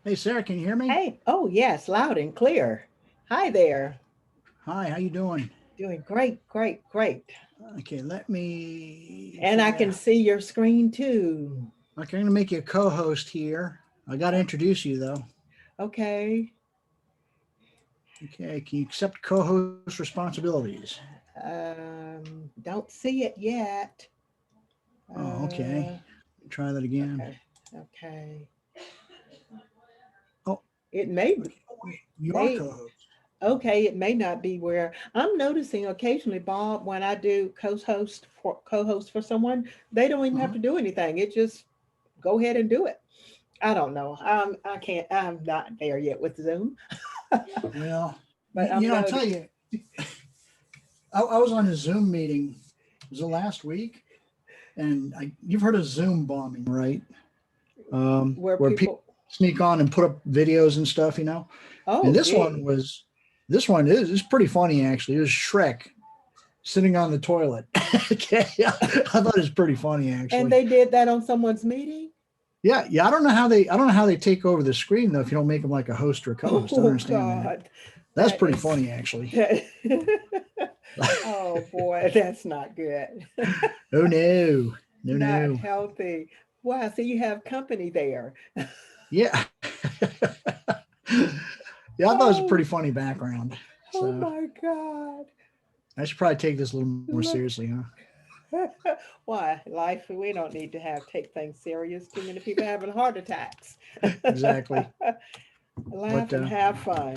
Hey Sarah, can you hear me? Hey, oh yes, loud and clear. Hi there. Hi, how you doing? Doing great, great, great. Okay, let me And I figure can out. see your screen too. Okay, I'm gonna make you a co-host here. I gotta Uh, introduce you though. okay. Okay, can you accept co-host responsibilities? Don't see it yet. Oh, okay. Uh, Try that again. okay, okay. Oh, It may, okay. Oh wait, you are may, co-host. okay. It may not be where I'm noticing occasionally, Bob, when I do co-host for someone, they don't even have Uh-huh. to do anything. It just go ahead and do it. I don't know. I can't. I'm not there yet with Zoom, Well, but I'm I'll noted. tell you, I was on a Zoom meeting. Was it last week? And you've heard of Zoom bombing, right? Where Where people people. sneak on and put up videos and stuff, And Oh, this one gee. was, this one is pretty funny actually. It was Shrek sitting on the toilet. Okay, yeah, I thought it was pretty funny And actually. they did that on someone's meeting. Yeah, yeah. I don't know how they take over the screen though. If you don't make them like a host or a co-host, I don't Oh understand that. God, That's that pretty is funny actually. that. Oh boy, that's not good. Oh no, no, Not no. healthy. Wow. So you have company there. Yeah, yeah. I thought it was a pretty Oh, funny background. oh So my God. I should probably take this a little more Look. seriously, huh? Why life? We don't need to have take things serious. Too many people having heart attacks. Exactly. Laugh But and have fun.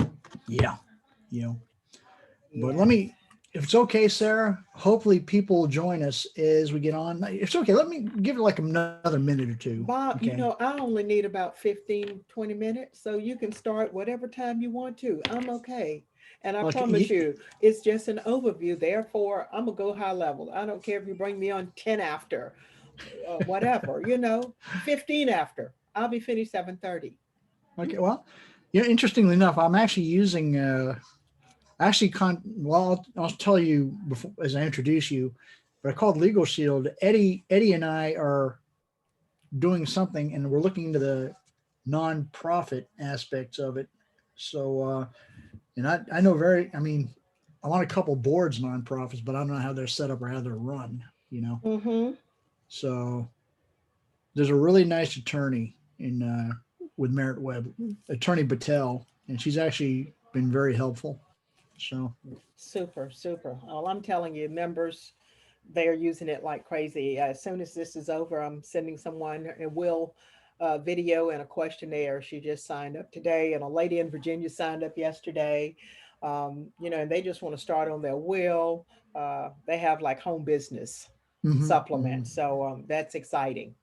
yeah, you know. But let Yes. me, if it's okay, Sarah, hopefully people will join us as we get on. If it's okay, let me give it like another minute or two. Bob, Okay. I only need about 15, 20 minutes, so you can start whatever time you want to. I'm okay. And I Like, promise you, it's just an overview. Therefore, I'm going to go high level. I don't care if you bring me on 10 after, whatever, 15 after. I'll be finished 7:30. okay. Well, interestingly enough, I'm actually using, well, I'll tell you before, as I introduce you, but I called LegalShield. Eddie and I are doing something and we're looking into the nonprofit aspects of it. So, and I know I mean, I'm on a couple boards nonprofits, but I don't know how they're set up or how they're run. Mm-hmm. So there's a really nice attorney in with Merritt Webb, Attorney Battelle, and she's actually been very helpful. So Super, super. All I'm telling you, members, they're using it like crazy. As soon as this is over, I'm sending someone a will video and a questionnaire. She just signed up today, and a lady in Virginia signed up yesterday. And they just want to start on their will. They have like home business mm-hmm, mm-hmm. supplements, so that's exciting.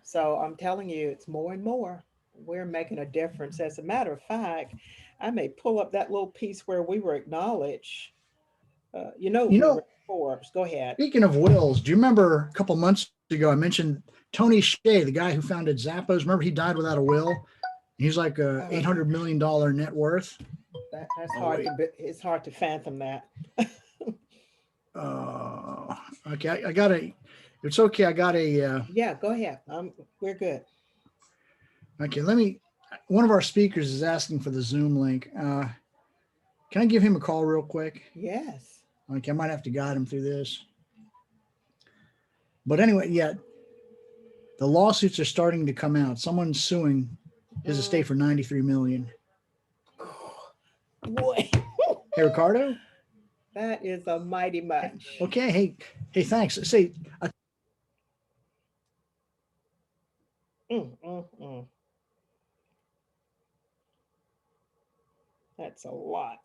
So I'm telling you, it's more and more. We're making a difference. As a matter of fact, I may pull up that little piece where we were acknowledged. You We were know, in Forbes. Go ahead. speaking of wills, do you remember a couple months ago I mentioned Tony Shea, the guy who founded Zappos? Remember he died without a will? He's like a Uh, $800 million net worth. that's Oh hard wait. to. It's hard to fathom that. Uh, okay, I got a. It's okay. I got a. Yeah, go ahead. We're good. Okay, let me. One of our speakers is asking for the Zoom link. Can I give him a call real quick? Yes. Okay, I might have to guide him through this. But anyway, yeah, the lawsuits are starting to come out. Someone's suing his Mm. estate for 93 million. Boy, Hey, Ricardo. that is a mighty much. Okay. Hey. Thanks. Say, Mm, mm, mm. That's a lot.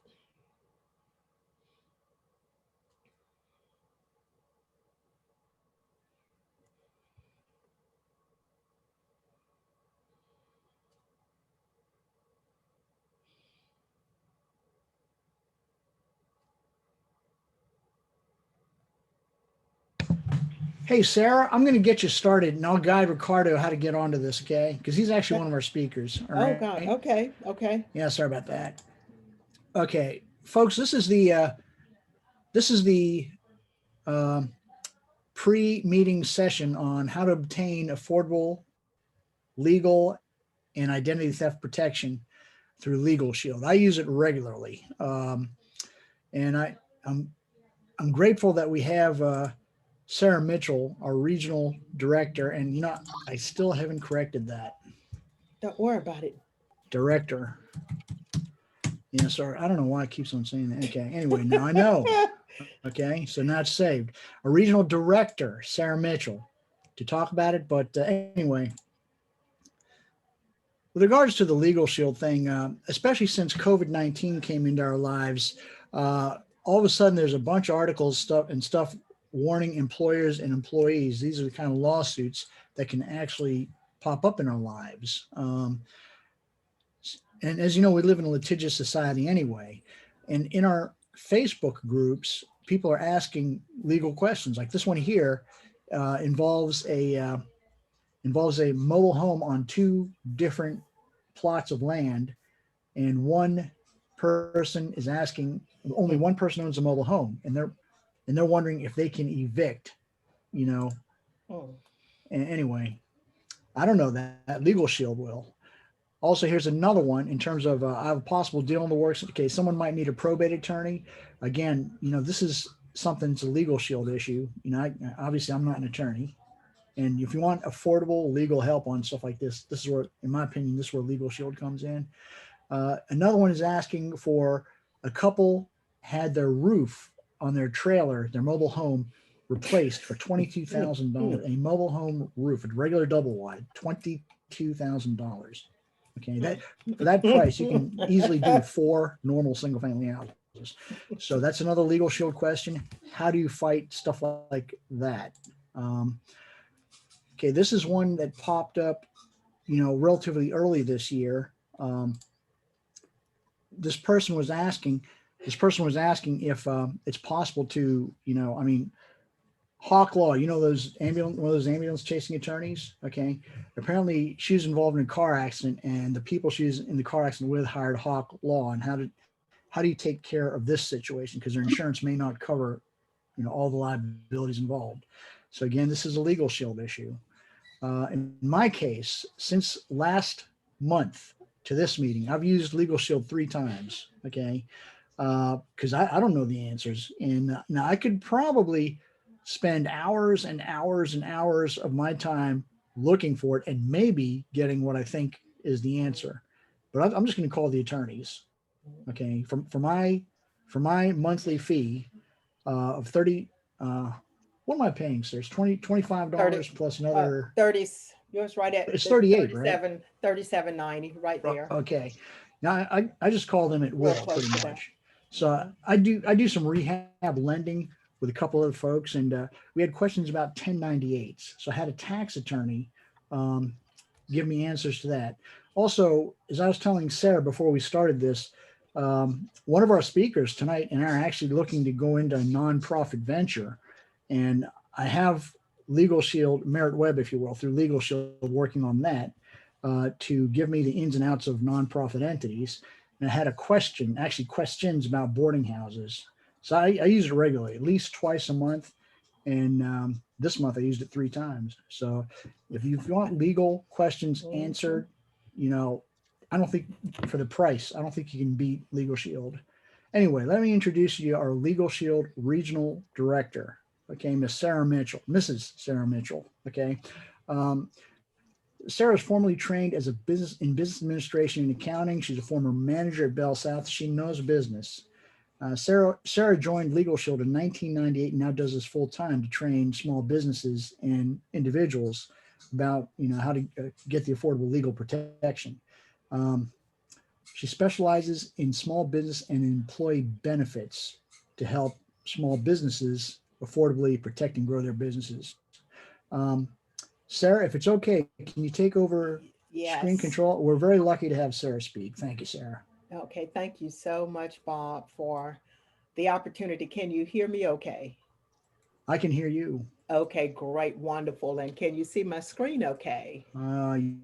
hey, Sarah. I'm going to get you started, and I'll guide Ricardo how to get onto this. Okay, because he's actually That, one of our speakers. All oh right. God. Okay. Okay. Yeah. Sorry about that. Okay, folks. This is the pre-meeting session on how to obtain affordable legal and identity theft protection through LegalShield. I use it regularly, and I'm grateful that we have Sarah Mitchell, our regional director, and I still haven't corrected that. Don't worry about it. Director. Yeah, sorry. I don't know why it keeps on saying that. Okay. Anyway, now I know. Okay. So now it's saved. A regional director, Sarah Mitchell, to talk about it. But anyway, with regards to the LegalShield thing, especially since COVID-19 came into our lives, all of a sudden there's a bunch of articles stuff warning employers and employees. These are the kind of lawsuits that can actually pop up in our lives. And as you know, we live in a litigious society anyway. And in our Facebook groups, people are asking legal questions. Like this one here involves a mobile home on two different plots of land, and one person is asking. Only one person owns a mobile home, and they're wondering if they can evict. You know. Oh. And anyway, I don't know that LegalShield will. Also, here's another one in terms of I have a possible deal in the works. Okay, someone might need a probate attorney. Again, this is something that's a LegalShield issue. Obviously, I'm not an attorney. And if you want affordable legal help on stuff like this is where, in my opinion, this is where LegalShield comes in. Another one is asking for a couple had their roof on their trailer, their mobile home, replaced for $22,000. A mobile home roof, a regular double wide, $22,000. Okay, for that price, you can easily do 4 normal single family houses. So that's another LegalShield question. How do you fight stuff like that? Okay, this is one that popped up, relatively early this year. This person was asking if it's possible to, Hawk Law, one of those ambulance chasing attorneys. Okay. Apparently she was involved in a car accident, and the people she was in the car accident with hired Hawk Law. And how do you take care of this situation? Because their insurance may not cover, all the liabilities involved. So again, this is a LegalShield issue. In my case, since last month to this meeting, I've used LegalShield 3 times. Okay. Because I don't know the answers. And now I could probably spend hours and hours and hours of my time looking for it and maybe getting what I think is the answer. But I'm just going to call the attorneys. Okay. For my monthly fee of 30, what am I paying, sir? It's $25 30, plus another 30. Yours right at it's 38, right? 37.90 right there. Okay. Now I just call them at will pretty much. So I do some rehab lending with a couple of folks, and we had questions about 1098s. So I had a tax attorney give me answers to that. Also, as I was telling Sarah before we started this, one of our speakers tonight and I are actually looking to go into a nonprofit venture, and I have LegalShield, Merit Web, if you will, through LegalShield, working on that to give me the ins and outs of nonprofit entities. And I had questions about boarding houses. So I use it regularly, at least twice a month. And this month I used it 3 times. So if you want legal questions answered, I don't think for the price, I don't think you can beat LegalShield. Anyway, let me introduce you to our LegalShield regional director. Okay, Mrs. Sarah Mitchell. Okay. Sarah is formerly trained as business administration and accounting. She's a former manager at Bell South. She knows business. Sarah joined LegalShield in 1998 and now does this full time to train small businesses and individuals about how to get the affordable legal protection. She specializes in small business and employee benefits to help small businesses affordably protect and grow their businesses. Sarah, if it's okay, can you take over screen control? We're very lucky to have Sarah speak. Thank you, Sarah. Okay, thank you so much, Bob, for the opportunity. Can you hear me okay? I can hear you. Okay, great, wonderful. And can you see my screen okay?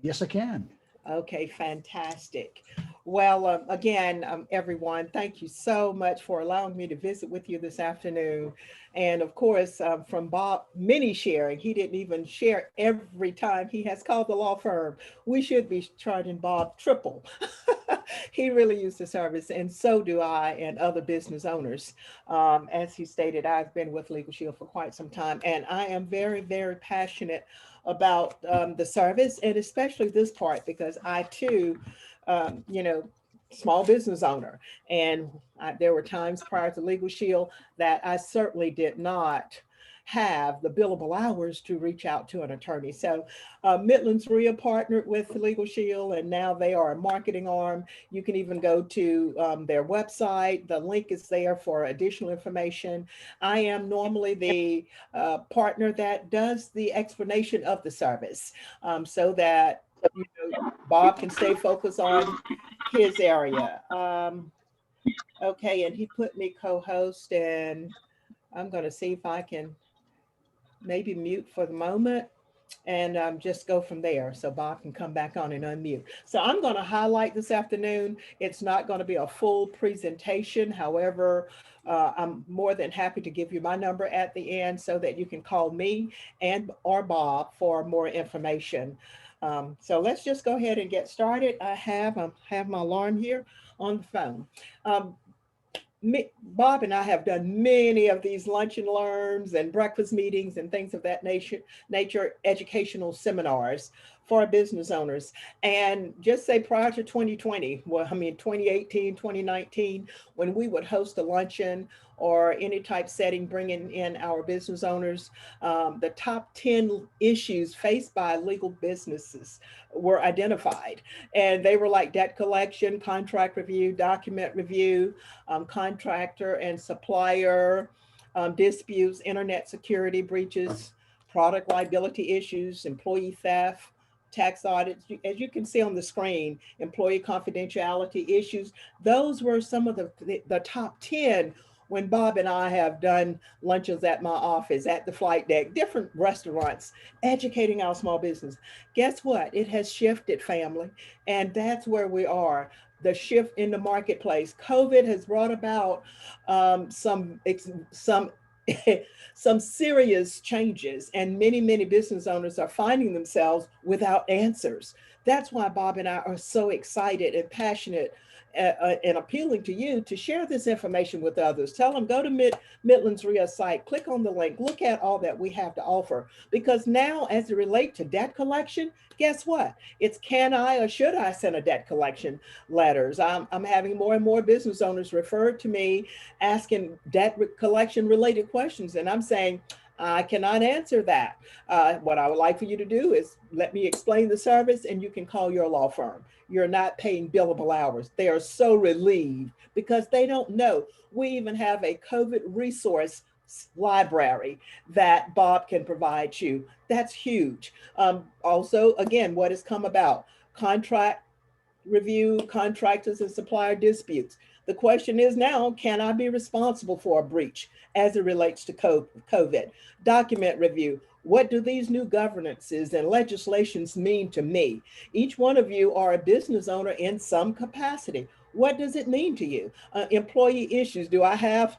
Yes, I can. Okay, fantastic. Well, again, everyone, thank you so much for allowing me to visit with you this afternoon. And of course, from Bob, mini sharing, he didn't even share every time he has called the law firm. We should be charging Bob triple. He really used the service, and so do I and other business owners. As he stated, I've been with Legal Shield for quite some time, and I am very, very passionate about the service, and especially this part because I too you know, small business owner. And there were times prior to Legal Shield that I certainly did not have the billable hours to reach out to an attorney. So Midlands REIA partnered with Legal Shield, and now they are a marketing arm. You can even go to their website. The link is there for additional information. I am normally the partner that does the explanation of the service so that you know, Bob can stay focused on his area. Okay, and he put me co-host, and I'm going to see if I can maybe mute for the moment and just go from there so Bob can come back on and unmute. So I'm going to highlight this afternoon. It's not going to be a full presentation. However, I'm more than happy to give you my number at the end so that you can call me and or Bob for more information. So let's just go ahead and get started. I have my alarm here on the phone. Um, Bob and I have done many of these lunch and learns and breakfast meetings and things of that nature educational seminars for business owners. And just say prior to 2020, well, I mean, 2018, 2019, when we would host a luncheon or any type setting, bringing in our business owners, the top 10 issues faced by legal businesses were identified. And they were like debt collection, contract review, document review, contractor and supplier disputes, internet security breaches, product liability issues, employee theft, tax audits. As you can see on the screen, employee confidentiality issues. Those were some of the top 10 when Bob and I have done lunches at my office, at the flight deck, different restaurants, educating our small business. Guess what? It has shifted, family. And that's where we are, the shift in the marketplace. COVID has brought about some some serious changes, and many business owners are finding themselves without answers. That's why Bob and I are so excited and passionate and appealing to you to share this information with others. Tell them, go to Midlands REIA site, click on the link, look at all that we have to offer. Because now, as it relates to debt collection, guess what? It's can I or should I send a debt collection letters? I'm having more and more business owners refer to me asking debt collection related questions. And I'm saying, I cannot answer that. What I would like for you to do is let me explain the service and you can call your law firm. You're not paying billable hours. They are so relieved because they don't know. We even have a COVID resource library that Bob can provide you. That's huge. Also, again, what has come about? Contract review, contractors and supplier disputes. The question is now, can I be responsible for a breach as it relates to COVID? Document review. What do these new governances and legislations mean to me? Each one of you are a business owner in some capacity. What does it mean to you? Employee issues. Do I have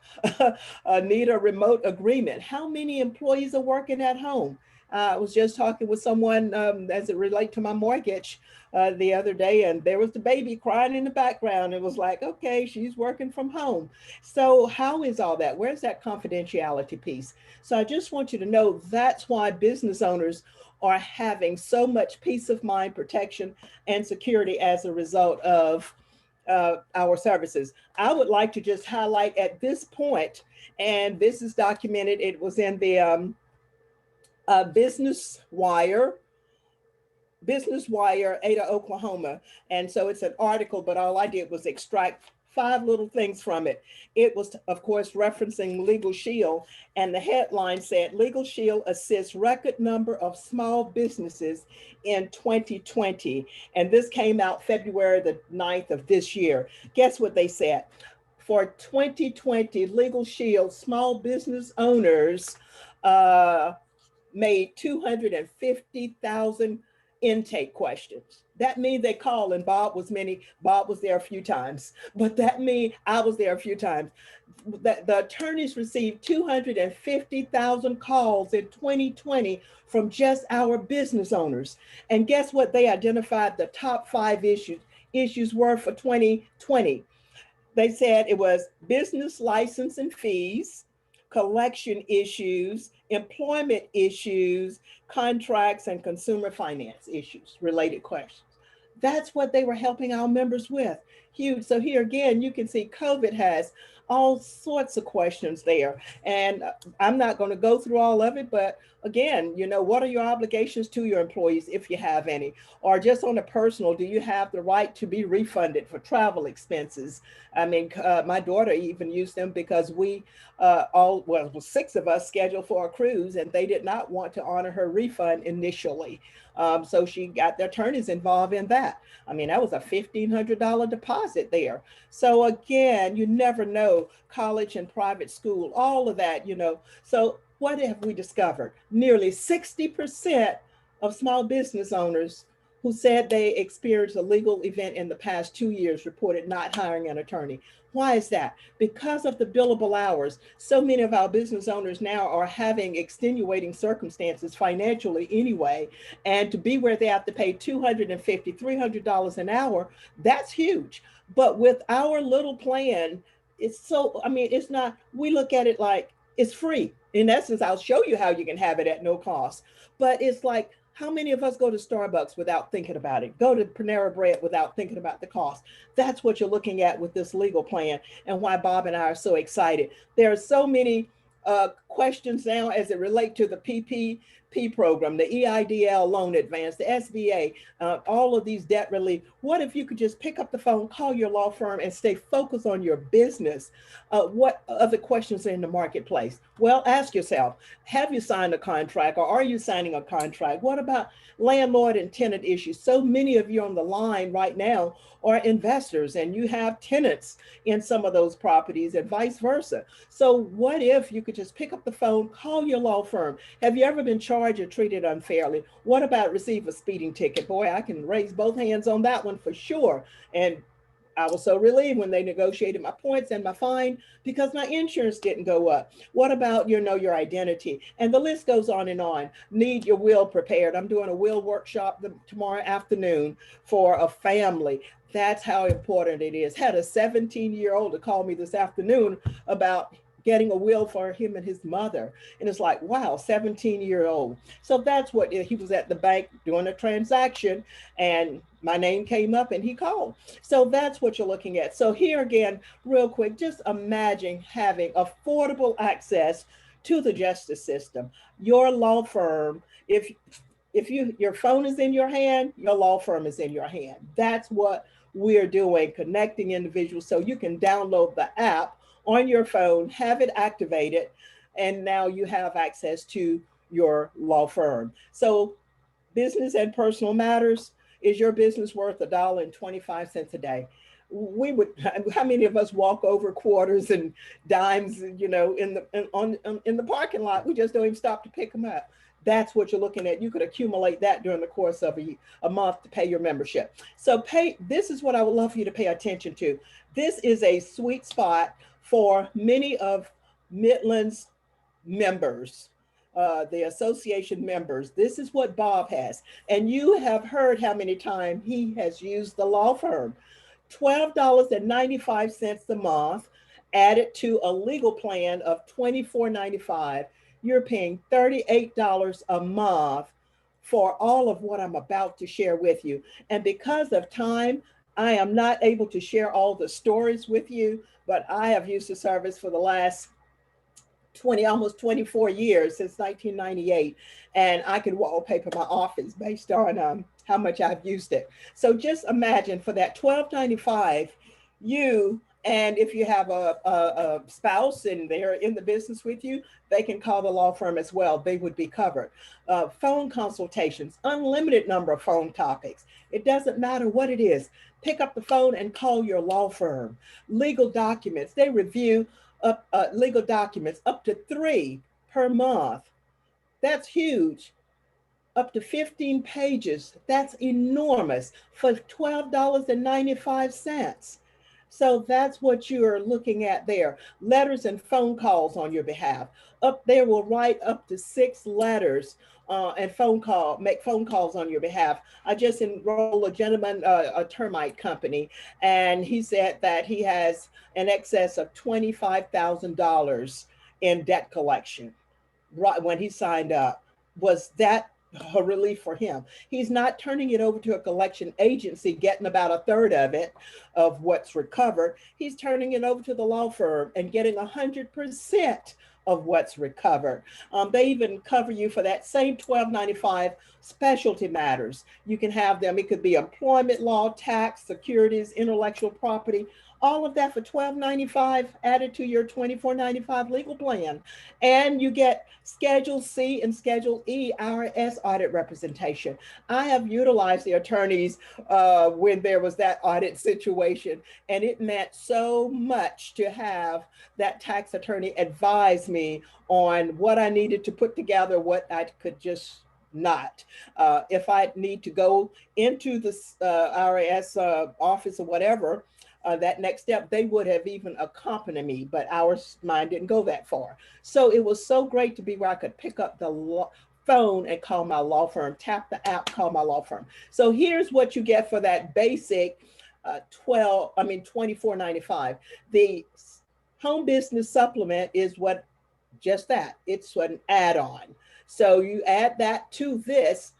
need a remote agreement? How many employees are working at home? I was just talking with someone as it relates to my mortgage the other day, and there was the baby crying in the background. It was like, okay, she's working from home. So how is all that? Where's that confidentiality piece? So I just want you to know that's why business owners are having so much peace of mind, protection, and security as a result of our services. I would like to just highlight at this point, and this is documented. It was in the Business Wire, Ada, Oklahoma. And so it's an article, but all I did was extract 5 little things from it. It was, of course, referencing Legal Shield, and the headline said, Legal Shield assists record number of small businesses in 2020. And this came out February the 9th of this year. Guess what they said? For 2020, Legal Shield small business owners made 250,000 intake questions. That means they call, and Bob was there a few times, but that means I was there a few times. The attorneys received 250,000 calls in 2020 from just our business owners. And guess what? They identified the top 5 issues were for 2020. They said it was business license and fees, collection issues, employment issues, contracts, and consumer finance issues, related questions. That's what they were helping our members with. Huge. So here again, you can see COVID has all sorts of questions there. And I'm not going to go through all of it, but again, what are your obligations to your employees if you have any? Or just on a personal, do you have the right to be refunded for travel expenses? I mean, my daughter even used them because we 6 of us scheduled for a cruise, and they did not want to honor her refund initially. So she got the attorneys involved in that. I mean, that was a $1,500 deposit there. So again, you never know, college and private school, all of that, So what have we discovered? Nearly 60% of small business owners who said they experienced a legal event in the past 2 years reported not hiring an attorney. Why is that? Because of the billable hours. So many of our business owners now are having extenuating circumstances financially anyway. And to be where they have to pay $250, $300 an hour, that's huge. But with our little plan, it's not, we look at it like it's free. In essence, I'll show you how you can have it at no cost. But it's like, how many of us go to Starbucks without thinking about it? Go to Panera Bread without thinking about the cost? That's what you're looking at with this legal plan, and why Bob and I are so excited. There are so many questions now as it relate to the PPP program, the EIDL loan advance, the SBA, all of these debt relief. What if you could just pick up the phone, call your law firm, and stay focused on your business? What other questions are in the marketplace? Well, ask yourself, have you signed a contract, or are you signing a contract? What about landlord and tenant issues? So many of you on the line right now are investors, and you have tenants in some of those properties, and vice versa. So what if you could just pick up the phone, call your law firm? Have you ever been charged or treated unfairly? What about receive a speeding ticket? Boy, I can raise both hands on that one for sure. And I was so relieved when they negotiated my points and my fine because my insurance didn't go up. What about, your identity? And the list goes on and on. Need your will prepared. I'm doing a will workshop tomorrow afternoon for a family. That's how important it is. Had a 17-year-old to call me this afternoon about getting a will for him and his mother. And it's like, wow, 17-year-old. So that's what he was at the bank doing a transaction, and my name came up and he called. So that's what you're looking at. So here again, real quick, just imagine having affordable access to the justice system. Your law firm, if your phone is in your hand, your law firm is in your hand. That's what we're doing, connecting individuals. So you can download the app on your phone, have it activated, and now you have access to your law firm. So business and personal matters. Is your business worth $1.25 a day? How many of us walk over quarters and dimes, in the parking lot? We just don't even stop to pick them up. That's what you're looking at. You could accumulate that during the course of a month to pay your membership. So this is what I would love for you to pay attention to. This is a sweet spot for many of Midlands members, the association members. This is what Bob has. And you have heard how many times he has used the law firm. $12.95 a month added to a legal plan of $24.95. You're paying $38 a month for all of what I'm about to share with you. And because of time, I am not able to share all the stories with you, but I have used the service for the last almost 24 years, since 1998. And I can wallpaper my office based on how much I've used it. So just imagine, for that $12.95, and if you have a spouse and they're in the business with you, they can call the law firm as well. They would be covered. Phone consultations, unlimited number of phone topics. It doesn't matter what it is. Pick up the phone and call your law firm. Legal documents, they review legal documents up to 3 per month. That's huge. up to 15 pages. That's enormous for $12.95. So that's what you're looking at there. Letters and phone calls on your behalf. Up there will write up to 6 letters and make phone calls on your behalf. I just enrolled a gentleman, a termite company, and he said that he has an excess of $25,000 in debt collection right when he signed up. Was that a relief for him? He's not turning it over to a collection agency, getting about a third of it, of what's recovered. He's turning it over to the law firm and getting 100% of what's recovered. They even cover you for that same $12.95 specialty matters. You can have them. It could be employment law, tax, securities, intellectual property, all of that for $12.95 added to your $24.95 legal plan. And you get Schedule C and Schedule E IRS audit representation. I have utilized the attorneys when there was that audit situation, and it meant so much to have that tax attorney advise me on what I needed to put together, what I could just not. If I need to go into the IRS office or whatever, that next step, they would have even accompanied me, but mine didn't go that far. So it was so great to be where I could pick up the phone and call my law firm, tap the app, call my law firm. So here's what you get for that basic $24.95. The home business supplement is just that. It's an add-on. So you add that to this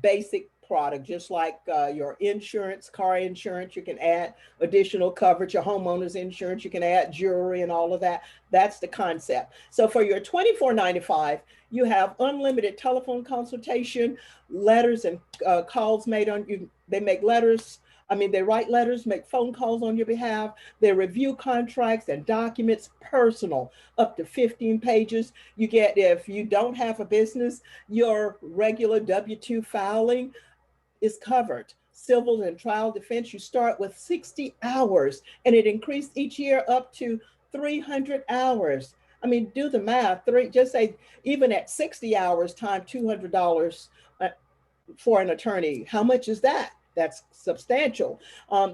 basic product, just like your insurance, car insurance, you can add additional coverage, your homeowner's insurance, you can add jewelry and all of that. That's the concept. So for your $24.95, you have unlimited telephone consultation, letters and calls made on you. They make letters. They write letters, make phone calls on your behalf. They review contracts and documents, personal, up to 15 pages. You get, if you don't have a business, your regular W-2 filing is covered. Civil and trial defense, you start with 60 hours and it increased each year up to 300 hours. Do the math, just say even at 60 hours time $200 for an attorney. How much is that? That's substantial.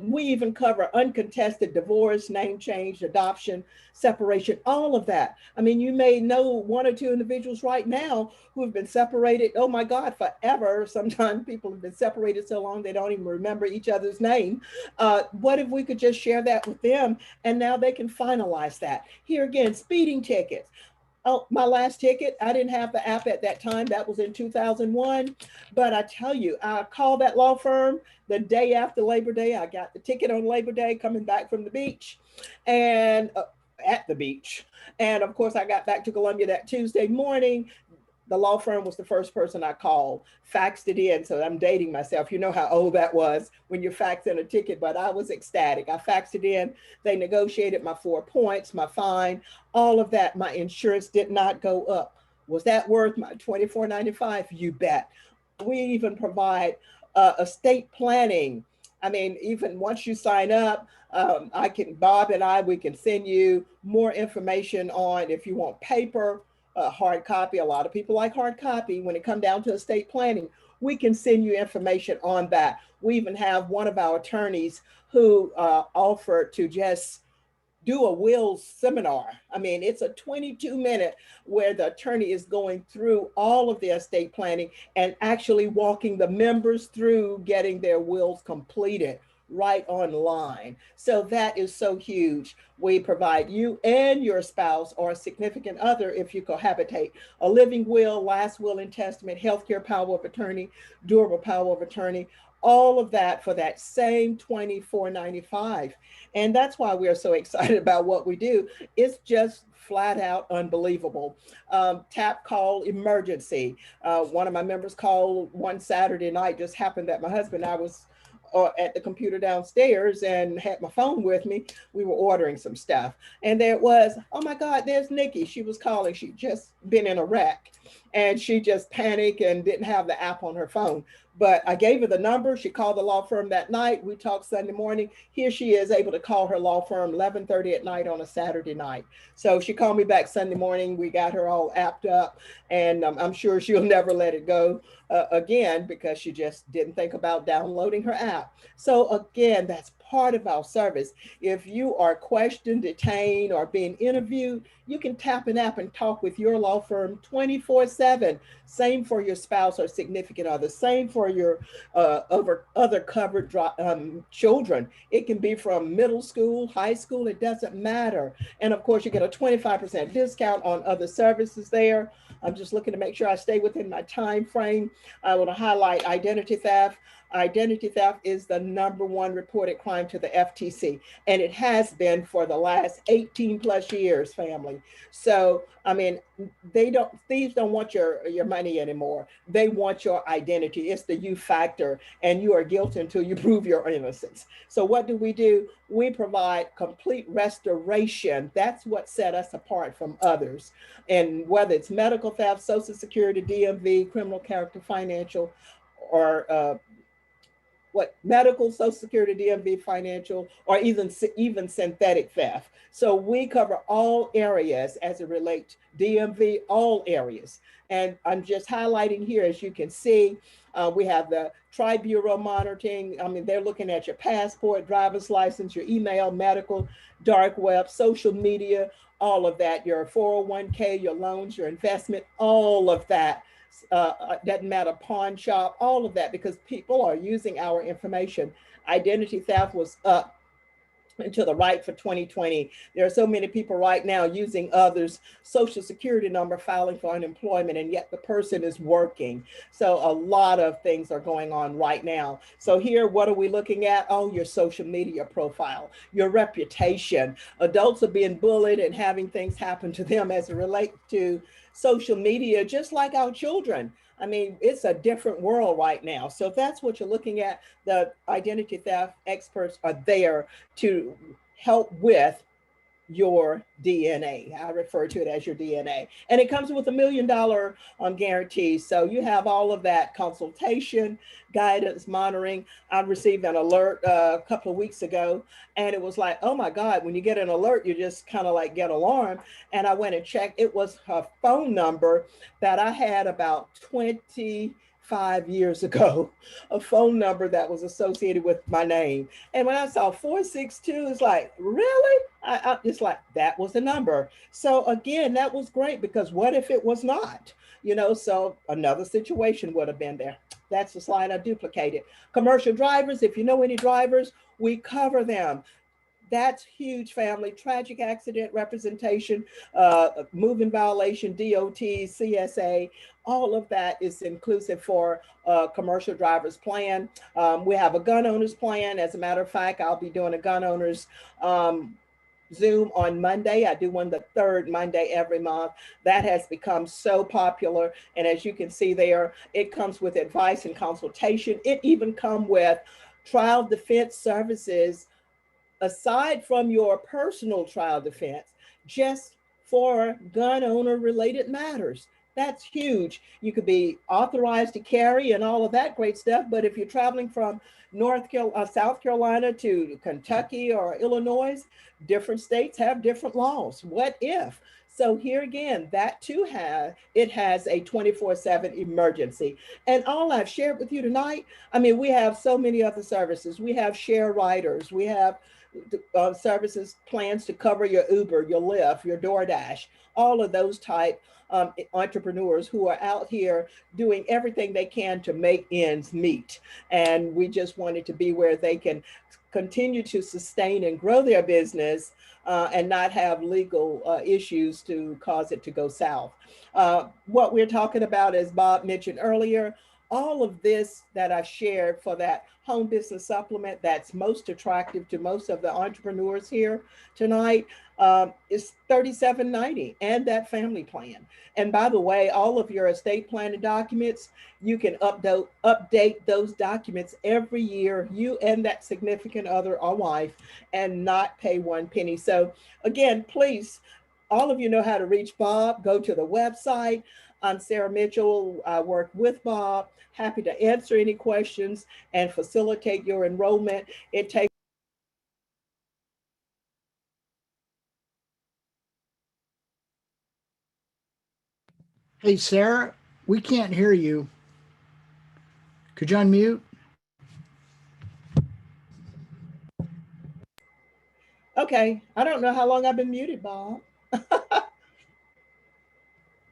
We even cover uncontested divorce, name change, adoption, separation, all of that. You may know 1 or 2 individuals right now who have been separated, oh my God, forever. Sometimes people have been separated so long they don't even remember each other's name. What if we could just share that with them and now they can finalize that? Here again, speeding tickets. Oh, my last ticket, I didn't have the app at that time. That was in 2001. But I tell you, I called that law firm the day after Labor Day. I got the ticket on Labor Day coming back from the beach and at the beach. And of course, I got back to Columbia that Tuesday morning. The law firm was the first person I called, faxed it in. So I'm dating myself. You know how old that was when you fax in a ticket, but I was ecstatic. I faxed it in. They negotiated my 4 points, my fine, all of that. My insurance did not go up. Was that worth my $24.95? You bet. We even provide estate planning. Even once you sign up, Bob and I, we can send you more information on if you want paper, hard copy. A lot of people like hard copy. When it comes down to estate planning, we can send you information on that. We even have one of our attorneys who offered to just do a wills seminar. It's a 22-minute where the attorney is going through all of the estate planning and actually walking the members through getting their wills completed right online. So that is so huge. We provide you and your spouse or significant other, if you cohabitate, a living will, last will and testament, healthcare power of attorney, durable power of attorney, all of that for that same $24.95. And that's why we are so excited about what we do. It's just flat out unbelievable. Tap call emergency. One of my members called one Saturday night. Just happened that my husband and I was at the computer downstairs and had my phone with me. We were ordering some stuff. And there it was, oh my God, there's Nikki. She was calling. She'd just been in a wreck. and she just panicked and didn't have the app on her phone. But I gave her the number. She called the law firm that night. We talked Sunday morning. Here she is, able to call her law firm 11:30 at night on a Saturday night. So she called me back Sunday morning. We got her all apped up, and I'm sure she'll never let it go again, because she just didn't think about downloading her app. So again, that's part of our service. If you are questioned, detained, or being interviewed, you can tap an app and talk with your law firm 24/7. Same for your spouse or significant other. Same for your other covered children. It can be from middle school, high school, it doesn't matter. And of course, you get a 25% discount on other services there. I'm just looking to make sure I stay within my time frame. I want to highlight identity theft. Identity theft is the #1 reported crime to the FTC, and it has been for the last 18 plus years, family. So, I mean, thieves don't want your money anymore. They want your identity. It's the you factor, and you are guilty until you prove your innocence. So what do? We provide complete restoration. That's what set us apart from others. And whether it's medical theft, Social Security, DMV, criminal character, financial, or what medical, Social Security, DMV, financial, or even synthetic theft. So we cover all areas as it relates DMV, all areas. And I'm just highlighting here, as you can see, we have the tri-bureau monitoring. I mean, they're looking at your passport, driver's license, your email, medical, dark web, social media, all of that, your 401k, your loans, your investment, all of that. Doesn't matter, pawn shop, all of that, because people are using our information. Identity theft was up and to the right for 2020. There are so many people right now using others' social security number, filing for unemployment, and yet the person is working. So a lot of things are going on right now. So here, what are we looking at? Oh, your social media profile, your reputation. Adults are being bullied and having things happen to them as it relates to social media, just like our children. I mean, it's a different world right now. So if that's what you're looking at, the identity theft experts are there to help with your DNA. I refer to it as your DNA. And it comes with $1 million guarantee. So you have all of that consultation, guidance, monitoring. I received an alert a couple of weeks ago, and it was like, oh my God, when you get an alert, you just kind of like get alarmed. And I went and checked. It was a phone number that I had about 25 years ago, a phone number that was associated with my name. And when I saw 462, it's like, really? It's like, that was the number. So again, that was great, because what if it was not? So another situation would have been there. That's the slide I duplicated. Commercial drivers, if you know any drivers, we cover them. That's huge, family. Tragic accident representation, moving violation, DOT, CSA, all of that is inclusive for commercial drivers plan. We have a gun owners plan. As a matter of fact, I'll be doing a gun owners Zoom on Monday. I do one the third Monday every month. That has become so popular. And as you can see there, it comes with advice and consultation. It even comes with trial defense services aside from your personal trial defense, just for gun owner related matters. That's huge. You could be authorized to carry and all of that great stuff. But if you're traveling from South Carolina to Kentucky or Illinois, different states have different laws. What if? So here again, that too has a 24/7 emergency. And all I've shared with you tonight, I mean, we have so many other services. We have share riders. We have services, plans to cover your Uber, your Lyft, your DoorDash, all of those type entrepreneurs who are out here doing everything they can to make ends meet. And we just wanted to be where they can continue to sustain and grow their business and not have legal issues to cause it to go south. What we're talking about, as Bob mentioned earlier, all of this that I shared for that home business supplement that's most attractive to most of the entrepreneurs here tonight is $37.90, and that family plan. And by the way, all of your estate planning documents, you can update those documents every year, you and that significant other or wife, and not pay one penny. So again, please, all of you know how to reach Bob. Go to the website. I'm Sarah Mitchell. I work with Bob. Happy to answer any questions and facilitate your enrollment. It takes Hey, Sarah, we can't hear you. Could you unmute? okay. I don't know how long I've been muted, Bob.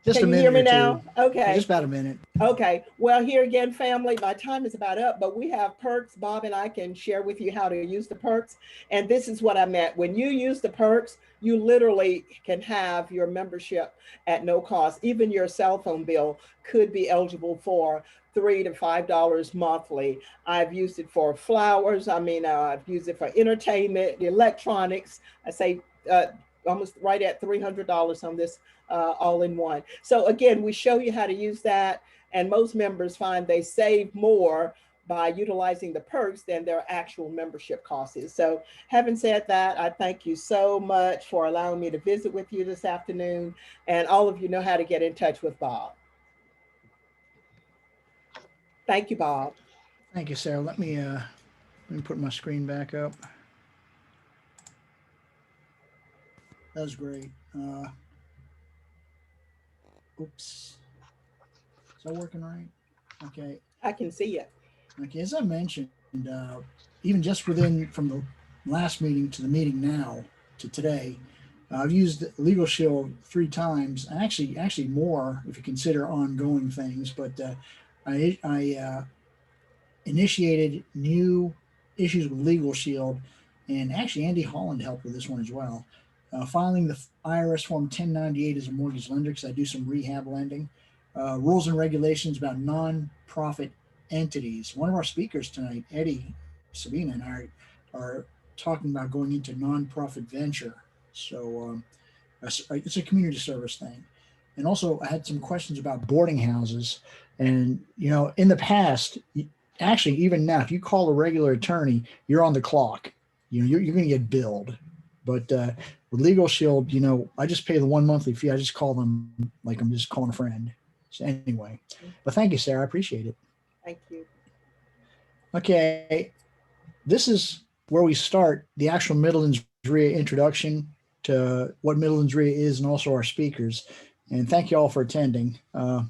Just a Can you hear minute me or two. now? Okay. Just about a minute. Okay, well, here again, family, my time is about up, but we have perks. Bob and I can share with you how to use the perks. And this is what I meant. When you use the perks, you literally can have your membership at no cost. Even your cell phone bill could be eligible for $3 to $5 monthly. I've used it for flowers. I've used it for entertainment, electronics. I say almost right at $300 on this all in one. So again, we show you how to use that. And most members find they save more by utilizing the perks than their actual membership cost is. So having said that, I thank you so much for allowing me to visit with you this afternoon. And all of you know how to get in touch with Bob. Thank you, Bob. Thank you, Sarah. Let me put my screen back up. That was great. Oops. Is that working right? Okay. I can see it. Okay. As I mentioned, even just within from the last meeting to the meeting now to today, I've used LegalShield 3 times, and actually more if you consider ongoing things. But I initiated new issues with LegalShield, and actually Andy Holland helped with this one as well. Filing the IRS Form 1098 as a mortgage lender because I do some rehab lending. Rules and regulations about nonprofit entities. One of our speakers tonight, Eddie, Sabina, and I are talking about going into nonprofit venture. So it's a community service thing. And also, I had some questions about boarding houses. And, in the past, actually, even now, if you call a regular attorney, you're on the clock. You're going to get billed. But with LegalShield, I just pay the one monthly fee. I just call them like I'm just calling a friend. So anyway, but thank you, Sarah. I appreciate it. Thank you. Okay, this is where we start the actual Midlands REIA introduction to what Midlands REIA is and also our speakers. And thank you all for attending. Now,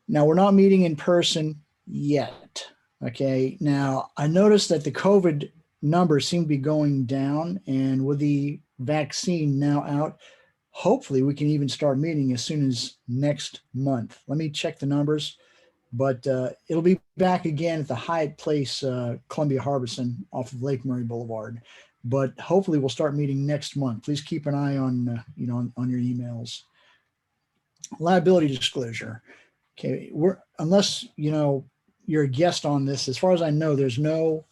we're not meeting in person yet. Okay. Now, I noticed that the COVID numbers seem to be going down, and with the vaccine now out, hopefully we can even start meeting as soon as next month. Let me check the numbers, but it'll be back again at the Hyatt Place, Columbia Harbison off of Lake Murray Boulevard. But hopefully we'll start meeting next month. Please keep an eye on, on your emails. Liability disclosure. Okay, unless you're a guest on this. As far as I know, there's no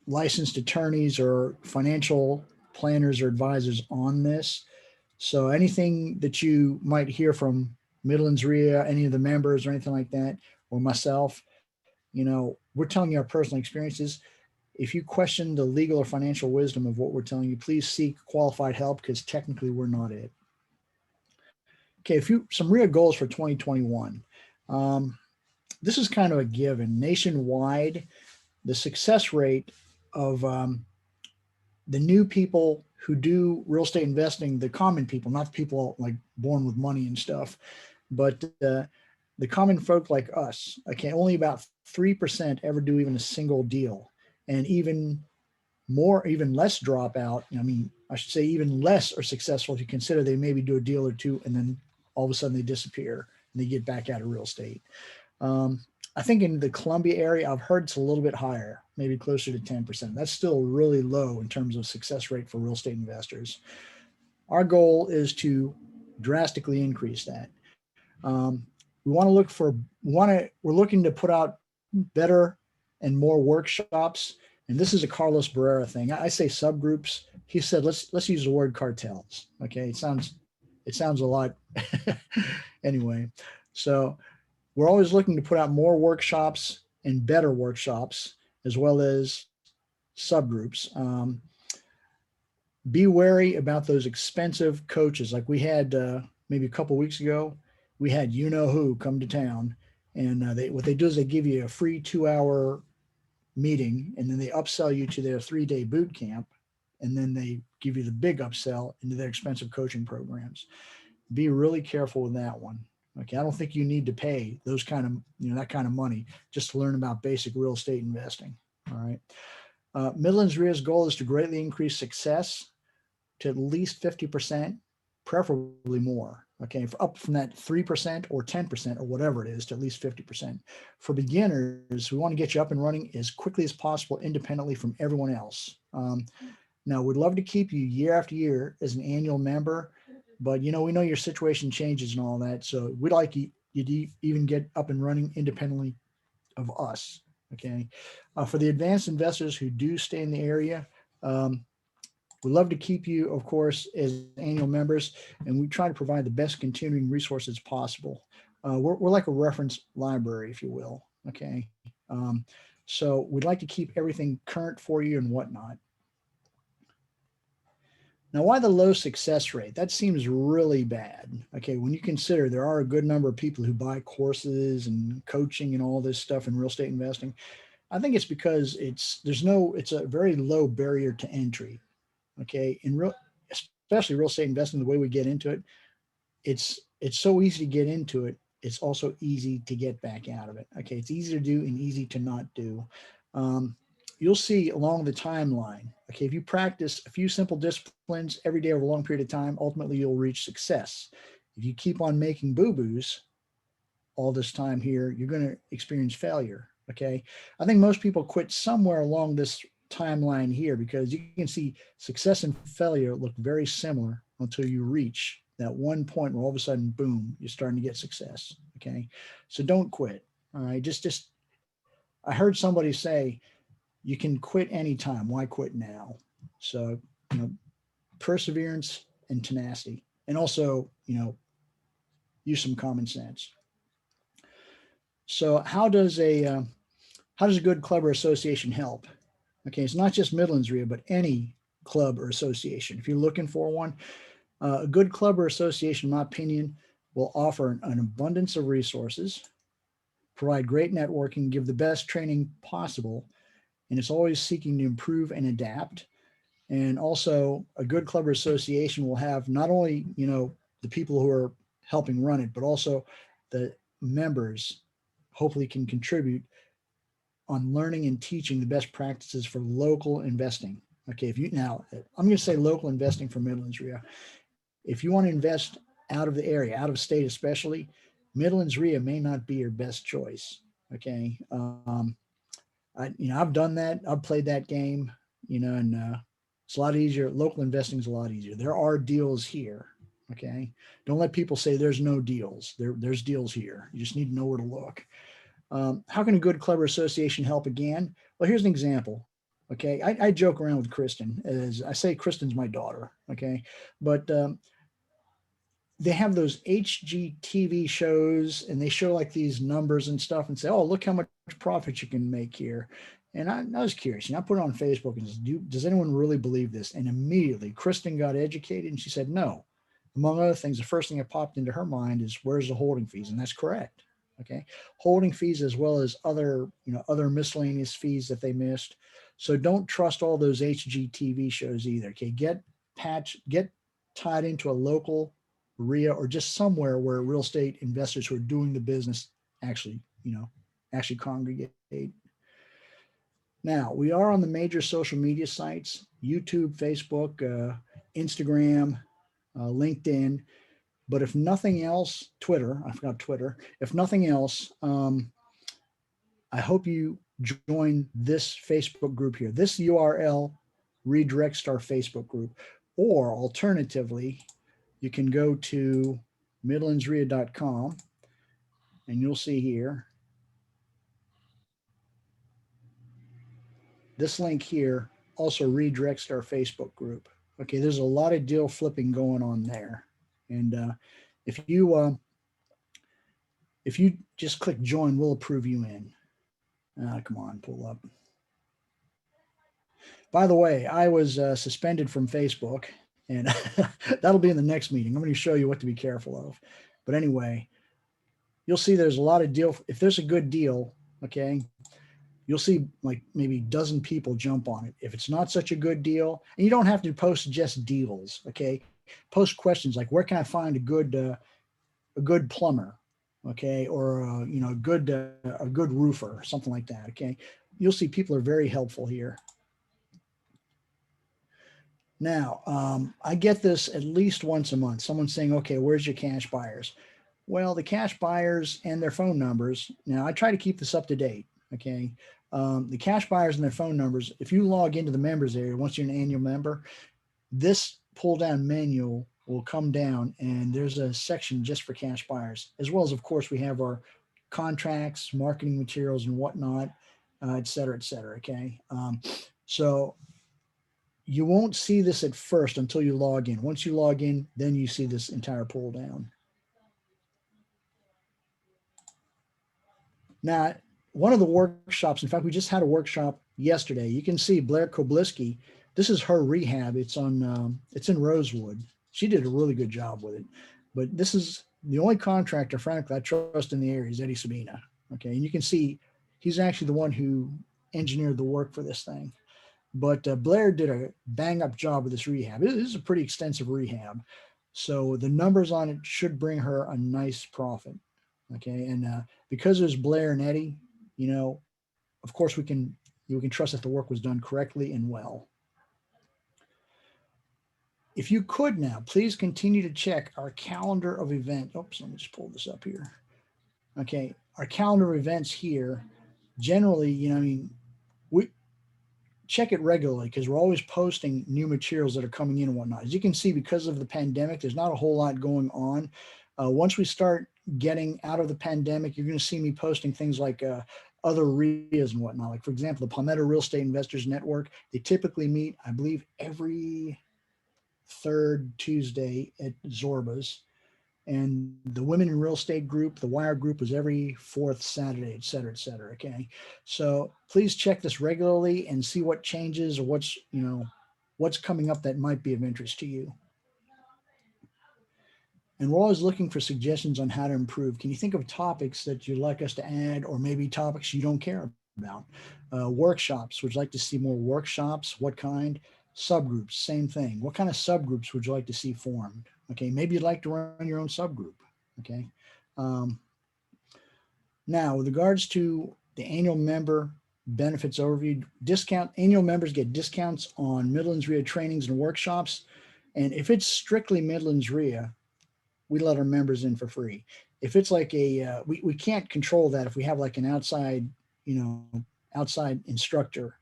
licensed attorneys or financial planners or advisors on this. So anything that you might hear from Midlands REIA, any of the members or anything like that, or myself, we're telling you our personal experiences. If you question the legal or financial wisdom of what we're telling you, please seek qualified help because technically we're not it. Okay, some REIA goals for 2021. This is kind of a given. Nationwide, the success rate of the new people who do real estate investing, the common people, not the people like born with money and stuff, but the common folk like us, okay, only about 3% ever do even a single deal. And even less dropout. I should say even less are successful if you consider they maybe do a deal or two and then all of a sudden they disappear and they get back out of real estate. I think in the Columbia area, I've heard it's a little bit higher, maybe closer to 10%. That's still really low in terms of success rate for real estate investors. Our goal is to drastically increase that. We're looking to put out better and more workshops. And this is a Carlos Barrera thing. I say subgroups. He said, let's use the word cartels. Okay. It sounds a lot. Anyway, so we're always looking to put out more workshops and better workshops, as well as subgroups. Be wary about those expensive coaches. Like we had maybe a couple weeks ago, we had you know who come to town, and what they do is they give you a free 2 hour meeting, and then they upsell you to their 3 day boot camp, and then they give you the big upsell into their expensive coaching programs. Be really careful with that one. Okay, I don't think you need to pay those kind of that kind of money just to learn about basic real estate investing. All right. Midlands REIA's goal is to greatly increase success to at least 50%, preferably more. Okay, up from that 3% or 10% or whatever it is to at least 50%. For beginners, we want to get you up and running as quickly as possible, independently from everyone else. Now, we'd love to keep you year after year as an annual member, but we know your situation changes and all that, so we'd like you to even get up and running independently of us. Okay, for the advanced investors who do stay in the area, we'd love to keep you, of course, as annual members, and we try to provide the best continuing resources possible. We're like a reference library, if you will. Okay, so we'd like to keep everything current for you and whatnot. Now, why the low success rate? That seems really bad. Okay, when you consider there are a good number of people who buy courses and coaching and all this stuff in real estate investing, I think it's because it's a very low barrier to entry. Okay, especially real estate investing, the way we get into it, it's so easy to get into it. It's also easy to get back out of it. Okay, it's easy to do and easy to not do. You'll see along the timeline. Okay, if you practice a few simple disciplines every day over a long period of time, ultimately you'll reach success. If you keep on making boo-boos all this time here, you're going to experience failure. Okay, I think most people quit somewhere along this timeline here, because you can see success and failure look very similar until you reach that one point where all of a sudden, boom, you're starting to get success. Okay, so don't quit. All right, just I heard somebody say, you can quit anytime. Why quit now? So, perseverance and tenacity, and also, use some common sense. So how does a good club or association help? Okay, it's not just Midlands REIA, but any club or association. If you're looking for one, a good club or association, in my opinion, will offer an abundance of resources, provide great networking, give the best training possible, and it's always seeking to improve and adapt. And also, a good club or association will have not only the people who are helping run it, but also the members hopefully can contribute on learning and teaching the best practices for local investing. Okay, I'm going to say local investing for Midlands REIA. If you want to invest out of the area, out of state especially, Midlands REIA may not be your best choice. Okay, I've done that. I've played that game. And it's a lot easier. Local investing is a lot easier. There are deals here. Okay, don't let people say there's no deals. There's deals here. You just need to know where to look. How can a good club or association help again? Well, here's an example. Okay, I joke around with Kristen, as I say, Kristen's my daughter. Okay, but they have those HGTV shows, and they show like these numbers and stuff, and say, "Oh, look how much profit you can make here." And I was curious, and I put it on Facebook and said, "Does anyone really believe this?" And immediately, Kristen got educated, and she said, "No." Among other things, the first thing that popped into her mind is, "Where's the holding fees?" And that's correct. Okay, holding fees as well as other miscellaneous fees that they missed. So don't trust all those HGTV shows either. Okay, get tied into a local REIA or just somewhere where real estate investors who are doing the business actually congregate. Now, we are on the major social media sites: YouTube, Facebook, Instagram, LinkedIn. But if nothing else, Twitter, I forgot Twitter. If nothing else, I hope you join this Facebook group here. This URL redirects to our Facebook group. Or alternatively, you can go to midlandsrea.com, and you'll see here, this link here also redirects to our Facebook group. Okay, there's a lot of deal flipping going on there. And if you just click join, we'll approve you in. Come on, pull up. By the way, I was suspended from Facebook, And that'll be in the next meeting. I'm going to show you what to be careful of. But anyway, you'll see there's a lot of deal. If there's a good deal, okay, you'll see like maybe a dozen people jump on it. If it's not such a good deal, and you don't have to post just deals, okay, post questions like where can I find a good plumber, okay, or a good roofer, something like that, okay. You'll see people are very helpful here. Now, I get this at least once a month. Someone saying, okay, where's your cash buyers? Well, the cash buyers and their phone numbers. Now, I try to keep this up to date. Okay. The cash buyers and their phone numbers, if you log into the members area, once you're an annual member, this pull down menu will come down and there's a section just for cash buyers, as well as, of course, we have our contracts, marketing materials and whatnot, et cetera, et cetera. Okay. So you won't see this at first until you log in. Once you log in, then you see this entire pull down. Now, one of the workshops, in fact, we just had a workshop yesterday. You can see Blair Koblisky. This is her rehab. It's in Rosewood. She did a really good job with it. But this is the only contractor, frankly, I trust in the area is Eddie Sabina. Okay, and you can see he's actually the one who engineered the work for this thing. But Blair did a bang up job with this rehab. This is a pretty extensive rehab. So the numbers on it should bring her a nice profit. Okay. And because there's Blair and Eddie, of course we can trust that the work was done correctly and well. If you could now, please continue to check our calendar of events. Oops, let me just pull this up here. Okay. Our calendar of events here, generally, we, check it regularly because we're always posting new materials that are coming in and whatnot. As you can see, because of the pandemic, there's not a whole lot going on. Once we start getting out of the pandemic, you're going to see me posting things like other REIAs and whatnot. Like, for example, the Palmetto Real Estate Investors Network, they typically meet, I believe, every third Tuesday at Zorba's. And the Women in Real Estate group, the Wire group, is every fourth Saturday, et cetera, et cetera. Okay. So please check this regularly and see what changes or what's coming up that might be of interest to you. And we're always looking for suggestions on how to improve. Can you think of topics that you'd like us to add, or maybe topics you don't care about? Workshops, would you like to see more workshops? What kind? Subgroups, same thing. What kind of subgroups would you like to see formed? Okay, maybe you'd like to run your own subgroup. Okay. Now, with regards to the annual member benefits overview, annual members get discounts on Midlands REIA trainings and workshops. And if it's strictly Midlands REIA, we let our members in for free. If it's like we can't control that if we have like an outside instructor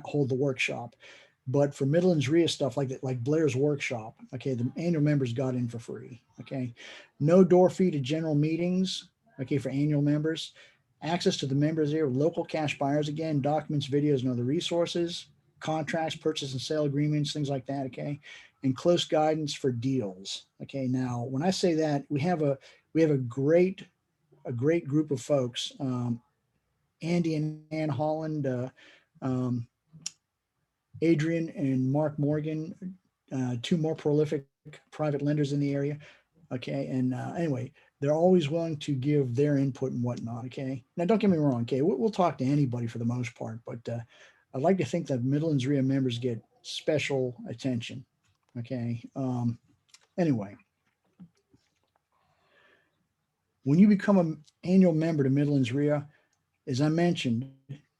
hold the workshop. But for Midlands REIA stuff like that, like Blair's workshop, okay, the annual members got in for free. Okay. No door fee to general meetings, okay, for annual members. Access to the members area, local cash buyers, again, documents, videos, and other resources, contracts, purchase and sale agreements, things like that, okay, and close guidance for deals. Okay, now when I say that, we have a great group of folks. Andy and Ann Holland, Adrian and Mark Morgan, two more prolific private lenders in the area. Okay. And anyway, they're always willing to give their input and whatnot. Okay. Now, don't get me wrong. Okay. We'll talk to anybody for the most part, but I'd like to think that Midlands REIA members get special attention. Okay. Anyway, when you become an annual member to Midlands REIA, as I mentioned,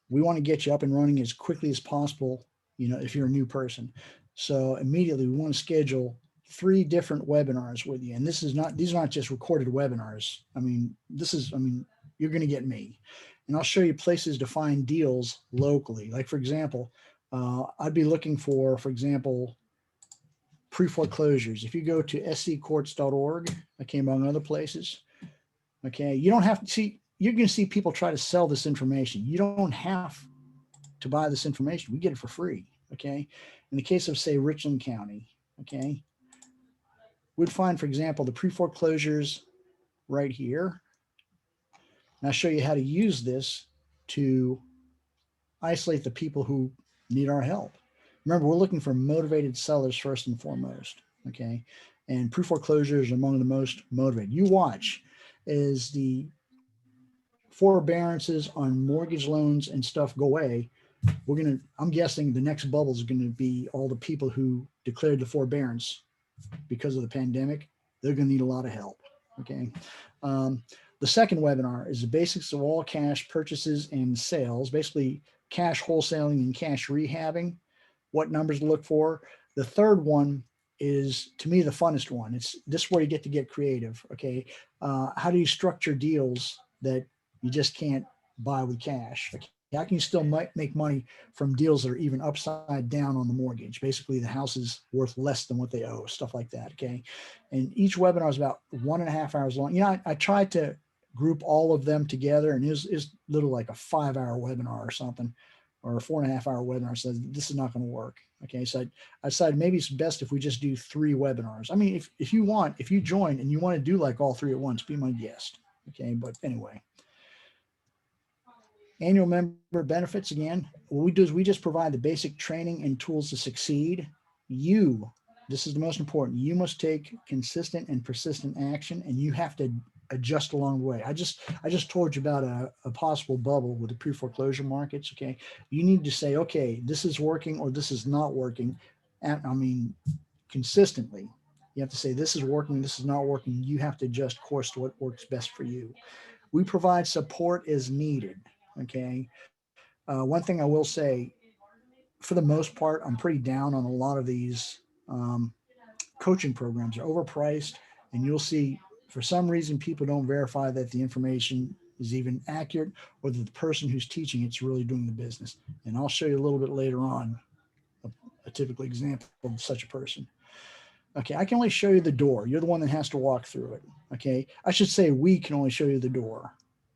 we want to get you up and running as quickly as possible, if you're a new person. So immediately we want to schedule 3 different webinars with you. And these are not just recorded webinars. You're going to get me. And I'll show you places to find deals locally. Like, for example, I'd be looking for example, pre-foreclosures. If you go to sccourts.org, okay, among other places, okay, you don't have to see, you're going to see people try to sell this information. You don't have to buy this information. We get it for free. Okay. In the case of, say, Richland County, okay, we'd find, for example, the pre-foreclosures right here. And I'll show you how to use this to isolate the people who need our help. Remember, we're looking for motivated sellers first and foremost. Okay. And pre-foreclosure is among the most motivated. You watch as the forbearances on mortgage loans and stuff go away. I'm guessing the next bubble is going to be all the people who declared the forbearance because of the pandemic. They're going to need a lot of help. Okay. Um, the second webinar is the basics of all cash purchases and sales, basically cash wholesaling and cash rehabbing, what numbers to look for. The third one is, to me, the funnest one. It's this where you get to get creative. Okay. How do you structure deals that you just can't buy with cash? Okay. How can you still make money from deals that are even upside down on the mortgage? Basically, the house is worth less than what they owe, stuff like that. Okay. And each webinar is about 1.5 hours long. You know, I tried to group all of them together, and it's little like a 5-hour webinar or something, or a 4.5-hour webinar. So this is not going to work. Okay. So I decided maybe it's best if we just do 3 webinars. I mean, if you join and you want to do like all 3 at once, be my guest. Okay. But anyway. Annual member benefits, again, what we do is we just provide the basic training and tools to succeed. This is the most important, you must take consistent and persistent action, and you have to adjust along the way. I just told you about a possible bubble with the pre-foreclosure markets. Okay. You need to say, okay, this is working or this is not working. And I mean, consistently, you have to say this is working, this is not working. You have to adjust course to what works best for you. We provide support as needed. Okay. One thing I will say, for the most part, I'm pretty down on a lot of these coaching programs. Are overpriced, and you'll see for some reason people don't verify that the information is even accurate, or that the person who's teaching it's really doing the business. And I'll show you a little bit later on a typical example of such a person. Okay, I can only show you the door. You're the one that has to walk through it. Okay, I should say we can only show you the door.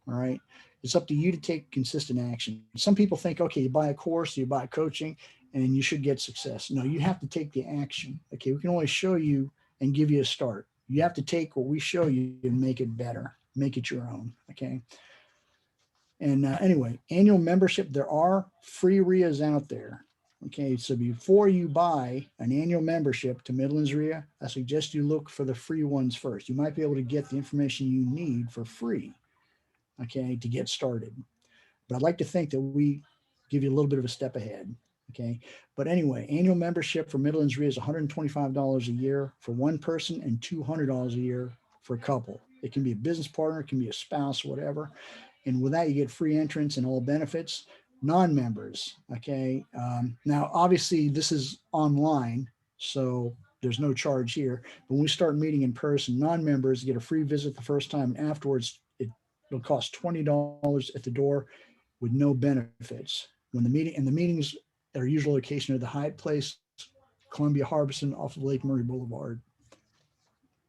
All right, it's up to you to take consistent action. Some people think, okay, you buy a course, you buy coaching, and you should get success. No, you have to take the action. Okay, we can only show you and give you a start. You have to take what we show you and make it better, make it your own. Okay. And anyway, annual membership, there are free REIAs out there. Okay, so before you buy an annual membership to Midlands REIA, I suggest you look for the free ones first. You might be able to get the information you need for free, okay, to get started. But I'd like to think that we give you a little bit of a step ahead, okay? But anyway, annual membership for Midlands REIA is $125 a year for one person and $200 a year for a couple. It can be a business partner, it can be a spouse, whatever. And with that, you get free entrance and all benefits. Non-members, okay. Now, obviously, this is online, so there's no charge here. But when we start meeting in person, non-members get a free visit the first time, and afterwards, it'll cost $20 at the door with no benefits. When the meetings are usual location at the Hyatt Place, Columbia Harbison, off of Lake Murray Boulevard.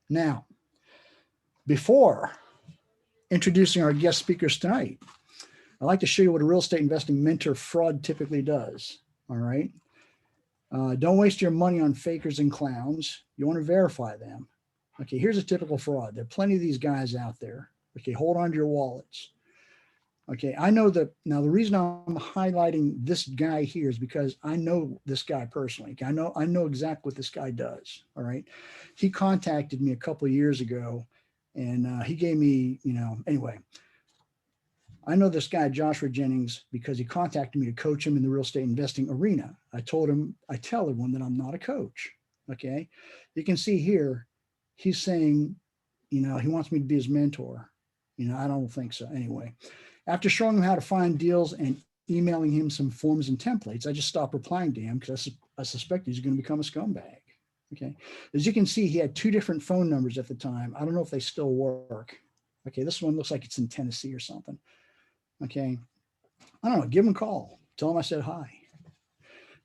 Now, before introducing our guest speakers tonight, I'd like to show you what a real estate investing mentor fraud typically does. All right. Don't waste your money on fakers and clowns. You want to verify them. Okay, here's a typical fraud. There are plenty of these guys out there. Okay, hold on to your wallets. Okay, I know that now the reason I'm highlighting this guy here is because I know this guy personally. I know exactly what this guy does. All right. He contacted me a couple of years ago, and he gave me, anyway. I know this guy, Joshua Jennings, because he contacted me to coach him in the real estate investing arena. I tell everyone that I'm not a coach. Okay. You can see here, he's saying, he wants me to be his mentor. I don't think so. Anyway, after showing him how to find deals and emailing him some forms and templates, I just stopped replying to him because I suspect he's going to become a scumbag. Okay. As you can see, he had 2 different phone numbers at the time. I don't know if they still work. Okay. This one looks like it's in Tennessee or something. Okay. I don't know. Give him a call. Tell him I said hi.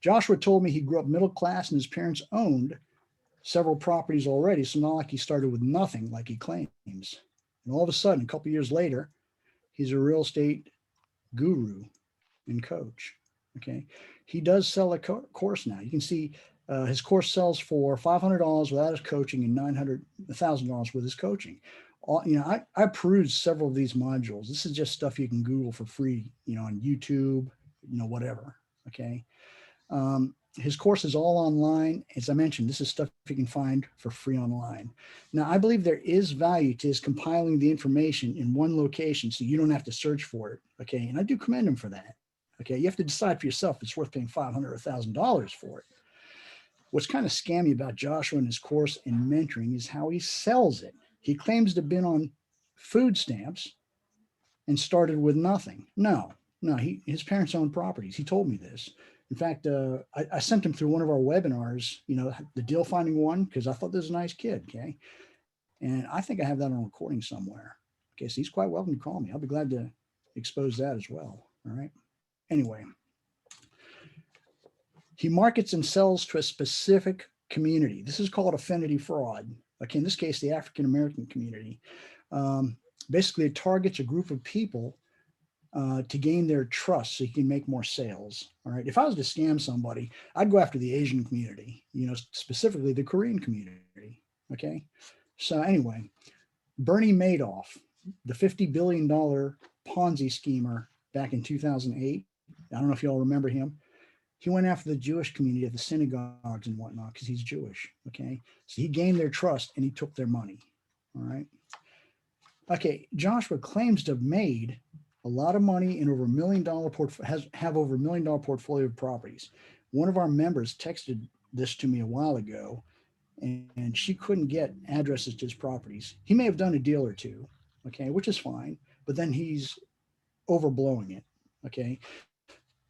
Joshua told me he grew up middle class and his parents owned several properties already. So not like he started with nothing like he claims. And all of a sudden, a couple of years later, he's a real estate guru and coach. Okay. He does sell a course now. You can see his course sells for $500 without his coaching and $1,000 with his coaching. I perused several of these modules. This is just stuff you can Google for free, on YouTube, whatever. Okay. His course is all online. As I mentioned, this is stuff you can find for free online. Now, I believe there is value to his compiling the information in one location so you don't have to search for it. Okay. And I do commend him for that. Okay. You have to decide for yourself if it's worth paying $500 or $1,000 for it. What's kind of scammy about Joshua and his course and mentoring is how he sells it. He claims to have been on food stamps and started with nothing. No, his parents owned properties. He told me this. In fact, I sent him through one of our webinars, the deal finding one, because I thought this was a nice kid. Okay. And I think I have that on recording somewhere. Okay. So he's quite welcome to call me. I'll be glad to expose that as well. All right. Anyway, he markets and sells to a specific community. This is called affinity fraud. Okay. In this case, the African American community. Basically, it targets a group of people to gain their trust so you can make more sales. All right. If I was to scam somebody, I'd go after the Asian community, specifically the Korean community. Okay. So anyway, Bernie Madoff, the $50 billion Ponzi schemer back in 2008. I don't know if you all remember him. He went after the Jewish community at the synagogues and whatnot because he's Jewish. Okay. So he gained their trust and he took their money. All right. Okay. Joshua claims to have made a lot of money in over $1 million have over $1 million portfolio of properties. One of our members texted this to me a while ago, and she couldn't get addresses to his properties. He may have done a deal or two, okay, which is fine, but then he's overblowing it. Okay.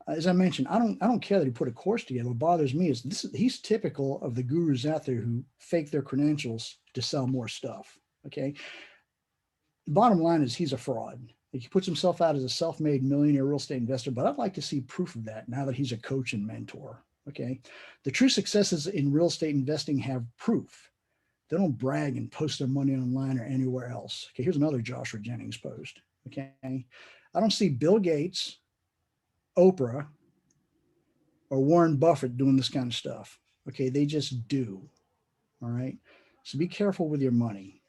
As I mentioned, I don't care that he put a course together. What bothers me is he's typical of the gurus out there who fake their credentials to sell more stuff. Okay. The bottom line is he's a fraud. He puts himself out as a self-made millionaire real estate investor, but I'd like to see proof of that now that he's a coach and mentor. Okay. The true successes in real estate investing have proof. They don't brag and post their money online or anywhere else. Okay. Here's another Joshua Jennings post. Okay. I don't see Bill Gates, Oprah, or Warren Buffett doing this kind of stuff. Okay. They just do. All right. So be careful with your money.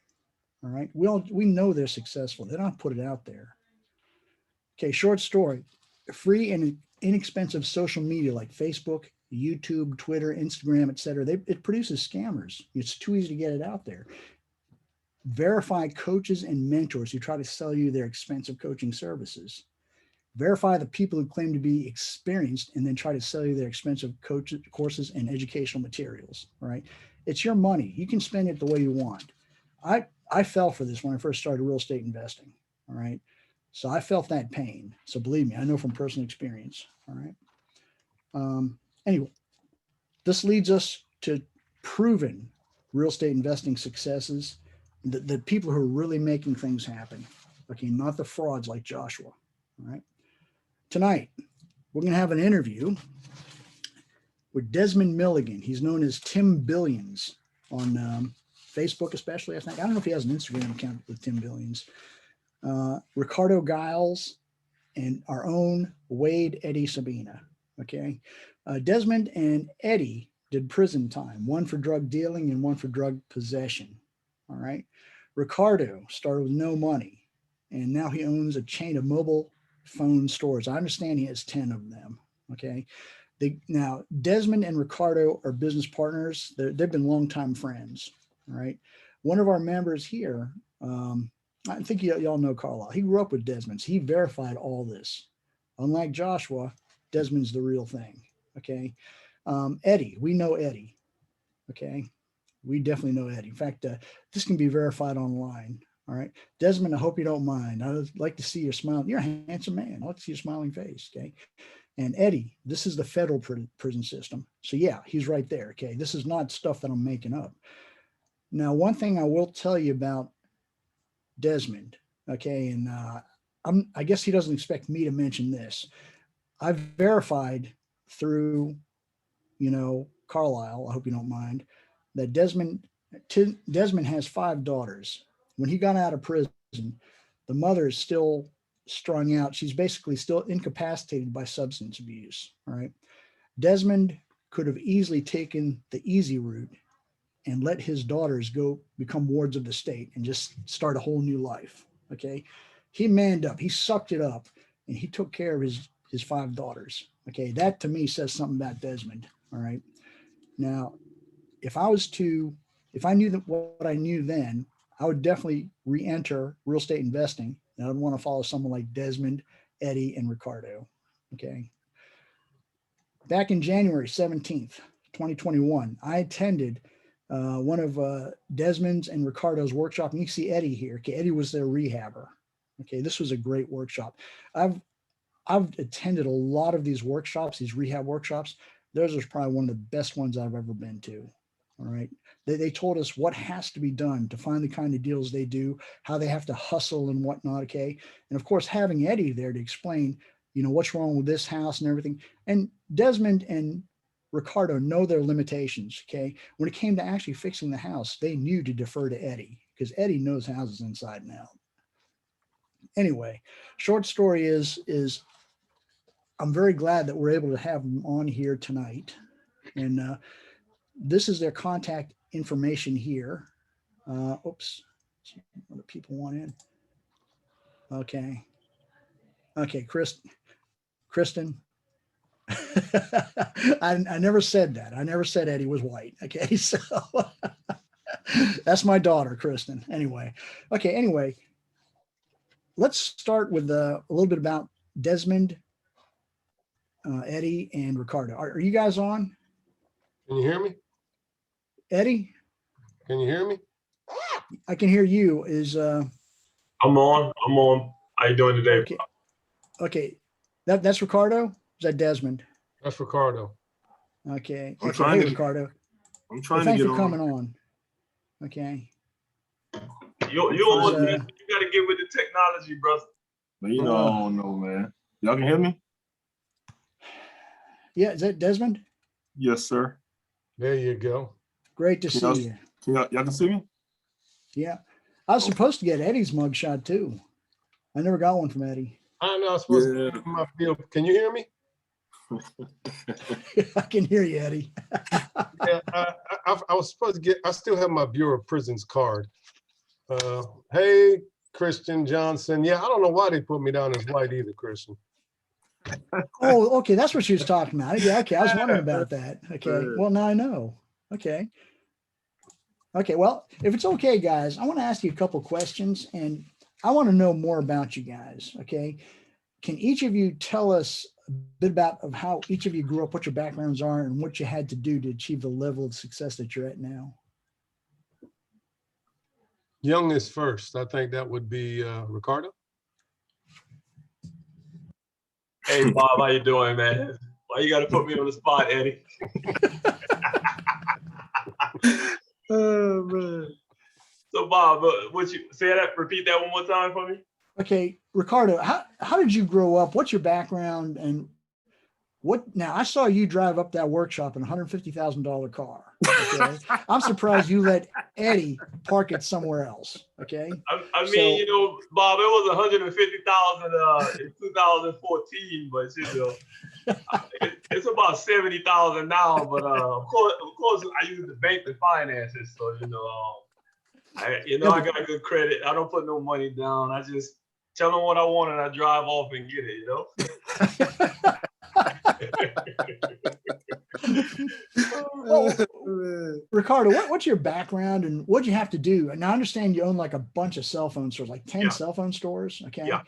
All right. We know they're successful. They don't put it out there. Okay. Short story. Free and inexpensive social media like Facebook, YouTube, Twitter, Instagram, etc. It produces scammers. It's too easy to get it out there. Verify coaches and mentors who try to sell you their expensive coaching services. Verify the people who claim to be experienced and then try to sell you their expensive courses and educational materials. All right. It's your money. You can spend it the way you want. I fell for this when I first started real estate investing. All right. So I felt that pain. So believe me, I know from personal experience. All right. Anyway, this leads us to proven real estate investing successes, the people who are really making things happen. Okay. Not the frauds like Joshua. All right. Tonight, we're going to have an interview with Desmond Milligan. He's known as Tim Billions on Facebook, especially. I don't know if he has an Instagram account with Tim Billions. Ricardo Giles and our own Wayde Eddie Sabina. Okay. Desmond and Eddie did prison time, one for drug dealing and one for drug possession. All right. Ricardo started with no money, and now he owns a chain of mobile phone stores. I understand he has 10 of them. Okay. Now, Desmond and Ricardo are business partners. They've been longtime friends. All right. One of our members here, I think y'all know Carlisle. He grew up with Desmond. So he verified all this. Unlike Joshua, Desmond's the real thing. Okay. Eddie, we know Eddie. Okay. We definitely know Eddie. In fact, this can be verified online. All right. Desmond, I hope you don't mind. I'd like to see your smile. You're a handsome man. I'd like to see your smiling face. Okay. And Eddie, this is the federal prison system. So yeah, he's right there. Okay. This is not stuff that I'm making up. Now, one thing I will tell you about Desmond, okay, and I guess he doesn't expect me to mention this. I've verified through, Carlisle, I hope you don't mind, that Desmond has 5 daughters. When he got out of prison, the mother is still strung out. She's basically still incapacitated by substance abuse. All right. Desmond could have easily taken the easy route and let his daughters go become wards of the state and just start a whole new life. Okay. He manned up, he sucked it up, and he took care of his 5 daughters. Okay. That to me says something about Desmond. All right. Now, if I knew that what I knew then, I would definitely re-enter real estate investing. And I'd want to follow someone like Desmond, Eddie, and Ricardo. Okay. Back in January 17th, 2021, I attended one of Desmond's and Ricardo's workshop. And you can see Eddie here. Okay. Eddie was their rehabber. Okay. This was a great workshop. I've attended a lot of these workshops, these rehab workshops. Those are probably one of the best ones I've ever been to. All right. They told us what has to be done to find the kind of deals they do, how they have to hustle and whatnot. Okay. And of course, having Eddie there to explain, what's wrong with this house and everything. And Desmond and Ricardo know their limitations. Okay. When it came to actually fixing the house, they knew to defer to Eddie because Eddie knows houses inside and out. Anyway, short story is I'm very glad that we're able to have them on here tonight. And this is their contact information here. Oops, other people want in. Okay. Okay, Kristen. I never said that. I never said Eddie was white. Okay, so that's my daughter, Kristen. Anyway, let's start with a little bit about Desmond, Eddie, and Ricardo. Are you guys on? Can you hear me? Eddie? Can you hear me? I can hear you. I'm on. How you doing today? Okay. That's Ricardo? Is that Desmond? That's Ricardo. Okay. I'm Okay. trying Hey, to- Ricardo. I'm trying to Thanks get for on. coming on. Okay. You always you gotta get with the technology, brother. But I don't know, man. Y'all can hear me? Yeah, is that Desmond? Yes, sir. There you go. Great to see you. Y'all can see me? Yeah. I was supposed to get Eddie's mugshot too. I never got one from Eddie. I know I'm supposed to get my field. Can you hear me? I can hear you, Eddie. Yeah, I was supposed to get, I still have my Bureau of Prisons card. Hey, Christian Johnson. Yeah, I don't know why they put me down as white either, Christian. Oh, okay. That's what she was talking about. Yeah, okay. I was wondering about that. Okay. Well, now I know. Okay. Okay. Well, if it's okay, guys, I want to ask you a couple questions and I want to know more about you guys. Okay. Can each of you tell us a bit about of how each of you grew up, what your backgrounds are, and what you had to do to achieve the level of success that you're at now? Youngest first. I think that would be Ricardo. Hey Bob, how you doing, man? Why you gotta put me on the spot, Eddie? Oh, man. So Bob, what you say that? Repeat that one more time for me. Okay, Ricardo, how did you grow up? What's your background and what? Now I saw you drive up that workshop in a $150,000 car. Okay, I'm surprised you let Eddie park it somewhere else. Okay, I mean, Bob, it was 150,000 in 2014, but it's about 70,000 now. But of course, I use the bank to finance it, so I got good credit. I don't put no money down. I just tell them what I want and I drive off and get it. Well, Ricardo, what's your background and what'd you have to do? And I understand you own like a bunch of cell phone stores, like 10 cell phone stores. Okay. Yeah.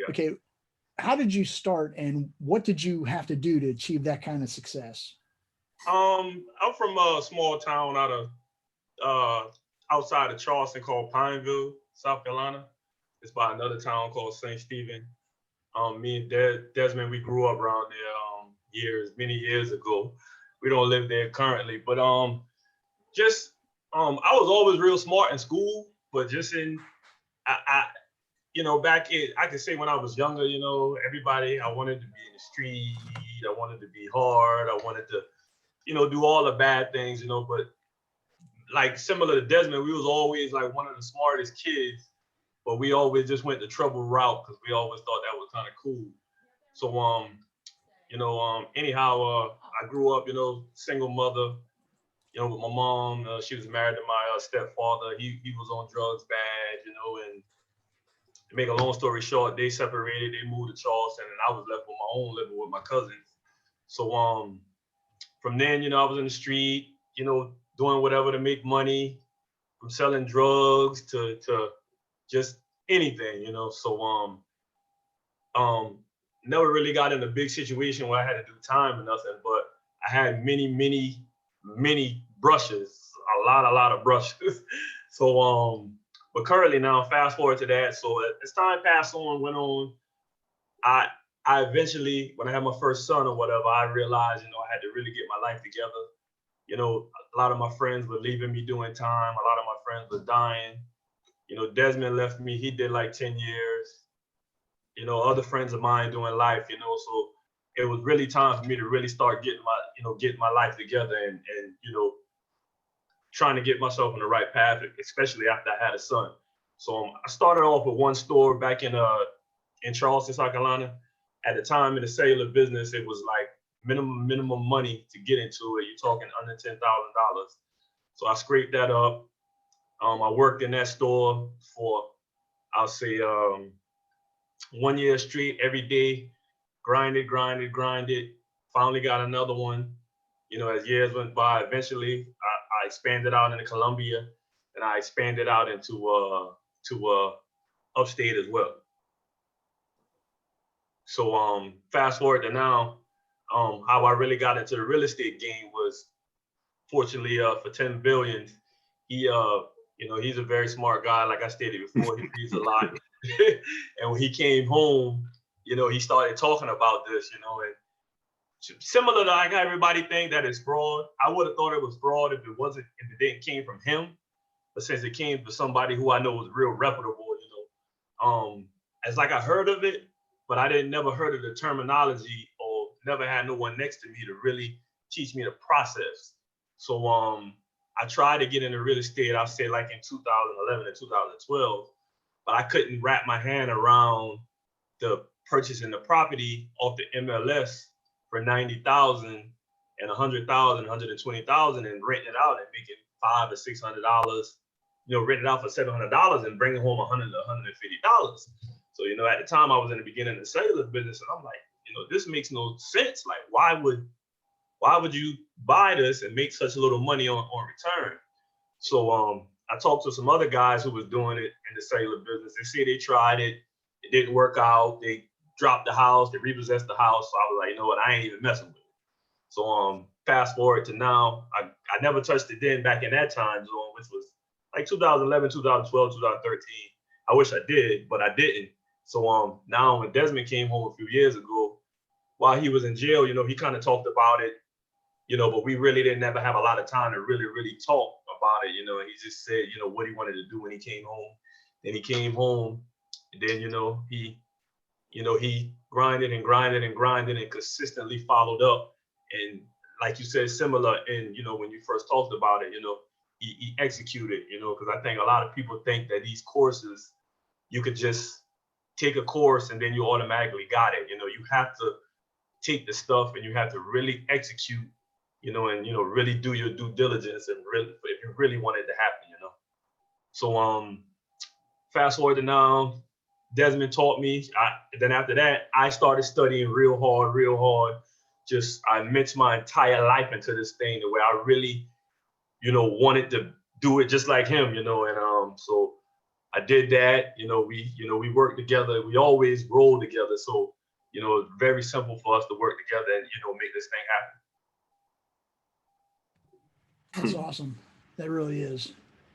Okay. How did you start and what did you have to do to achieve that kind of success? I'm from a small town outside of Charleston called Pineville, South Carolina. It's by another town called St. Stephen. Me and Desmond, we grew up around there many years ago. We don't live there currently, but I was always real smart in school, but just I could say when I was younger, I wanted to be in the street, I wanted to be hard, I wanted to, do all the bad things, but like similar to Desmond, we was always like one of the smartest kids, but we always just went the trouble route because we always thought that was kind of cool. So, anyhow, I grew up, single mother, with my mom. She was married to my stepfather. He was on drugs bad, and to make a long story short, they separated, they moved to Charleston, and I was left on my own living with my cousins. So, from then, I was in the street, doing whatever to make money, from selling drugs to just anything, So never really got in a big situation where I had to do time or nothing, but I had many brushes, a lot of brushes. So but currently now, fast forward to that. So as time passed on, went on, I eventually, when I had my first son or whatever, I realized, I had to really get my life together. A lot of my friends were leaving me doing time. A lot of my friends were dying. Desmond left me. He did like 10 years. Other friends of mine doing life, so it was really time for me to really start getting my life together and trying to get myself on the right path, especially after I had a son. So I started off with one store back in Charleston, South Carolina. At the time in the cellular business, it was like minimum money to get into it. You're talking under $10,000. So I scraped that up. I worked in that store for, I'll say, 1 year straight, every day, grinded. Finally got another one. As years went by, eventually I expanded out into Columbia, and I expanded out into upstate as well. So fast forward to now, how I really got into the real estate game was, fortunately for 10 billion, he he's a very smart guy. Like I stated before, he reads a lot. And when he came home, he started talking about this, and similar to like everybody think that it's fraud. I would have thought it was fraud if it didn't came from him. But since it came from somebody who I know was real reputable, as like I heard of it, but I never heard of the terminology or never had no one next to me to really teach me the process. So I tried to get into real estate, I'll say like in 2011 and 2012, but I couldn't wrap my hand around the purchasing the property off the MLS for 90,000 and 100,000, 120,000 and renting it out and making $500 or $600, rent it out for $700 and bringing home $100 to $150. So, at the time I was in the beginning of the cellular business, and I'm like, this makes no sense. Like, why would you buy this and make such little money on return? So I talked to some other guys who was doing it in the cellular business. They say they tried it, it didn't work out. They dropped the house, they repossessed the house. So I was like, you know what, I ain't even messing with it. So fast forward to now, I never touched it then back in that time zone, which was like 2011, 2012, 2013. I wish I did, but I didn't. So now when Desmond came home a few years ago, while he was in jail, he kind of talked about it, but we really didn't ever have a lot of time to really talk about it, and he just said, what he wanted to do when he came home. Then he came home, and then, he grinded and consistently followed up. And like you said, similar in, when you first talked about it, he executed, because I think a lot of people think that these courses, you could just take a course and then you automatically got it. You have to take the stuff and you have to really execute, and really do your due diligence and really, if you really want it to happen, So fast forward to now, Desmond taught me. Then after that, I started studying real hard. Just I mixed my entire life into this thing the way I really, wanted to do it just like him, and so I did that. We worked together. We always rolled together. So, it's very simple for us to work together and, make this thing happen. That's awesome. That really is.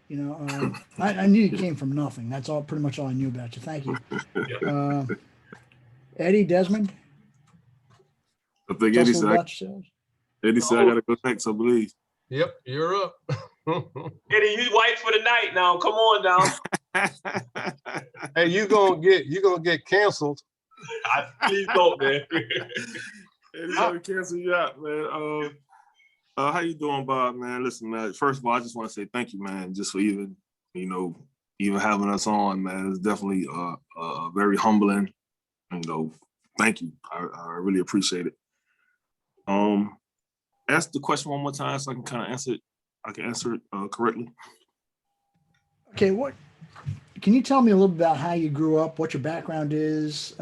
I knew you came from nothing. That's pretty much all I knew about you. Thank you. Yeah. Eddie, Desmond, I think tell Eddie us a said, little about yourselves. I gotta go next, I believe. Yep, you're up. Eddie, you white for the night now. Come on now. Hey, you gonna get canceled. Please don't, man. Eddie's gonna cancel you out, man. How you doing, Bob, man? Listen, man, first of all, I just want to say thank you, man, just for even having us on, man. It's definitely very humbling. Thank you. I really appreciate it. Ask the question one more time so I can kind of answer it. I can answer it correctly. Okay, can you tell me a little bit about how you grew up, what your background is?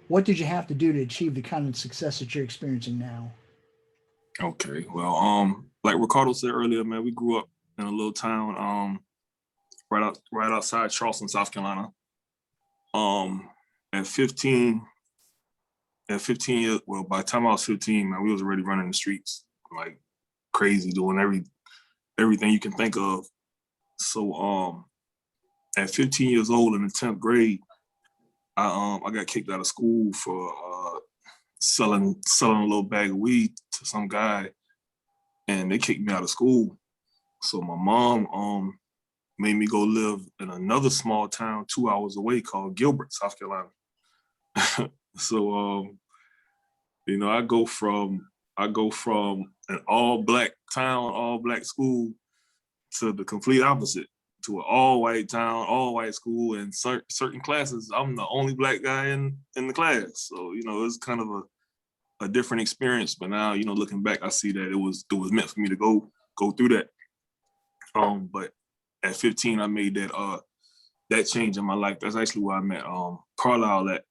What did you have to do to achieve the kind of success that you're experiencing now? Okay, well, like Ricardo said earlier, man, we grew up in a little town, right outside Charleston, South Carolina. At 15 years, well, by the time I was 15, man, we was already running the streets like crazy, doing everything you can think of. So, at 15 years old in the 10th grade, I got kicked out of school for selling a little bag of weed to some guy, and they kicked me out of school. So my mom made me go live in another small town 2 hours away called Gilbert, South Carolina. So I go from an all black town, all black school to the complete opposite, to an all white town, all white school, and certain classes, I'm the only black guy in the class. So, it's kind of a different experience. But now, looking back, I see that it was meant for me to go through that. But at 15, I made that change in my life. That's actually where I met Carlisle at.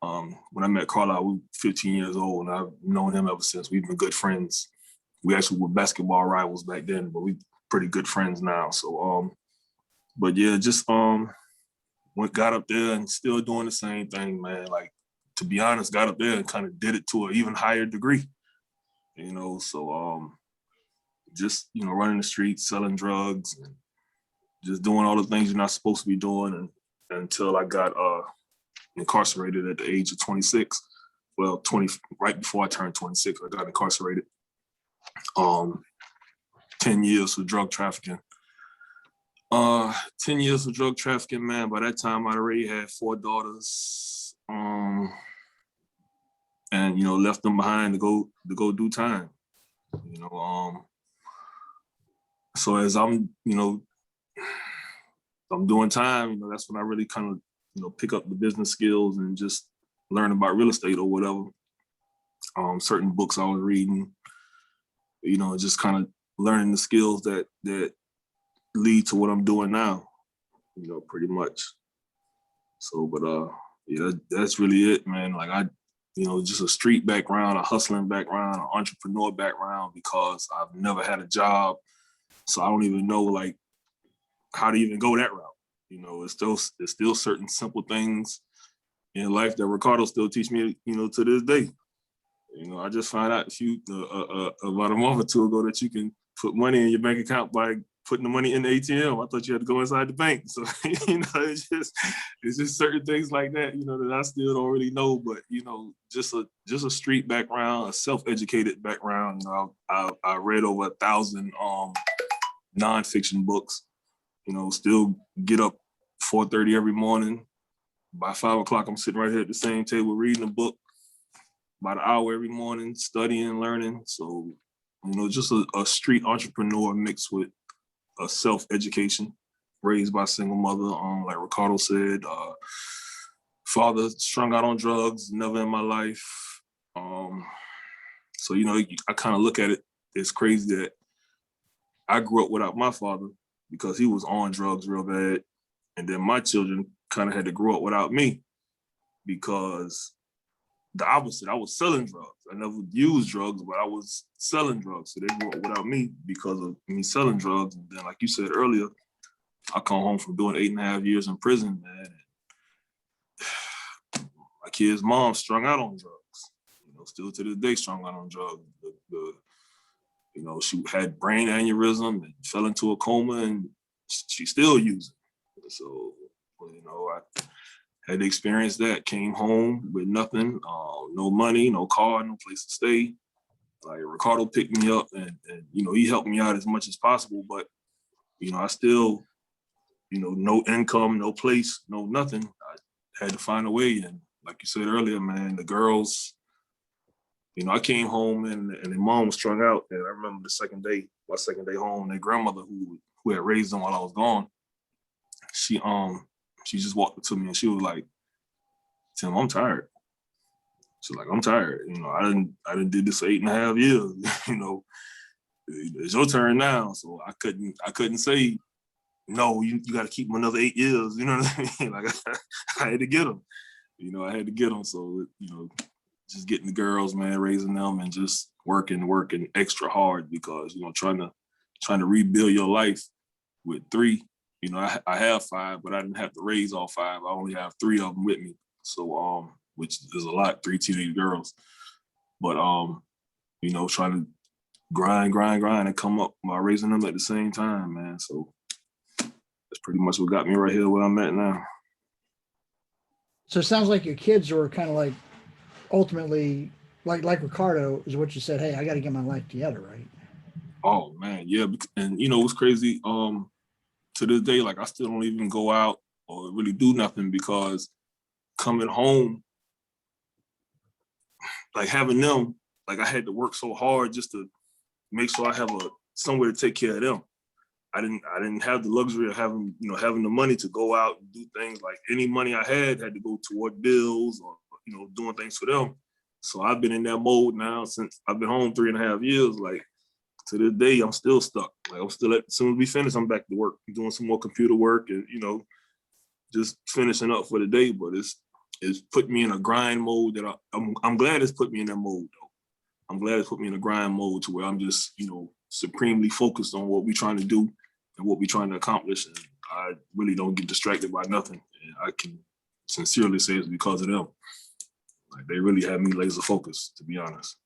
When I met Carlisle, we were 15 years old, and I've known him ever since. We've been good friends. We actually were basketball rivals back then, but we pretty good friends now. So, but yeah, just got up there and still doing the same thing, man. Like, to be honest, got up there and kind of did it to an even higher degree. So just running the streets, selling drugs, and just doing all the things you're not supposed to be doing, and until I got incarcerated at the age of 26. Well, right before I turned 26, I got incarcerated. 10 years for drug trafficking. 10 years for drug trafficking, man. By that time, I already had 4 daughters, and left them behind to go do time. So as I'm doing time, that's when I really kind of pick up the business skills and just learn about real estate or whatever. Certain books I was reading, just kind of learning the skills that lead to what I'm doing now, pretty much. So, but yeah, that's really it, man. Like just a street background, a hustling background, an entrepreneur background, because I've never had a job. So I don't even know like how to even go that route. It's still certain simple things in life that Ricardo still teach me, to this day. I just found out about a month or two ago that you can put money in your bank account by putting the money in the ATM. I thought you had to go inside the bank. So, it's just certain things like that, that I still don't really know. But, just a street background, a self-educated background. I read over 1,000 nonfiction books, still get up 4:30 every morning. By 5 o'clock, I'm sitting right here at the same table reading a book about an hour every morning, studying, learning. So, just a street entrepreneur mixed with a self-education, raised by a single mother, like Ricardo said. Father strung out on drugs, never in my life. So, I kind of look at it, it's crazy that I grew up without my father because he was on drugs real bad. And then my children kind of had to grow up without me because the opposite, I was selling drugs. I never used drugs, but I was selling drugs. So they grew up without me because of me selling drugs. And then, like you said earlier, I come home from doing 8.5 years in prison, man. And my kid's mom strung out on drugs. Still to this day, strung out on drugs. She had brain aneurysm and fell into a coma, and she's still using. So, I had to experience that. Came home with nothing, no money, no car, no place to stay. Like Ricardo picked me up, and he helped me out as much as possible. But I still, no income, no place, no nothing. I had to find a way. And like you said earlier, man, the girls. I came home and their mom was strung out. And I remember my second day home, their grandmother who had raised them while I was gone, she just walked up to me and she was like, "Tim, I'm tired." She's like, "I'm tired. I didn't did this for 8.5 years. It's your turn now." So I couldn't say, "No, you got to keep them another 8 years." You know what I mean? Like I had to get them. I had to get them. So just getting the girls, man, raising them, and just working extra hard because, you know, trying to rebuild your life with 3. You know, I have 5, but I didn't have to raise all 5. I only have 3 of them with me. So, which is a lot, 3 teenage girls. But, you know, trying to grind and come up by raising them at the same time, man. So that's pretty much what got me right here where I'm at now. So it sounds like your kids were kind of like ultimately like Ricardo is what you said, hey, I got to get my life together, right? Oh man, yeah. And you know what's crazy? To this day, like I still don't even go out or really do nothing because coming home, like having them, like I had to work so hard just to make sure I have somewhere to take care of them. I didn't have the luxury of having the money to go out and do things. Like any money I had to go toward bills or, you know, doing things for them. So I've been in that mode now since I've been home 3.5 years. Like to this day, I'm still stuck. Like I'm still as soon as we finish, I'm back to work, doing some more computer work and, you know, just finishing up for the day. But it's put me in a grind mode that I'm glad it's put me in that mode though. I'm glad it's put me in a grind mode to where I'm just, you know, supremely focused on what we're trying to do and what we're trying to accomplish. And I really don't get distracted by nothing. And I can sincerely say it's because of them. Like they really have me laser focused, to be honest.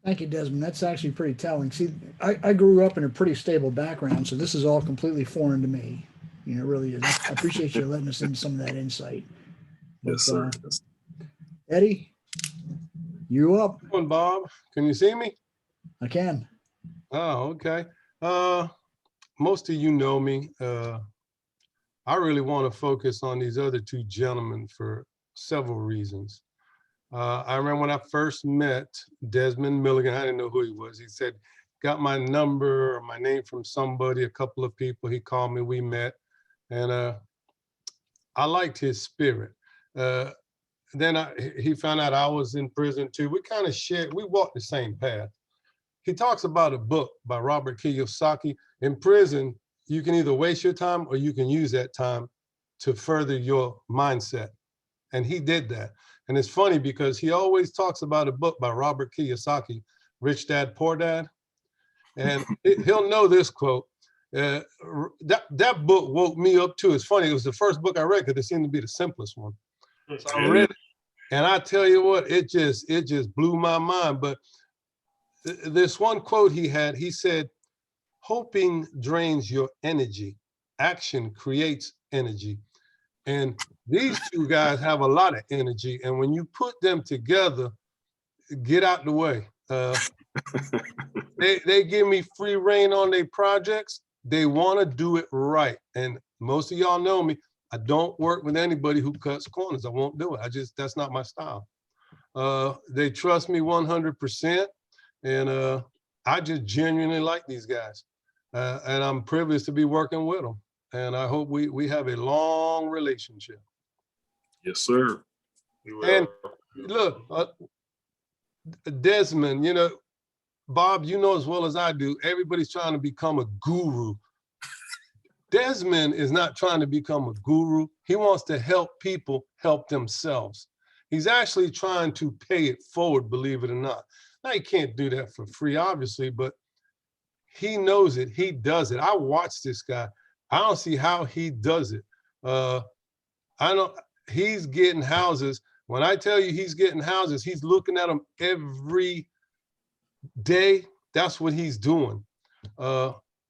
Thank you, Desmond. That's actually pretty telling. See, I grew up in a pretty stable background, so this is all completely foreign to me. You know, it really is. I appreciate you letting us into some of that insight. But, Yes, sir. Eddie, you up? Come on, Bob, can you see me? I can. Oh, okay. Most of you know me. I really want to focus on these other 2 gentlemen for several reasons. I remember when I first met Desmond Milligan, I didn't know who he was. He said, got my number or my name from somebody, a couple of people. He called me, we met, and I liked his spirit. Then he found out I was in prison too. We kind of we walked the same path. He talks about a book by Robert Kiyosaki. In prison, you can either waste your time or you can use that time to further your mindset. And he did that. And it's funny because he always talks about a book by Robert Kiyosaki, Rich Dad, Poor Dad. And he'll know this quote. That book woke me up too. It's funny, it was the first book I read because it seemed to be the simplest one. So I read it, and I tell you what, it just blew my mind. But this one quote he had, he said, hoping drains your energy. Action creates energy. And these 2 guys have a lot of energy. And when you put them together, get out the way. They give me free reign on their projects. They want to do it right. And most of y'all know me. I don't work with anybody who cuts corners. I won't do it. That's not my style. They trust me 100%. And I just genuinely like these guys. And I'm privileged to be working with them. And I hope we have a long relationship. Yes, sir. And look, Desmond, you know, Bob, you know as well as I do, everybody's trying to become a guru. Desmond is not trying to become a guru. He wants to help people help themselves. He's actually trying to pay it forward, believe it or not. Now, he can't do that for free, obviously, but he knows it. He does it. I watch this guy. I don't see how he does it. He's getting houses. When I tell you he's getting houses, he's looking at them every day. That's what he's doing.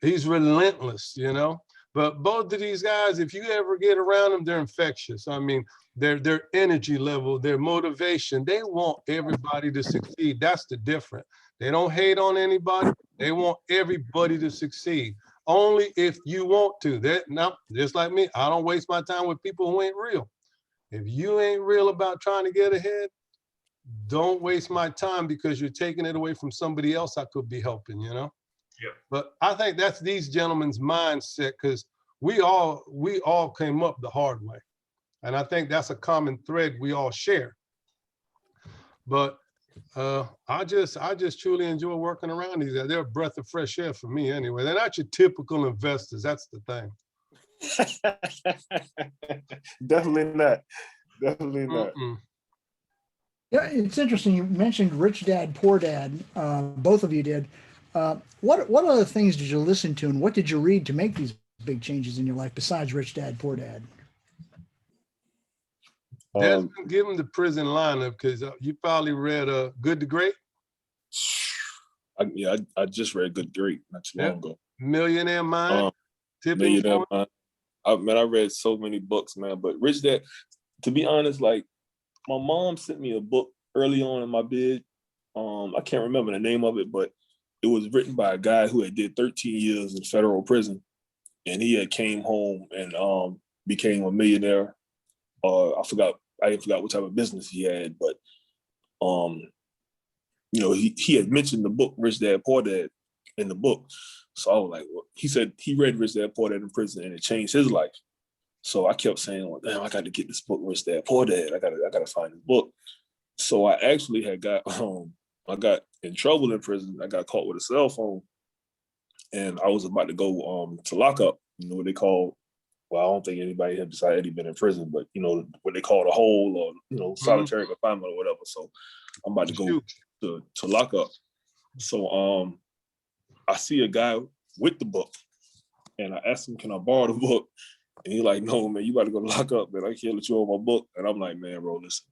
He's relentless, you know. But both of these guys, if you ever get around them, they're infectious. I mean, their energy level, their motivation, they want everybody to succeed. That's the difference. They don't hate on anybody. They want everybody to succeed. Only if you want to. Now, just like me, I don't waste my time with people who ain't real. If you ain't real about trying to get ahead, don't waste my time because you're taking it away from somebody else I could be helping, you know? Yeah. But I think that's these gentlemen's mindset because we all came up the hard way. And I think that's a common thread we all share. But I just truly enjoy working around these guys. They're a breath of fresh air for me anyway. They're not your typical investors. That's the thing. Definitely not. Definitely not. Yeah, it's interesting. You mentioned Rich Dad, Poor Dad. Both of you did. What other things did you listen to, and what did you read to make these big changes in your life besides Rich Dad, Poor Dad? Desmond, give him the prison lineup because you probably read Good to Great. I just read Good to Great not too long ago. Millionaire Mind, Tipping Millionaire Point. Mind. I read so many books, man. But Rich Dad, to be honest, like my mom sent me a book early on in my bid. I can't remember the name of it, but it was written by a guy who had did 13 years in federal prison, and he had came home and became a millionaire. I forgot what type of business he had, but he had mentioned the book Rich Dad Poor Dad in the book. So I was like, well, he said he read Rich Dad Poor Dad in prison and it changed his life. So I kept saying, well, damn, I got to get this book, Rich Dad Poor Dad. I gotta find this book. So I actually had I got in trouble in prison. I got caught with a cell phone, and I was about to go to lockup. You know what they call? Well, I don't think anybody had besides Eddie been in prison, but what they call a hole or solitary confinement or whatever. So I'm about to go to lockup. So I see a guy with the book, and I asked him, "Can I borrow the book?" And he's like, "No, man, you about to go to lockup, man. I can't let you hold my book." And I'm like, "Man, bro, listen,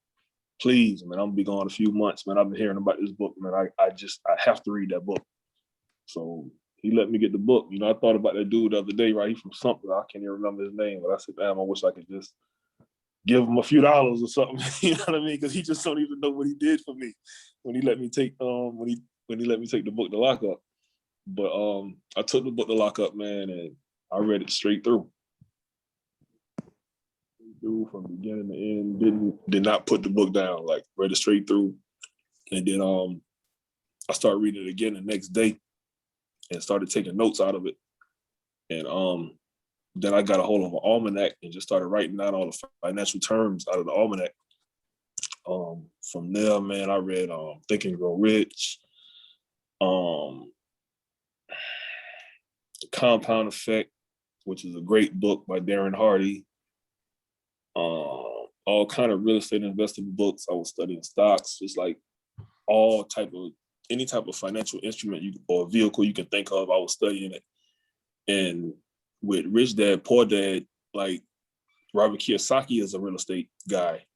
please, man, I'm gonna be gone a few months, man. I've been hearing about this book, man. I have to read that book." So he let me get the book. I thought about that dude the other day, right? He's from something. I can't even remember his name, but I said, damn, I wish I could just give him a few dollars or something. You know what I mean? Because he just don't even know what he did for me when he let me take when he let me take the book to lockup. But I took the book to lockup, man, and I read it straight through. From beginning to end, did not put the book down, like read it straight through. And then I started reading it again the next day and started taking notes out of it. And then I got a hold of an almanac and just started writing down all the financial terms out of the almanac. From there, man, I read Think and Grow Rich, The Compound Effect, which is a great book by Darren Hardy. All kind of real estate investing books. I was studying stocks, just like any type of financial instrument or vehicle you can think of, I was studying it. And with Rich Dad, Poor Dad, like Robert Kiyosaki is a real estate guy.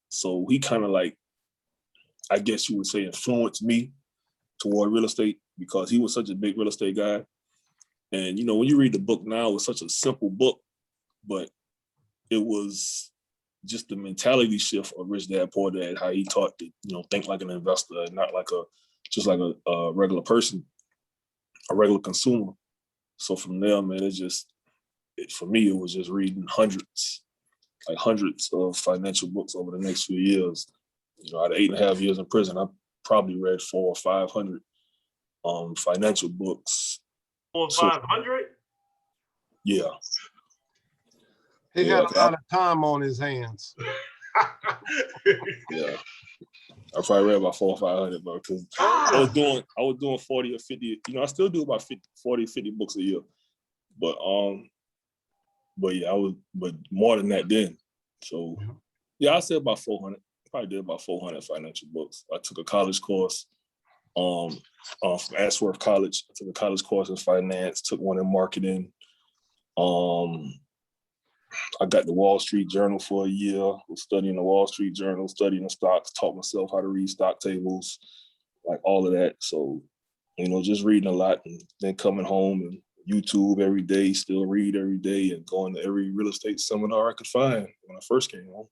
So he kind of like, I guess you would say, influenced me toward real estate because he was such a big real estate guy. And, when you read the book now, it's such a simple book, but it was just the mentality shift of Rich Dad, Poor Dad, how he taught to, think like an investor and not like just like a regular person, a regular consumer. So from there, man, for me, it was just reading hundreds of financial books over the next few years. Out of 8.5 years in prison, I probably read 400 or 500 financial books. 400 or 500? Yeah. He got a lot of time on his hands. Yeah. I probably read about 400 or 500, bro, because I was doing 40 or 50. I still do about 40, 50 books a year. But yeah, but more than that then. So yeah, I said about 400. Probably did about 400 financial books. I took a college course from Ashworth College. I took a college course in finance, took one in marketing. I got the Wall Street Journal for a year, was studying the Wall Street Journal, studying the stocks, taught myself how to read stock tables, like all of that. So, just reading a lot and then coming home and YouTube every day, still read every day and going to every real estate seminar I could find when I first came home.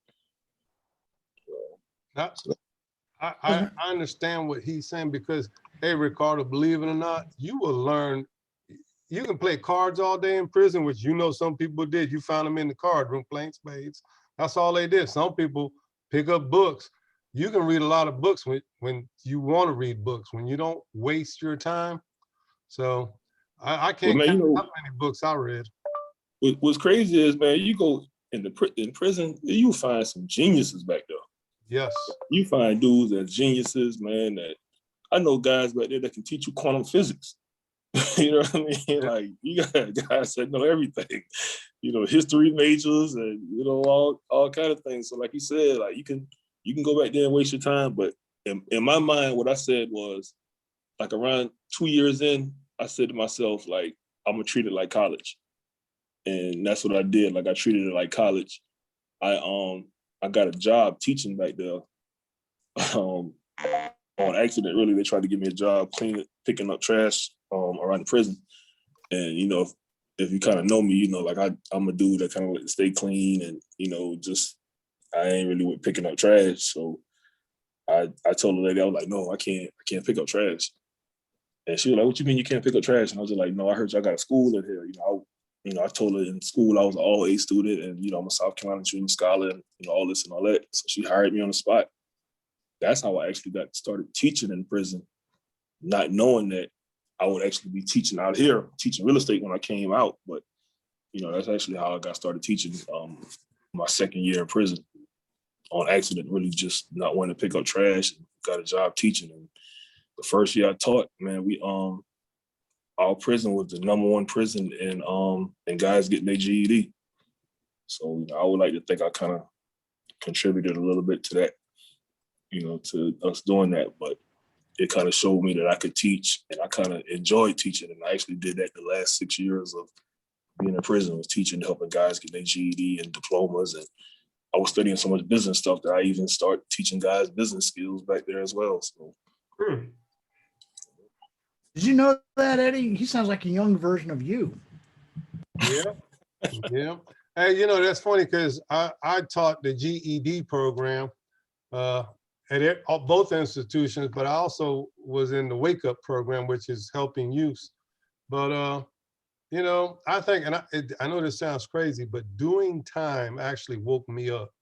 I understand what he's saying because, hey, Ricardo, believe it or not, you will learn. You can play cards all day in prison, which some people did. You found them in the card room playing spades. That's all they did. Some people pick up books. You can read a lot of books when you want to read books, when you don't waste your time. So I can't count how many books I read. What's crazy is, man, you go in prison, you find some geniuses back there. Yes. You find dudes that's geniuses, man, that I know guys back there that can teach you quantum physics. You know what I mean? Yeah. Like, you got guys that know everything, history majors and, all kind of things. So like you said, like you can you can go back there and waste your time. But in my mind, what I said was, like around 2 years in, I said to myself, like, I'm gonna treat it like college. And that's what I did. Like I treated it like college. I got a job teaching back there. On accident, really, they tried to give me a job picking up trash around the prison. And if you kind of know me, like I'm a dude that kind of like to stay clean and just I ain't really with picking up trash. So I told the lady, I was like, no, I can't pick up trash. And she was like, what you mean you can't pick up trash? And I was just like, no, I heard y'all got a school in here. I told her in school I was an all A student and I'm a South Carolina Junior Scholar and all this and all that. So she hired me on the spot. That's how I actually got started teaching in prison, not knowing that I would actually be teaching out here, teaching real estate when I came out. But that's actually how I got started teaching my second year in prison on accident, really just not wanting to pick up trash and got a job teaching. And the first year I taught, man, our prison was the #1 prison and guys getting their GED. So I would like to think I kind of contributed a little bit to that, to us doing that. But it kind of showed me that I could teach and I kind of enjoyed teaching. And I actually did that the last 6 years of being in prison, was teaching, helping guys get their GED and diplomas. And I was studying so much business stuff that I even started teaching guys business skills back there as well. So. Did you know that, Eddie? He sounds like a young version of you. Yeah, yeah. Hey, that's funny because I taught the GED program at both institutions, but I also was in the Wake Up program, which is helping youth. But I think, and I know this sounds crazy, but doing time actually woke me up.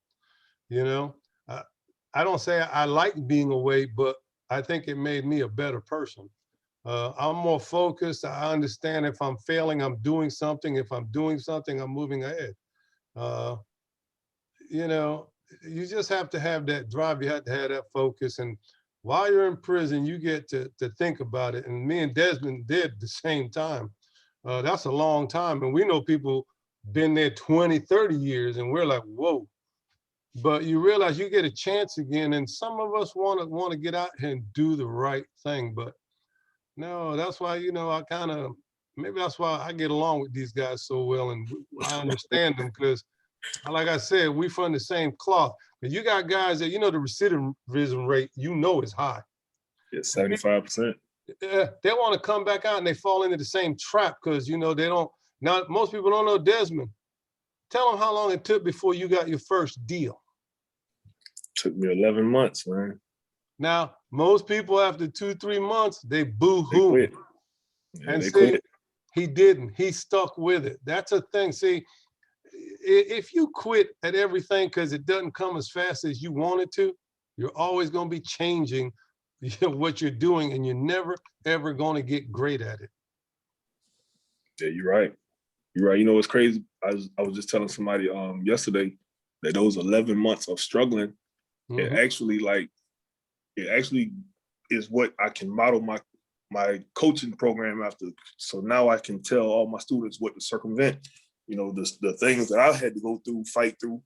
I don't say I like being away, but I think it made me a better person. I'm more focused. I understand if I'm failing, I'm doing something. If I'm doing something, I'm moving ahead. You just have to have that drive. You have to have that focus. And while you're in prison, you get to think about it. And me and Desmond did the same time. That's a long time. And we know people been there 20, 30 years, and we're like, whoa. But you realize you get a chance again. And some of us want to get out here and do the right thing. But no, that's why, maybe that's why I get along with these guys so well. And I understand them because, like I said, we from the same cloth. But you got guys that, the recidivism rate, is high. Yeah, 75%. They want to come back out and they fall into the same trap because, they don't. Now, most people don't know Desmond. Tell them how long it took before you got your first deal. Took me 11 months, man. Now, most people after 2-3 months, they boo-hoo. They quit. Yeah, and they see, quit. He didn't. He stuck with it. That's a thing. See, if you quit at everything because it doesn't come as fast as you want it to, you're always going to be changing what you're doing, and you're never, ever going to get great at it. Yeah, you're right. You're right. What's crazy? I was just telling somebody yesterday that those 11 months of struggling, it actually is what I can model my coaching program after. So now I can tell all my students what to circumvent. The things that I had to go through, fight through,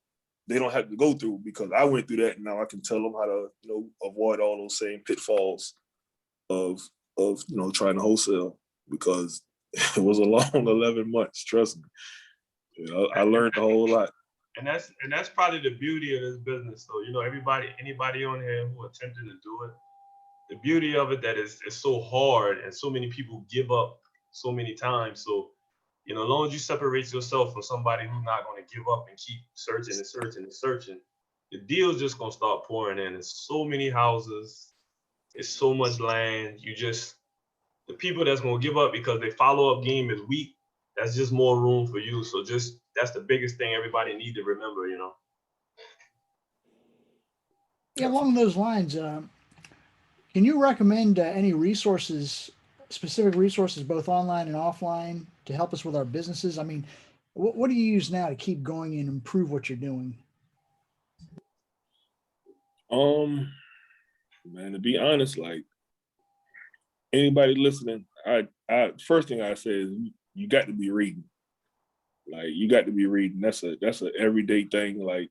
they don't have to go through because I went through that, and now I can tell them how to avoid all those same pitfalls of trying to wholesale, because it was a long 11 months. Trust me. I learned a whole lot. And that's probably the beauty of this business. So, anybody on here who attempting to do it, the beauty of it that is so hard and so many people give up so many times. So, as long as you separate yourself from somebody who's not going to give up and keep searching and searching and searching, the deal's just going to start pouring in. There's so many houses, it's so much land. The people that's going to give up because their follow-up game is weak, that's just more room for you. So that's the biggest thing everybody need to remember, Yeah, along those lines, can you recommend any resources, specific resources, both online and offline, to help us with our businesses? I mean, what do you use now to keep going and improve what you're doing? Man, to be honest, like anybody listening, I first thing I say is you got to be reading. Like, you got to be reading. That's a everyday thing. Like,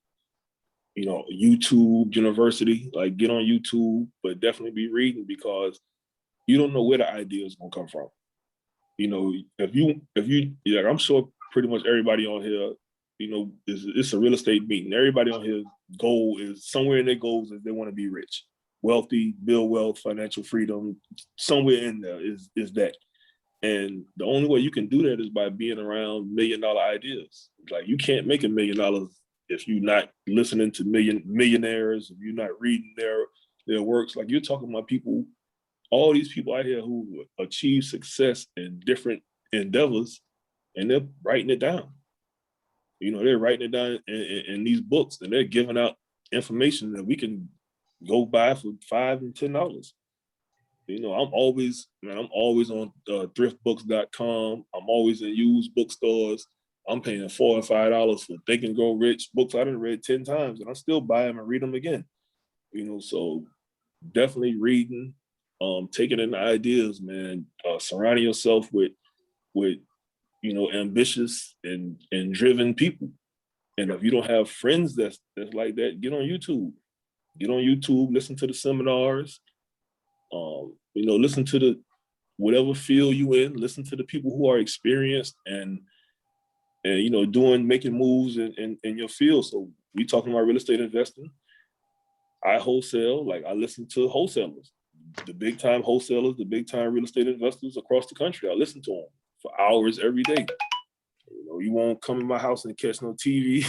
you know, YouTube University, like get on YouTube, but definitely be reading because you don't know where the idea is gonna come from. You know, if you, like, I'm sure pretty much everybody on here, you know, it's a real estate meeting. Everybody on here goal is somewhere in their goals is they want to be rich, wealthy, build wealth, financial freedom. Somewhere in there is that. And the only way you can do that is by being around $1 million ideas. Like you can't make $1 million if you're not listening to millionaires, if you're not reading their works. Like you're talking about people, all these people out here who achieve success in different endeavors, and they're writing it down. You know, they're writing it down in these books, and they're giving out information that we can go buy for $5 and $10. You know, I'm always on thriftbooks.com. I'm always in used bookstores. I'm paying $4 or $5 for Think and Grow Rich books I done read 10 times, and I still buy them and read them again. You know, so definitely reading, taking in the ideas, man. Surrounding yourself with you know, ambitious and driven people. And if you don't have friends that's like that, get on YouTube. Get on YouTube, listen to the seminars. You know, listen to the whatever field you in, listen to the people who are experienced and you know, making moves in your field. So we talking about real estate investing. I wholesale, like I listen to wholesalers, the big time wholesalers, the big time real estate investors across the country. I listen to them for hours every day. You know, you won't come in my house and catch no TV.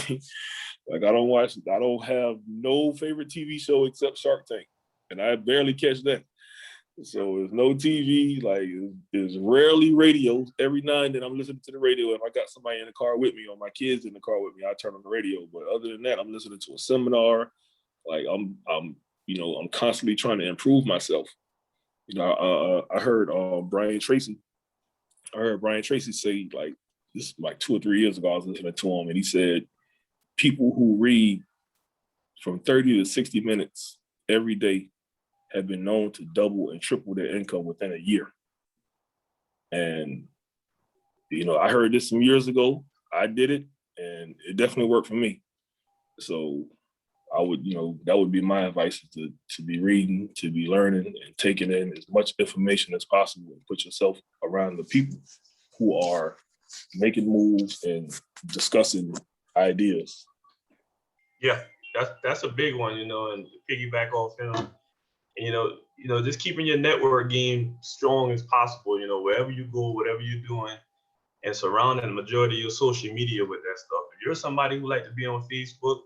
Like I don't have no favorite TV show except Shark Tank. And I barely catch that. So there's no TV, like there's rarely radio. Every now and then I'm listening to the radio. If I got somebody in the car with me or my kids in the car with me, I turn on the radio. But other than that, I'm listening to a seminar. Like I'm you know, I'm constantly trying to improve myself. You know, I heard Brian Tracy. I heard Brian Tracy say, like, this like 2 or 3 years ago, I was listening to him, and he said, people who read from 30 to 60 minutes every day have been known to double and triple their income within a year. And, you know, I heard this some years ago. I did it, and it definitely worked for me. So I would, you know, that would be my advice, to be reading, to be learning and taking in as much information as possible and put yourself around the people who are making moves and discussing ideas. Yeah, that's a big one, you know, and piggyback off him. And, you know, just keeping your network game strong as possible, you know, wherever you go, whatever you're doing, and surrounding the majority of your social media with that stuff. If you're somebody who like to be on Facebook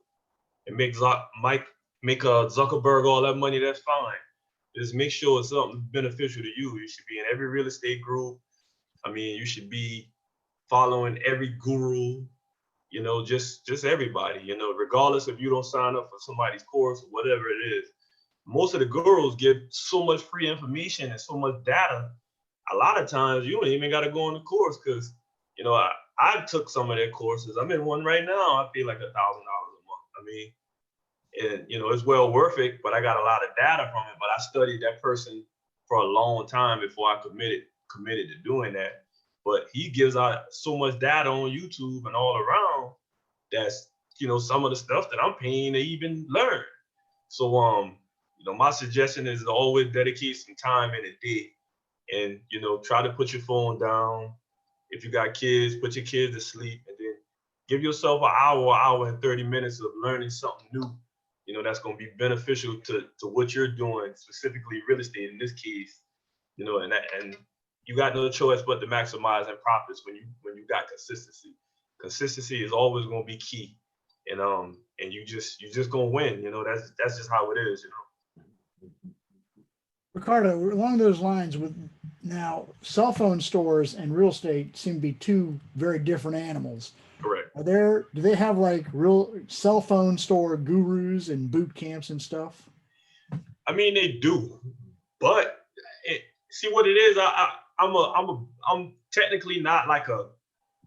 and make Zuckerberg all that money, that's fine. Just make sure it's something beneficial to you. You should be in every real estate group. I mean, you should be following every guru, you know, just everybody, you know, regardless if you don't sign up for somebody's course or whatever it is. Most of the gurus give so much free information and so much data. A lot of times you don't even got to go on the course because, you know, I took some of their courses. I'm in one right now. I pay like $1,000 a month. I mean, and, you know, it's well worth it, but I got a lot of data from it. But I studied that person for a long time before I committed to doing that. But he gives out so much data on YouTube and all around that's, you know, some of the stuff that I'm paying to even learn. So, you know, my suggestion is to always dedicate some time in a day and, you know, try to put your phone down. If you got kids, put your kids to sleep and then give yourself an hour and 30 minutes of learning something new, you know, that's going to be beneficial to what you're doing, specifically real estate in this case, you know, and you got no choice but to maximize and profits when you got consistency. Consistency is always going to be key. And you just going to win, you know, that's just how it is, you know. Ricardo, along those lines, with now cell phone stores and real estate seem to be two very different animals. Correct. Do they have like real cell phone store gurus and boot camps and stuff? I mean, they do, but see what it is. I'm technically not like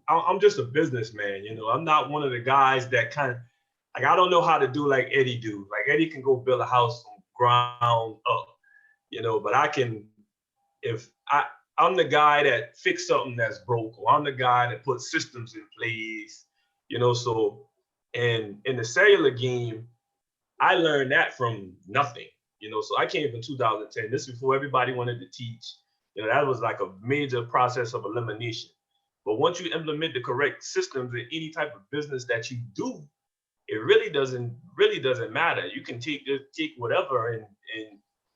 I'm just a businessman, you know. I'm not one of the guys that kind of like, I don't know how to do like Eddie do. Like Eddie can go build a house from ground up, you know, but I'm the guy that fix something that's broke, or I'm the guy that puts systems in place, you know. So, and in the cellular game, I learned that from nothing, you know. So I came from 2010. This is before everybody wanted to teach. You know, that was like a major process of elimination. But once you implement the correct systems in any type of business that you do, it really doesn't matter. You can take whatever and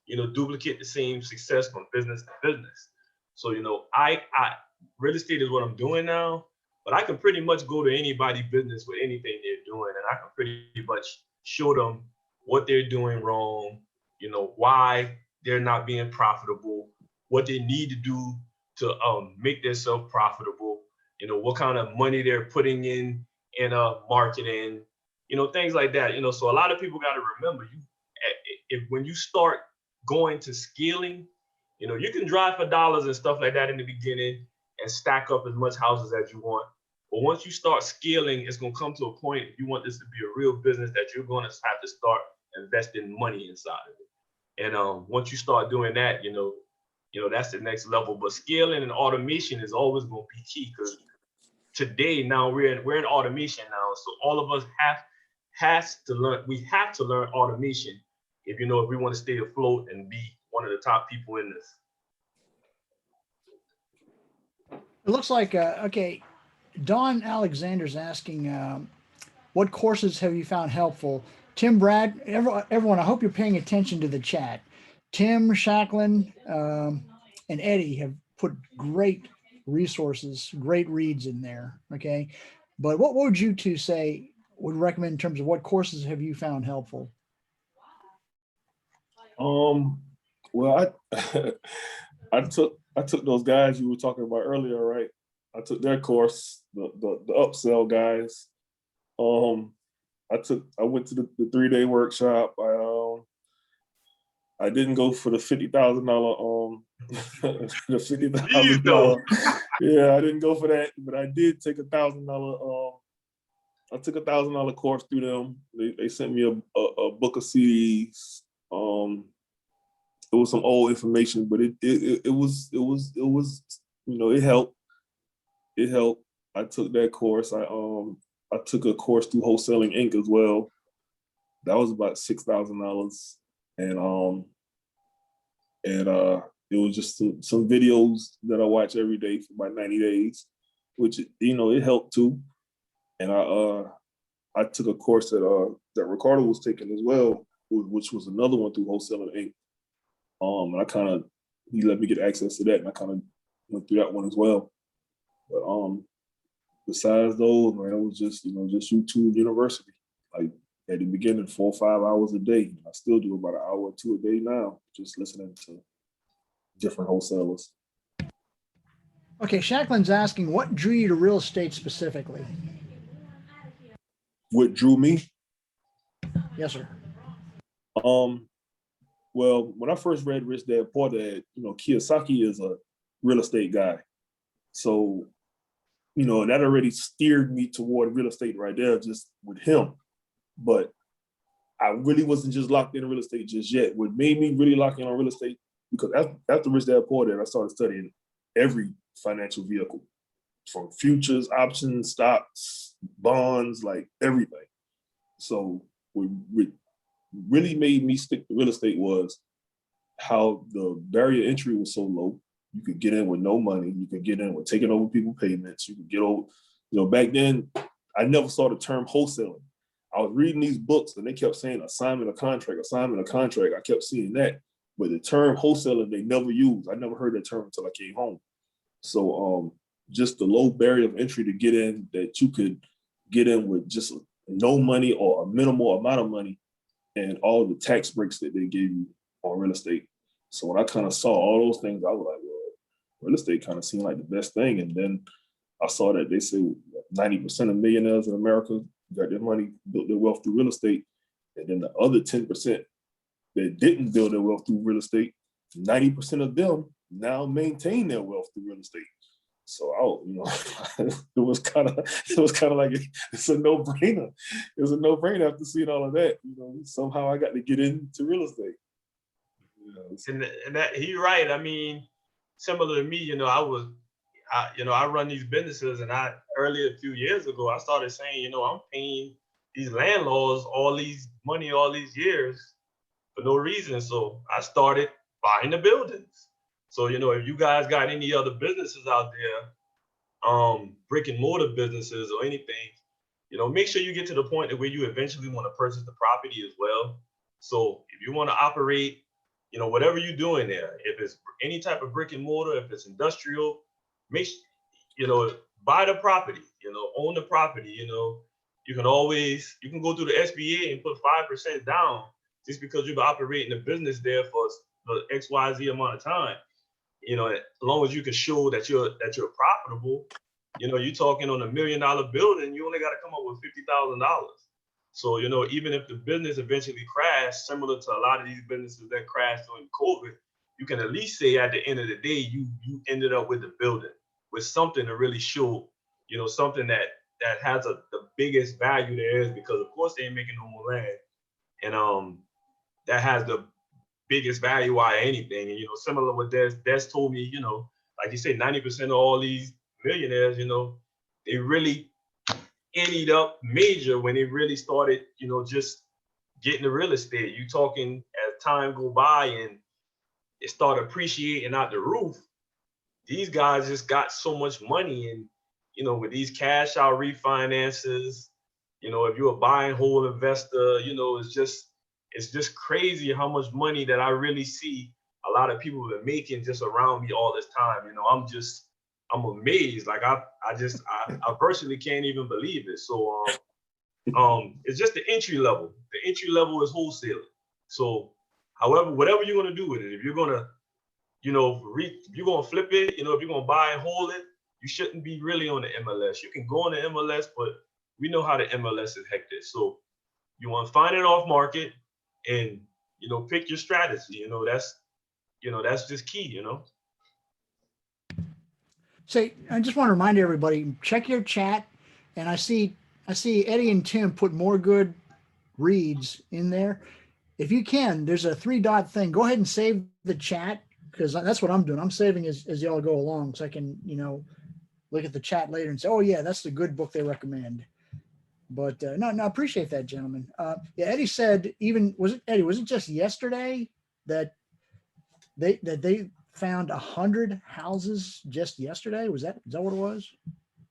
you know, duplicate the same success from business to business. So, you know, I real estate is what I'm doing now, but I can pretty much go to anybody's business with anything they're doing, and I can pretty much show them what they're doing wrong, you know, why they're not being profitable, what they need to do to make themselves profitable, you know, what kind of money they're putting in marketing, you know, things like that. You know, so a lot of people got to remember, when you start going to scaling, you know, you can drive for dollars and stuff like that in the beginning and stack up as much houses as you want. But once you start scaling, it's going to come to a point, if you want this to be a real business, that you're going to have to start investing money inside of it. And once you start doing that, you know, that's the next level. But scaling and automation is always going to be key, because today now we're in automation now. So all of us have to learn automation if we want to stay afloat and be one of the top people in this. It looks like, okay, Don Alexander's asking, what courses have you found helpful? Tim, Brad, everyone, I hope you're paying attention to the chat. Tim, Shacklin, and Eddie have put great resources, great reads in there, okay? But what would you two say, would recommend in terms of what courses have you found helpful? Well, I took those guys you were talking about earlier, right? I took their course, the upsell guys. I went to the 3-day workshop. I didn't go for the $50,000 the $50,000. Yeah, I didn't go for that, but I did take $1,000. I took $1,000 course through them. They sent me a book of CDs. It was some old information, but it was you know, it helped. It helped. I took that course. I took a course through Wholesaling Inc. as well. That was about $6,000, and it was just some videos that I watch every day for about 90 days, which, you know, it helped too. And I took a course that Ricardo was taking as well, which was another one through Wholesaling Inc. And he let me get access to that, and I kind of went through that one as well. But besides those, man, it was just YouTube University. Like at the beginning, 4 or 5 hours a day. I still do about an hour or two a day now, just listening to different wholesalers. Okay, Shacklin's asking, what drew you to real estate specifically? What drew me? Yes, sir. Well, when I first read Rich Dad Poor Dad, Kiyosaki is a real estate guy. So, that already steered me toward real estate right there, just with him. But I really wasn't just locked into real estate just yet. What made me really lock in on real estate, because after Rich Dad Poor Dad, I started studying every financial vehicle, from futures, options, stocks, bonds, like everything. So what really made me stick to real estate was how the barrier to entry was so low. You could get in with no money. You could get in with taking over people's payments. You could get over, back then, I never saw the term wholesaling. I was reading these books and they kept saying assignment of contract, assignment of contract. I kept seeing that. But the term wholesaling, they never used. I never heard that term until I came home. So just the low barrier of entry to get in, that you could get in with just no money or a minimal amount of money, and all the tax breaks that they gave you on real estate. So when I kind of saw all those things, I was like, well, real estate kind of seemed like the best thing. And then I saw that they say 90% of millionaires in America got their money, built their wealth through real estate. And then the other 10% that didn't build their wealth through real estate, 90% of them now maintain their wealth through real estate. So it was kind of like it's a no-brainer. It was a no-brainer after seeing all of that. Somehow I got to get into real estate. And that he's right. I mean, similar to me, I run these businesses, and earlier a few years ago, I started saying, I'm paying these landlords all these money all these years for no reason. So I started buying the buildings. So, you know, if you guys got any other businesses out there, brick and mortar businesses or anything, you know, make sure you get to the point that where you eventually want to purchase the property as well. So if you want to operate, you know, whatever you're doing there, if it's any type of brick and mortar, if it's industrial, you know, buy the property, you know, own the property, you know. You can go through the SBA and put 5% down just because you've been operating a business there for XYZ amount of time. You know, as long as you can show that you're profitable, you know, you're talking on $1 million building, you only got to come up with $50,000. So, you know, even if the business eventually crashed, similar to a lot of these businesses that crashed during COVID, you can at least say at the end of the day, you ended up with the building, with something to really show, you know, something that has the biggest value there is, because of course they ain't making no more land. And that has the biggest value out of anything. And, you know, similar with Des told me, you know, like you said, 90% of all these millionaires, you know, they really ended up major when they really started, you know, just getting the real estate. You talking as time go by and it started appreciating out the roof. These guys just got so much money, and, you know, with these cash out refinances, you know, if you're a buy and hold investor, you know, it's just crazy how much money that I really see a lot of people have been making just around me all this time. You know, I'm amazed. Like I personally can't even believe it. So it's just the entry level. The entry level is wholesaling. So however, whatever you're gonna do with it, if you're gonna, you know, if you're gonna flip it, you know, if you're gonna buy and hold it, you shouldn't be really on the MLS. You can go on the MLS, but we know how the MLS is hectic. So you want to find it off market and, you know, pick your strategy. You know, that's just key, you know. Say, I just want to remind everybody, check your chat, and I see Eddie and Tim put more good reads in there. If you can, there's a 3-dot thing. Go ahead and save the chat, because that's what I'm doing. I'm saving as y'all go along, so I can, you know, look at the chat later and say, oh yeah, that's the good book they recommend. But no, I appreciate that, gentlemen. Yeah, Eddie said, was it just yesterday that they found 100 houses just yesterday? Is that what it was?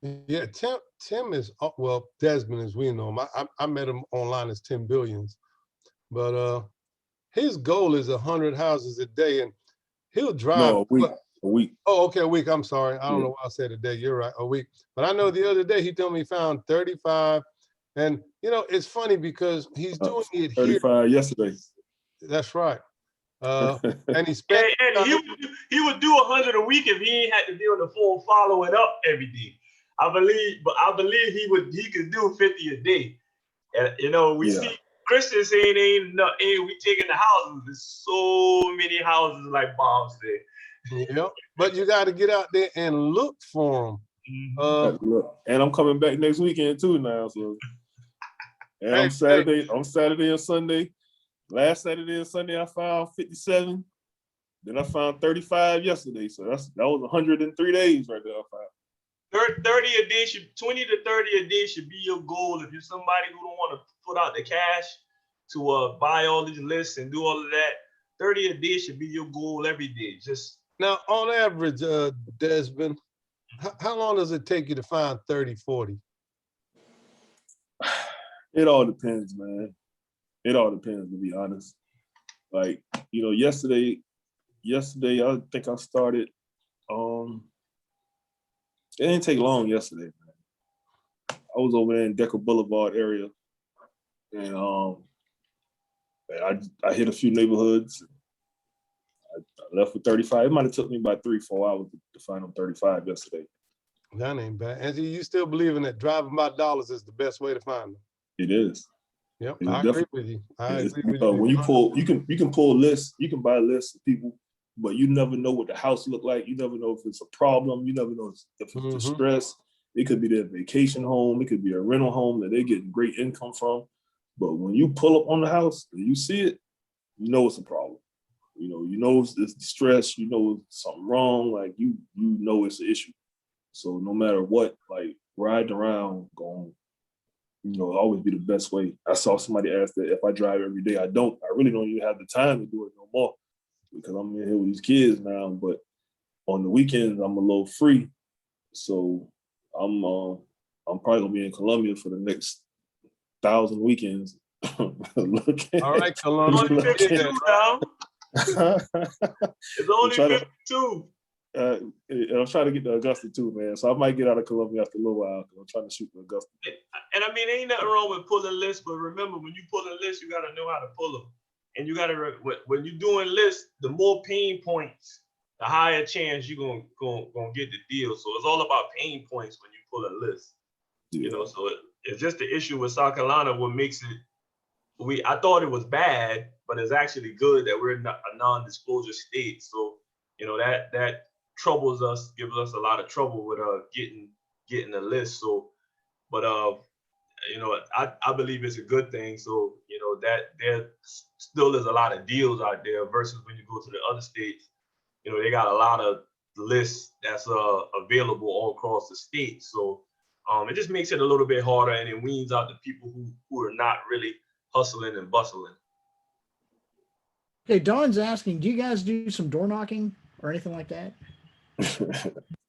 Yeah, Tim is, well, Desmond, as we know him. I met him online as Tim Billions, but his goal is 100 houses a day, and he'll drive. No, a week. Oh, okay, a week. I'm sorry. I don't know why I said a day. You're right, a week. But I know the other day he told me he found 35. And, you know, it's funny because he's doing it 35 yesterday. That's right. And he spent. Eddie, he would do 100 a week if he ain't had to be on the phone following up every day. I believe he could do 50 a day. And, you know, we see Christians saying ain't we taking the houses. There's so many houses, like Bob said. Yeah, but you got to get out there and look for them. And I'm coming back next weekend too now. So, and I'm Saturday and Sunday. Last Saturday and Sunday I found 57. Then I found 35 yesterday. So that was 103 days right there. I found 30 a day 20 to 30 a day should be your goal. If you're somebody who don't want to put out the cash to buy all these lists and do all of that, 30 a day should be your goal every day. Just now, on average, Desmond, how long does it take you to find 30, 40? It all depends, man. It all depends, to be honest. Like, you know, yesterday I think I started. It didn't take long yesterday, man. I was over there in Decker Boulevard area, and I hit a few neighborhoods. I left with 35. It might have took me about 3-4 hours to find them 35 yesterday. That ain't bad. And you still believing that driving by dollars is the best way to find them? It is. Yep, I agree with you. I agree with you. When you can pull lists, you can buy lists of people, but you never know what the house look like. You never know if it's a problem. You never know if it's distress. It could be their vacation home. It could be a rental home that they're getting great income from. But when you pull up on the house and you see it, you know it's a problem. You know it's distress. You know something wrong. Like you know it's an issue. So no matter what, like riding around, going always be the best way. I saw somebody ask that if I drive every day. I don't. I really don't even have the time to do it no more because I'm in here with these kids now. But on the weekends, I'm a little free, so I'm probably gonna be in Columbia for the next 1,000 weekends. All right, Columbia. It's only 52 now. It's only 52. And I'm trying to get to Augusta too, man. So I might get out of Columbia after a little while because I'm trying to shoot for Augusta. And I mean, ain't nothing wrong with pulling lists, but remember, when you pull a list, you got to know how to pull them. And you got to, when you're doing lists, the more pain points, the higher chance you're gonna get the deal. So it's all about pain points when you pull a list. You know, so it's just the issue with South Carolina. What makes it, I thought it was bad, but it's actually good that we're in a non-disclosure state. So, you know, that troubles us, gives us a lot of trouble with getting the list. So, but you know, I believe it's a good thing. So, you know, that there still is a lot of deals out there versus when you go to the other states, you know, they got a lot of lists that's available all across the state. So it just makes it a little bit harder, and it weans out the people who are not really hustling and bustling. Okay, Dawn's asking, do you guys do some door knocking or anything like that?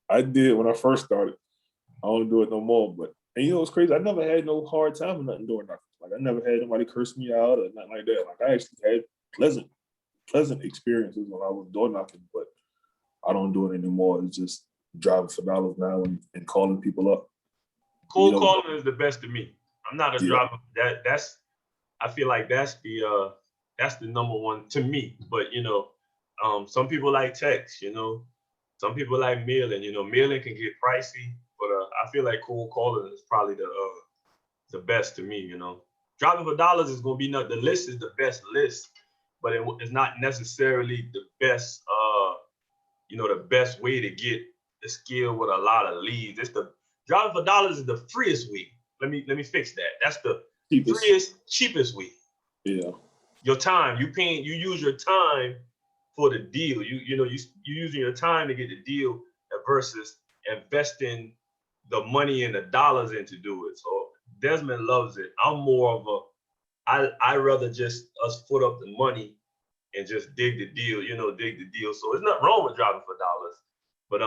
I did when I first started. I don't do it no more. But and you know what's crazy? I never had no hard time with nothing door knocking. Like I never had nobody curse me out or nothing like that. Like I actually had pleasant experiences when I was door knocking, but I don't do it anymore. It's just driving for dollars now and calling people up. Cold calling is the best to me. I'm not a driver. That's I feel like that's the number one to me. But you know, some people like text, you know, some people like mailing. You know, mailing can get pricey, but I feel like cold calling is probably the best to me. You know, driving for dollars is gonna be the list is the best list, but it's not necessarily the best. You know, the best way to get the skill with a lot of leads. It's the driving for dollars is the freest way. Let me fix that. That's the cheapest way. Yeah. Your time. You use your time for the deal. You know, you using your time to get the deal versus investing the money and the dollars in to do it. So Desmond loves it. I'm more of I rather just us put up the money and just dig the deal, you know, dig the deal. So there's nothing wrong with driving for dollars, but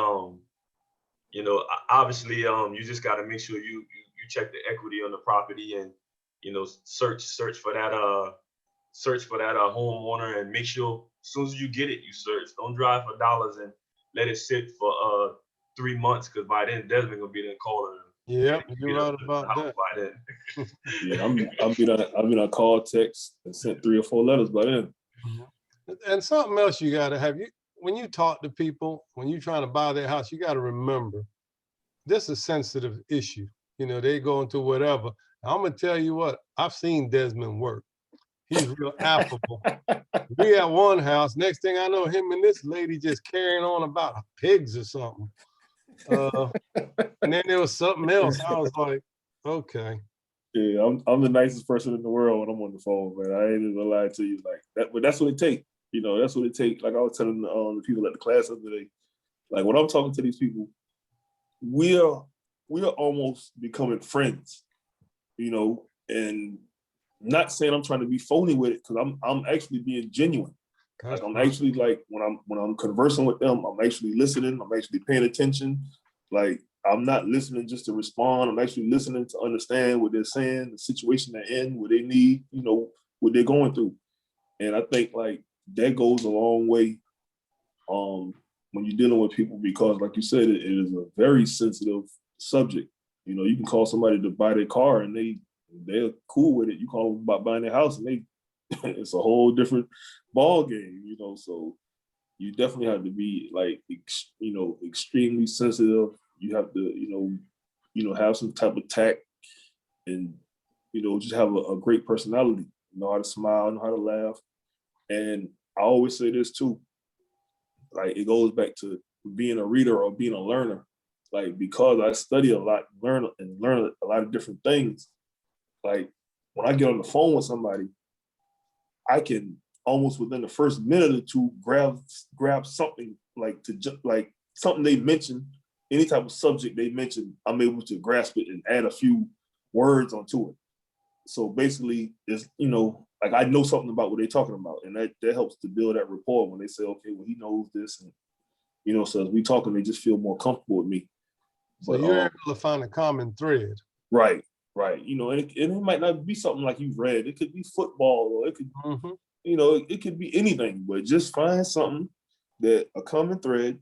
you know, obviously, you just got to make sure you check the equity on the property and, you know, search for that homeowner and make sure as soon as you get it, you search. Don't drive for dollars and let it sit for 3 months because by then Desmond gonna be there calling them. Yeah, you're right about that. By then. Yeah, I've been on call, text, and sent 3 or 4 letters by then. And something else you got to have, when you talk to people, when you're trying to buy their house, you got to remember this is a sensitive issue. You know, they go into whatever. I'm going to tell you what, I've seen Desmond work. He's real affable. We at one house, next thing I know, him and this lady just carrying on about pigs or something. And then there was something else. I was like, okay. Yeah, I'm the nicest person in the world when I'm on the phone, man. I ain't even gonna lie to you like that, but that's what it takes. You know, that's what it takes. Like I was telling the people at the class the other day, like when I'm talking to these people, we are almost becoming friends, you know, and not saying I'm trying to be phony with it because I'm actually being genuine. Like I'm actually like when I'm conversing with them, I'm actually listening, I'm actually paying attention. Like I'm not listening just to respond. I'm actually listening to understand what they're saying, the situation they're in, what they need, you know, what they're going through. And I think like that goes a long way when you're dealing with people because like you said, it is a very sensitive subject. You know, you can call somebody to buy their car and they're cool with it. You call them about buying their house and it's a whole different ball game, you know, so you definitely have to be like, you know, extremely sensitive. You have to, you know, have some type of tact and, you know, just have a great personality, know how to smile, know how to laugh. And I always say this too, like it goes back to being a reader or being a learner. Like, because I study a lot, learn a lot of different things. Like when I get on the phone with somebody, I can almost within the first minute or two grab something like something they mention, any type of subject they mention, I'm able to grasp it and add a few words onto it. So basically, it's, you know, like I know something about what they're talking about, and that helps to build that rapport when they say, okay, well, he knows this, and you know, so as we talking, they just feel more comfortable with me. So you're able to find a common thread. Right. You know, and it might not be something like you've read. It could be football, or it could, you know, it could be anything. But just find something that a common thread.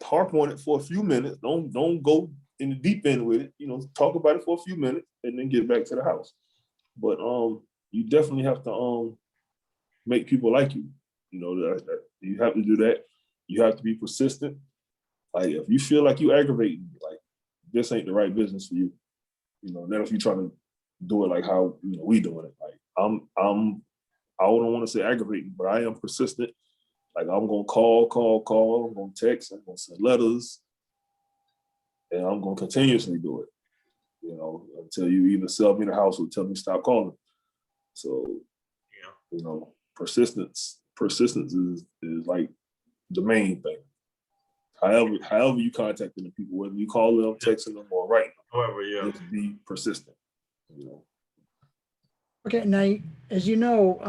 Harp on it for a few minutes. Don't go in the deep end with it. You know, talk about it for a few minutes and then get back to the house. But you definitely have to make people like you. You know, that you have to do that. You have to be persistent. Like if you feel like you aggravating, like this ain't the right business for you. You know, then if you're trying to do it like how, you know, we doing it. Like I don't want to say aggravating, but I am persistent. Like I'm gonna call, I'm gonna text, I'm gonna send letters, and I'm gonna continuously do it. You know, until you either sell me the house or tell me stop calling. So, yeah, you know, persistence is like the main thing. However you contacting the people, whether you call them, texting them, or writing them, However, yeah. just be persistent. You know. Okay, now, as you know,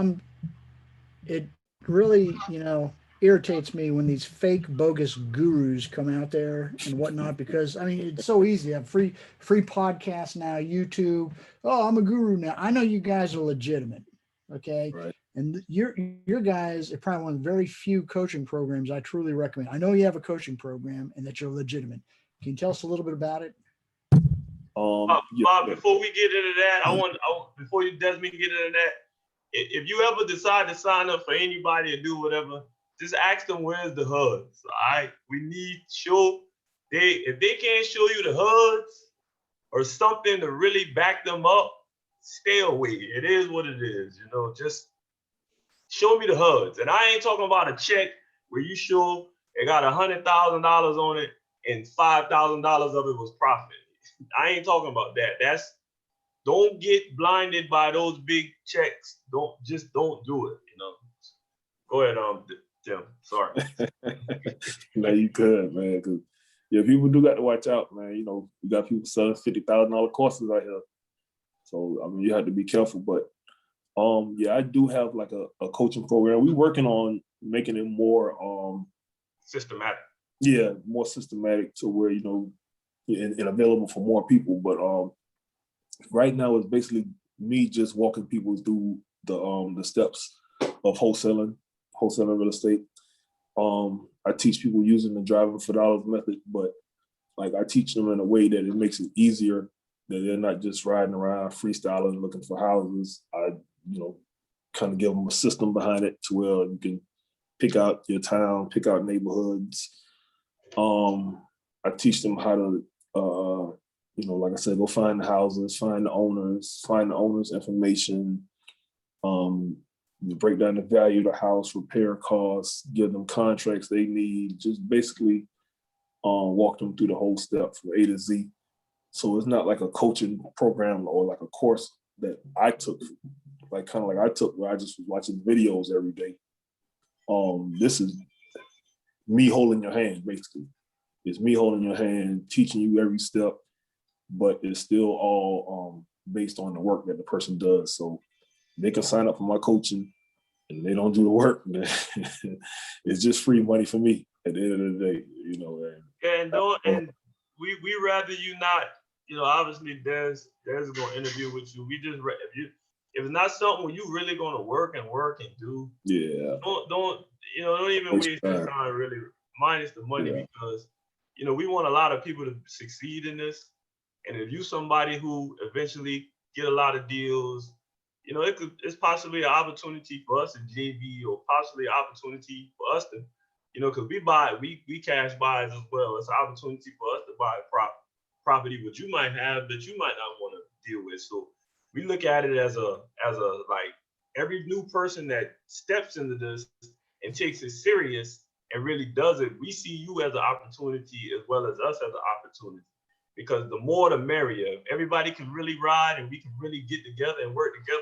it really, you know, irritates me when these fake bogus gurus come out there and whatnot, because I mean, it's so easy to have free podcasts now, YouTube. Oh, I'm a guru now. I know you guys are legitimate. Okay. Right. And your guys are probably one of the very few coaching programs I truly recommend. I know you have a coaching program and that you're legitimate. Can you tell us a little bit about it? Bob, before we get into that, before you Desmond get into that, if you ever decide to sign up for anybody or do whatever, just ask them where's the HUDs. All right, we need if they can't show you the HUDs or something to really back them up, stay away. It is what it is, you know. Just show me the HUDs, and I ain't talking about a check where you show it got $100,000 on it and $5,000 of it was profit. I ain't talking about that. Don't get blinded by those big checks. Don't do it, you know. Go ahead, Tim. Sorry. No, you good, man. Because yeah, people do got to watch out, man. You know, you got people selling $50,000 courses out here. So I mean, you have to be careful. But yeah, I do have like a coaching program. We're working on making it more systematic. Yeah, more systematic to where, you know, and available for more people. But right now it's basically me just walking people through the steps of wholesaling real estate. I teach people using the driving for dollars method, but like I teach them in a way that it makes it easier, that they're not just riding around freestyling looking for houses. I, you know, kind of give them a system behind it to where you can pick out your town, pick out neighborhoods. I teach them how to you know, like I said, go find the houses, find the owners' information, break down the value of the house, repair costs, give them contracts they need, just basically walk them through the whole step from A to Z. So it's not like a coaching program or like a course that I took, like kind of like I took where I just was watching videos every day. This is me holding your hand, basically. It's me holding your hand, teaching you every step, but it's still all based on the work that the person does. So they can sign up for my coaching and they don't do the work. It's just free money for me at the end of the day, you know. And we rather you not, you know, obviously Des is gonna interview with you. We just if it's not something where you really gonna work and do, yeah, don't even waste your time really, minus the money, because you know we want a lot of people to succeed in this. And if you somebody who eventually get a lot of deals, you know, it's possibly an opportunity for us in JV, or possibly an opportunity for us to, you know, because we cash buys as well. It's an opportunity for us to buy a property which you might have that you might not want to deal with. So we look at it as a like every new person that steps into this and takes it serious and really does it, we see you as an opportunity as well as us as an opportunity. Because the more the merrier. If everybody can really ride and we can really get together and work together,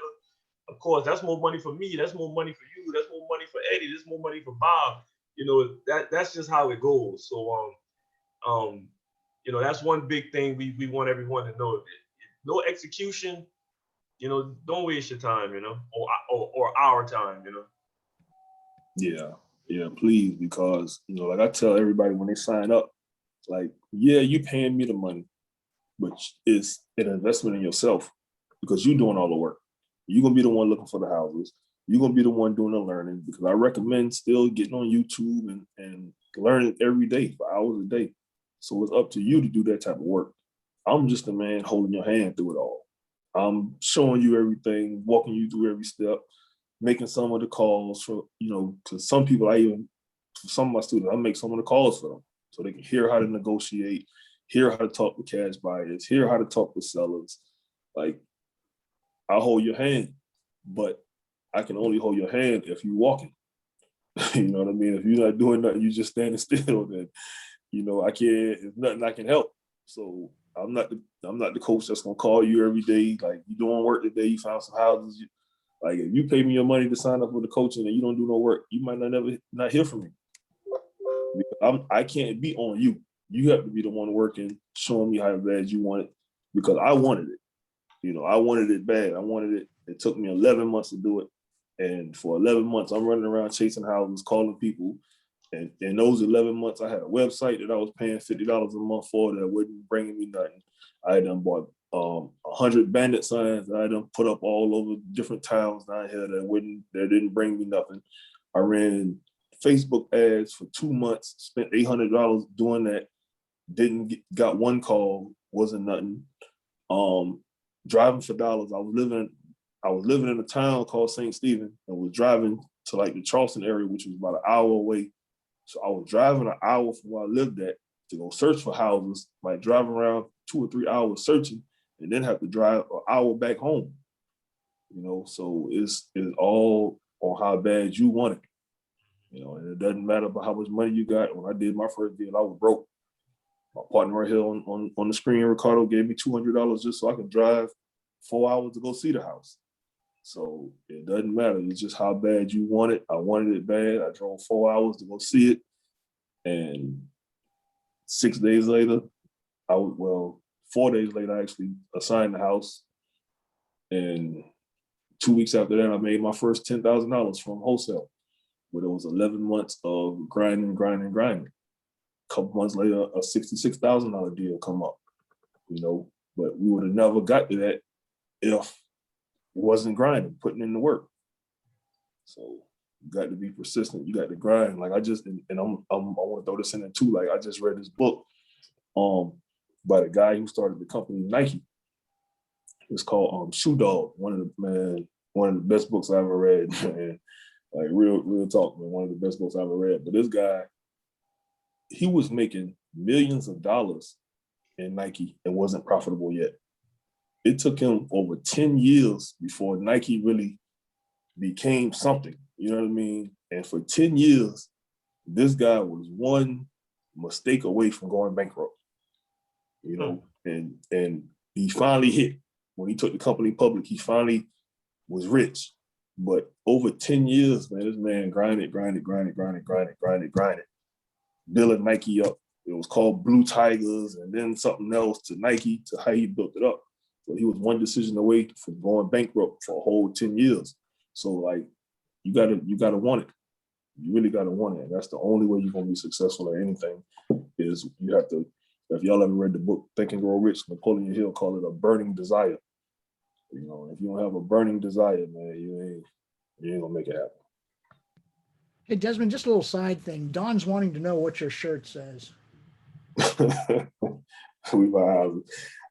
of course, that's more money for me, that's more money for you, that's more money for Eddie, that's more money for Bob. You know, that's just how it goes. So you know, that's one big thing we want everyone to know. No execution, you know, don't waste your time, you know, or our time, you know. Yeah, please, because you know, like I tell everybody when they sign up, like, yeah, you paying me the money, but it's an investment in yourself because you're doing all the work. You're gonna be the one looking for the houses. You're gonna be the one doing the learning, because I recommend still getting on YouTube and learning every day for hours a day. So it's up to you to do that type of work. I'm just a man holding your hand through it all. I'm showing you everything, walking you through every step, making some of the calls for, you know, because some people for some of my students, I make some of the calls for them so they can hear how to negotiate, hear how to talk to cash buyers, hear how to talk to sellers. Like, I'll hold your hand, but I can only hold your hand if you're walking. You know what I mean? If you're not doing nothing, you just standing still, then, you know, I can't, there's nothing I can help. So I'm not the coach that's gonna call you every day. Like, you doing work today, you found some houses. Like, if you pay me your money to sign up for the coaching and you don't do no work, you might not hear from me. Because I can't be on you. You have to be the one working, showing me how bad you want it, because I wanted it. You know, I wanted it bad. I wanted it. It took me 11 months to do it. And for 11 months, I'm running around chasing houses, calling people. And in those 11 months, I had a website that I was paying $50 a month for that wasn't bringing me nothing. I done bought 100 bandit signs that I done put up all over different towns down here that didn't bring me nothing. I ran Facebook ads for 2 months, spent $800 doing that. Got one call, wasn't nothing. Driving for dollars. I was living in a town called St. Stephen and was driving to like the Charleston area, which was about an hour away. So I was driving an hour from where I lived at to go search for houses, like driving around 2 or 3 hours searching, and then have to drive an hour back home. You know, so it's all on how bad you want it. You know, and it doesn't matter about how much money you got. When I did my first deal, I was broke. My partner right here on the screen, Ricardo, gave me $200 just so I could drive 4 hours to go see the house. So it doesn't matter. It's just how bad you want it. I wanted it bad. I drove 4 hours to go see it. And 6 days later, 4 days later, I actually assigned the house. And 2 weeks after that, I made my first $10,000 from wholesale. But it was 11 months of grinding. A couple months later, a $66,000 deal come up, you know, but we would have never got to that if it wasn't grinding, putting in the work. So you got to be persistent. You got to grind. Like I want to throw this in there too. Like I just read this book by the guy who started the company Nike. It's called Shoe Dog. One of the best books I ever read. Man. Like real talk, man. One of the best books I ever read. But this guy, he was making millions of dollars in Nike and wasn't profitable yet. It took him over 10 years before Nike really became something, you know what I mean? And for 10 years, this guy was one mistake away from going bankrupt, you know, and he finally hit. When he took the company public, he finally was rich. But over 10 years, man, this man grinded, building Nike up. It was called Blue Tigers and then something else to Nike to how he built it up. So he was one decision away from going bankrupt for a whole 10 years. So like, you gotta want it. You really gotta want it. And that's the only way you're gonna be successful at anything is you have to, if y'all ever read the book, Think and Grow Rich, Napoleon Hill called it a burning desire. You know, if you don't have a burning desire, man, you ain't gonna make it happen. Hey, Desmond, just a little side thing. Don's wanting to know what your shirt says. We buy houses.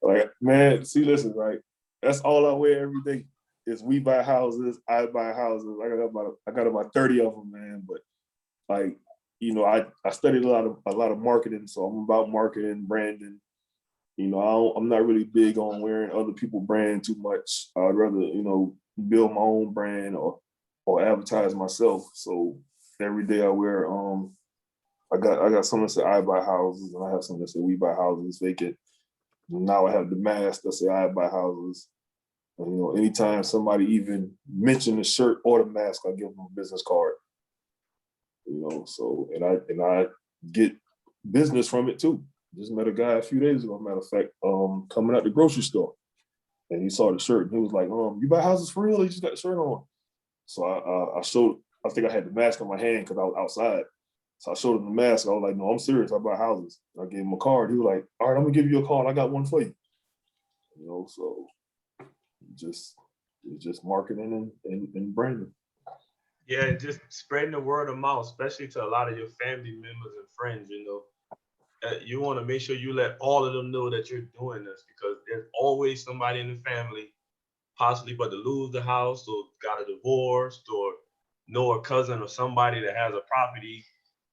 Like, man, see, listen, right? That's all I wear every day is we buy houses, I buy houses. I got about 30 of them, man. But like, you know, I studied a lot of marketing, so I'm about marketing, branding. You know, I'm not really big on wearing other people's brand too much. I'd rather, you know, build my own brand or advertise myself. So every day I wear I got something that say I buy houses and I have something that say we buy houses vacant. Now I have the mask that say I buy houses. And, you know, anytime somebody even mention the shirt or the mask, I give them a business card. You know, so and I get business from it too. Just met a guy a few days ago, matter of fact, coming out the grocery store. and he saw the shirt and he was like, you buy houses for real? He just got the shirt on. So I showed, I think I had the mask on my hand because I was outside. So I showed him the mask. I was like, no, I'm serious. I buy houses. I gave him a card. He was like, all right, I'm gonna give you a card. I got one for you. You know, so it's just marketing and branding. Yeah, and just spreading the word of mouth, especially to a lot of your family members and friends, you know. You want to make sure you let all of them know that you're doing this, because there's always somebody in the family possibly but to lose the house or got a divorce or know a cousin or somebody that has a property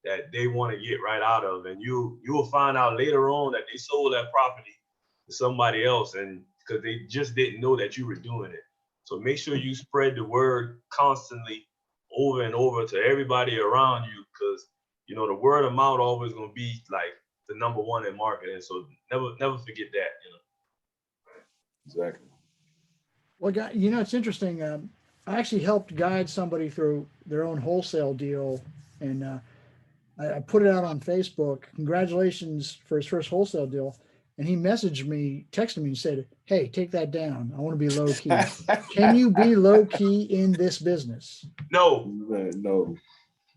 that they want to get right out of. And you will find out later on that they sold that property to somebody else, and because they just didn't know that you were doing it. So make sure you spread the word constantly over and over to everybody around you, because you know the word of mouth always gonna be like the number one in marketing. So never forget that, you know. Exactly. Well, you know, it's interesting. I actually helped guide somebody through their own wholesale deal, and I put it out on Facebook. Congratulations for his first wholesale deal. And he messaged me, texted me and said, hey, take that down. I want to be low key. Can you be low key in this business? No.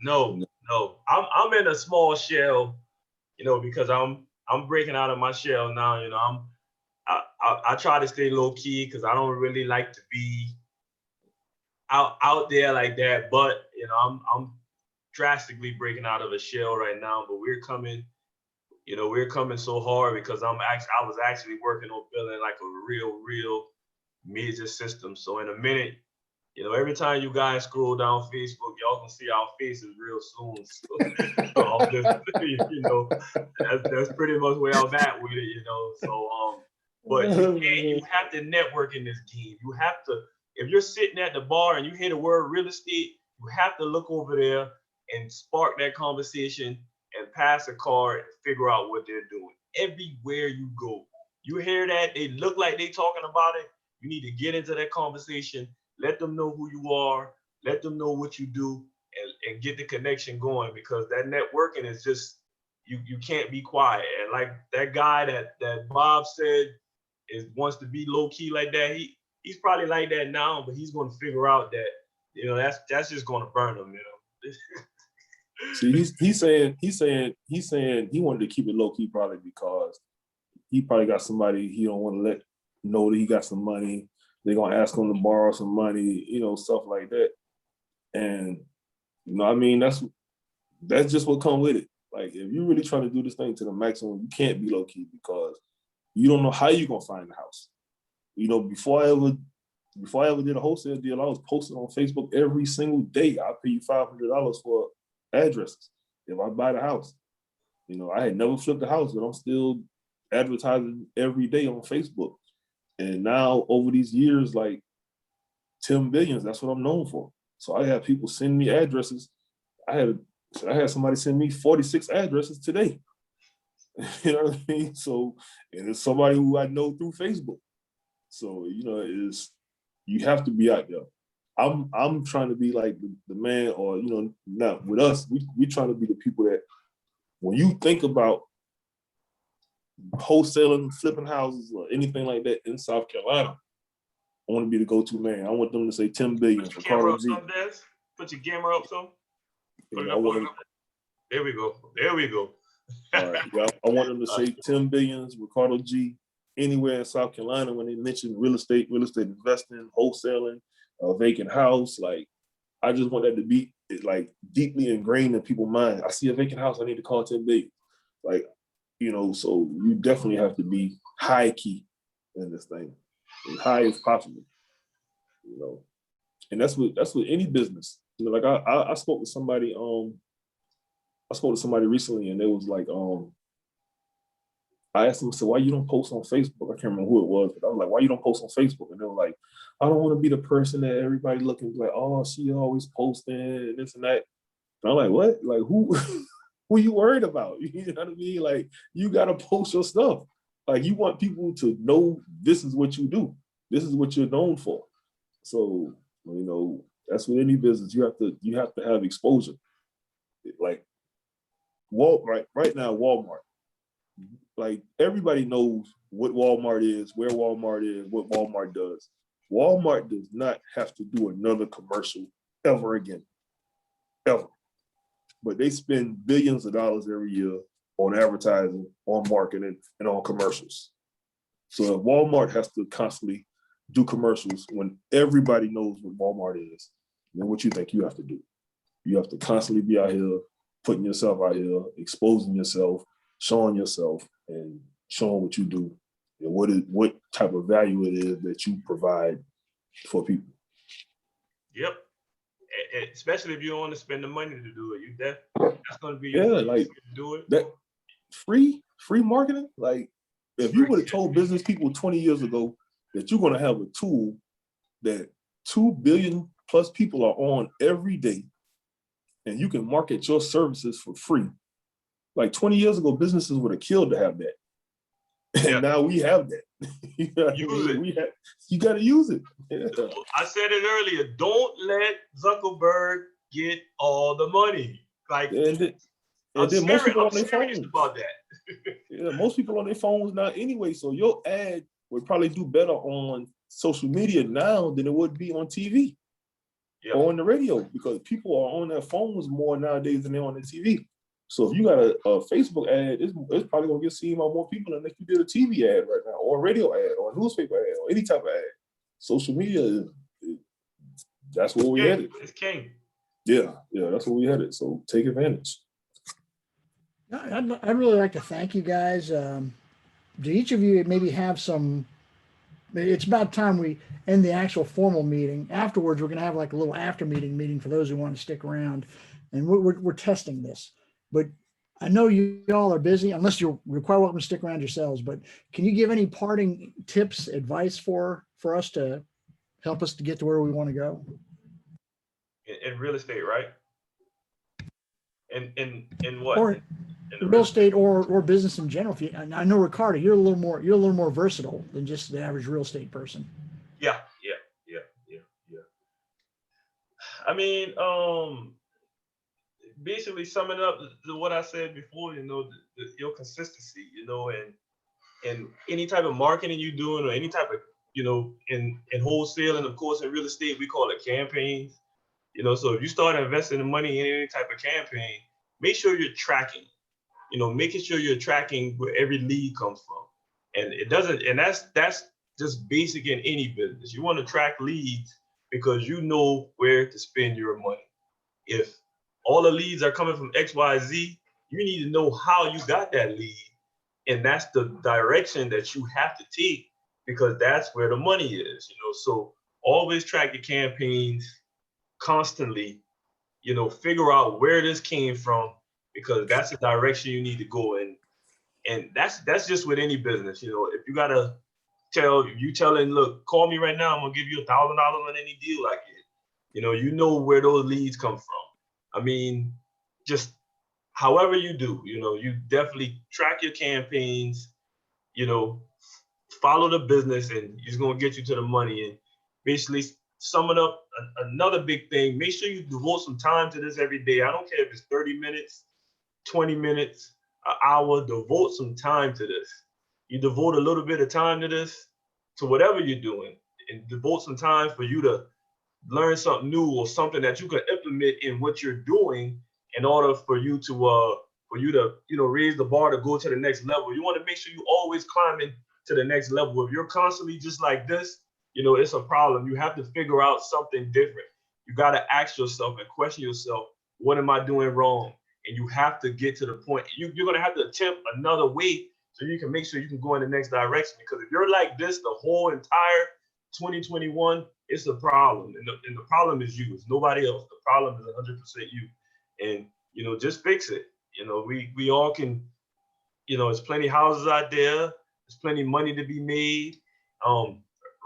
I'm in a small shell, you know, because I'm breaking out of my shell now. You know, I try to stay low key because I don't really like to be out there like that. But you know, I'm drastically breaking out of a shell right now. But we're coming so hard because I was actually working on building like a real major system. So in a minute, you know, every time you guys scroll down Facebook, y'all can see our faces real soon. So I'll just, you know, that's pretty much where I'm at with it, you know. So but you have to network in this game. You have to, if you're sitting at the bar and you hear the word real estate, you have to look over there and spark that conversation and pass a card and figure out what they're doing. Everywhere you go, you hear that, they look like they talking about it, you need to get into that conversation, let them know who you are, let them know what you do, and get the connection going, because that networking is just, you can't be quiet. And like that guy that Bob said wants to be low key like that, he's probably like that now, but he's going to figure out that, you know, that's just going to burn him, you know. See, he's saying he wanted to keep it low key probably because he probably got somebody he don't want to let know that he got some money. They're gonna ask him to borrow some money, you know, stuff like that. And you know, I mean, that's just what come with it. Like, if you're really trying to do this thing to the maximum, you can't be low key because you don't know how you're gonna find the house. You know, before I ever did a wholesale deal, I was posting on Facebook every single day. I'll pay you $500 for addresses if I buy the house. You know, I had never flipped the house, but I'm still advertising every day on Facebook. And now over these years, like 10 billions, that's what I'm known for. So I have people send me addresses. I had somebody send me 46 addresses today. You know what I mean? So, and it's somebody who I know through Facebook. So, you know, you have to be out there. I'm trying to be like the man, or, you know, now with us, we trying to be the people that when you think about wholesaling, flipping houses, or anything like that in South Carolina, I want to be the go-to man. I want them to say 10 billion. Put your camera up, some, Des. Put your camera up, some. Put it up on. There we go. All right, yeah, I want them to say 10 billions, Ricardo G, anywhere in South Carolina when they mention real estate investing, wholesaling, vacant house. Like, I just want that to be like deeply ingrained in people's mind. I see a vacant house, I need to call 10 billion. Like, you know, so you definitely have to be high key in this thing, as high as possible. You know, and that's what any business. You know, like I spoke to somebody. I spoke to somebody recently, and they was like, I asked them, so why you don't post on Facebook? I can't remember who it was, but I was like, why you don't post on Facebook? And they were like, I don't want to be the person that everybody looking like, oh, she always posting and this and that. And I'm like, what? Like, who you worried about? You know what I mean? Like, you gotta post your stuff. Like, you want people to know this is what you do. This is what you're known for. So, you know, that's with any business. You have to have exposure. Like, right now, Walmart. like everybody knows what Walmart is, where Walmart is, what Walmart does. Walmart does not have to do another commercial ever again, ever. But they spend billions of dollars every year on advertising, on marketing, and on commercials. So if Walmart has to constantly do commercials when everybody knows what Walmart is, then what you think you have to do? You have to constantly be out here, putting yourself out here, exposing yourself, showing yourself, and showing what you do, and what type of value it is that you provide for people. Yep. Especially if you don't want to spend the money to do it, that's going to be like to do it. That free marketing. Like if you would have told business people 20 years ago that you're going to have a tool that 2 billion plus people are on every day, and you can market your services for free. Like 20 years ago, businesses would have killed to have that. And now we have that. You know you got to use it. Yeah. I said it earlier. Don't let Zuckerberg get all the money. Like, and then most people on their phones about that. Yeah, most people on their phones now anyway. So your ad would probably do better on social media now than it would be on TV or on the radio, because people are on their phones more nowadays than they're on the TV. So if you got a Facebook ad, it's probably gonna get seen by more people than if you did a TV ad right now, or a radio ad, or a newspaper ad, or any type of ad. Social media, that's where we headed. It's king. Yeah, that's where we headed. So take advantage. I'd really like to thank you guys. Do each of you maybe have some? It's about time we end the actual formal meeting. Afterwards, we're going to have like a little after meeting for those who want to stick around, and we're testing this. But I know you all are busy, unless you're quite welcome to stick around yourselves. But can you give any parting tips, advice for us to help us to get to where we want to go? In real estate, right? In what? Or in real estate or business in general. I know, Ricardo, you're a little more versatile than just the average real estate person. Yeah. I mean, basically summing up what I said before, your consistency, and any type of marketing you're doing, or any type of, in wholesale, and of course in real estate, we call it campaigns. So if you start investing the money in any type of campaign, make sure you're tracking, making sure you're tracking where every lead comes from. And that's just basic in any business. You want to track leads because you know where to spend your money. If all the leads are coming from XYZ, you need to know how you got that lead. And that's the direction that you have to take, because that's where the money is, So always track your campaigns constantly, figure out where this came from, because that's the direction you need to go in. And that's just with any business, if you gotta telling, look, call me right now, I'm gonna give you $1,000 on any deal I get. You know where those leads come from. I mean, just however you do, you definitely track your campaigns, follow the business, and it's gonna get you to the money. And basically summing up, another big thing, make sure you devote some time to this every day. I don't care if it's 30 minutes, 20 minutes, an hour, devote some time to this. You devote a little bit of time to this, to whatever you're doing, and devote some time for you to learn something new, or something that you can implement in what you're doing, in order for you to raise the bar to go to the next level. You want to make sure you always climbing to the next level. If you're constantly just like this, it's a problem. You have to figure out something different. You got to ask yourself and question yourself, what am I doing wrong? And you have to get to the point. You're going to have to attempt another way, so you can make sure you can go in the next direction. Because if you're like this the whole entire 2021, it's a problem. And the problem is you. It's nobody else. The problem is 100% you. And, just fix it. We all can, there's plenty of houses out there. There's plenty of money to be made.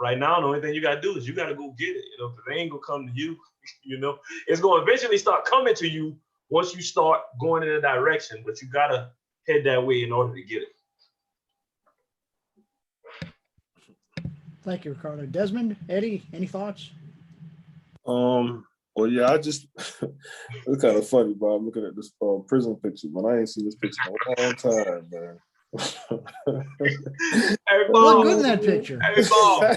Right now, the only thing you got to do is you got to go get it. If it ain't going to come to you, it's going to eventually start coming to you once you start going in a direction, but you got to head that way in order to get it. Thank you, Ricardo. Desmond, Eddie, any thoughts? Well, yeah, I just, it's kind of funny, bro. I'm looking at this prison picture, man. I ain't seen this picture in a long time, man. Hey, Well, look Bob. good in that picture. Hey, Bob. When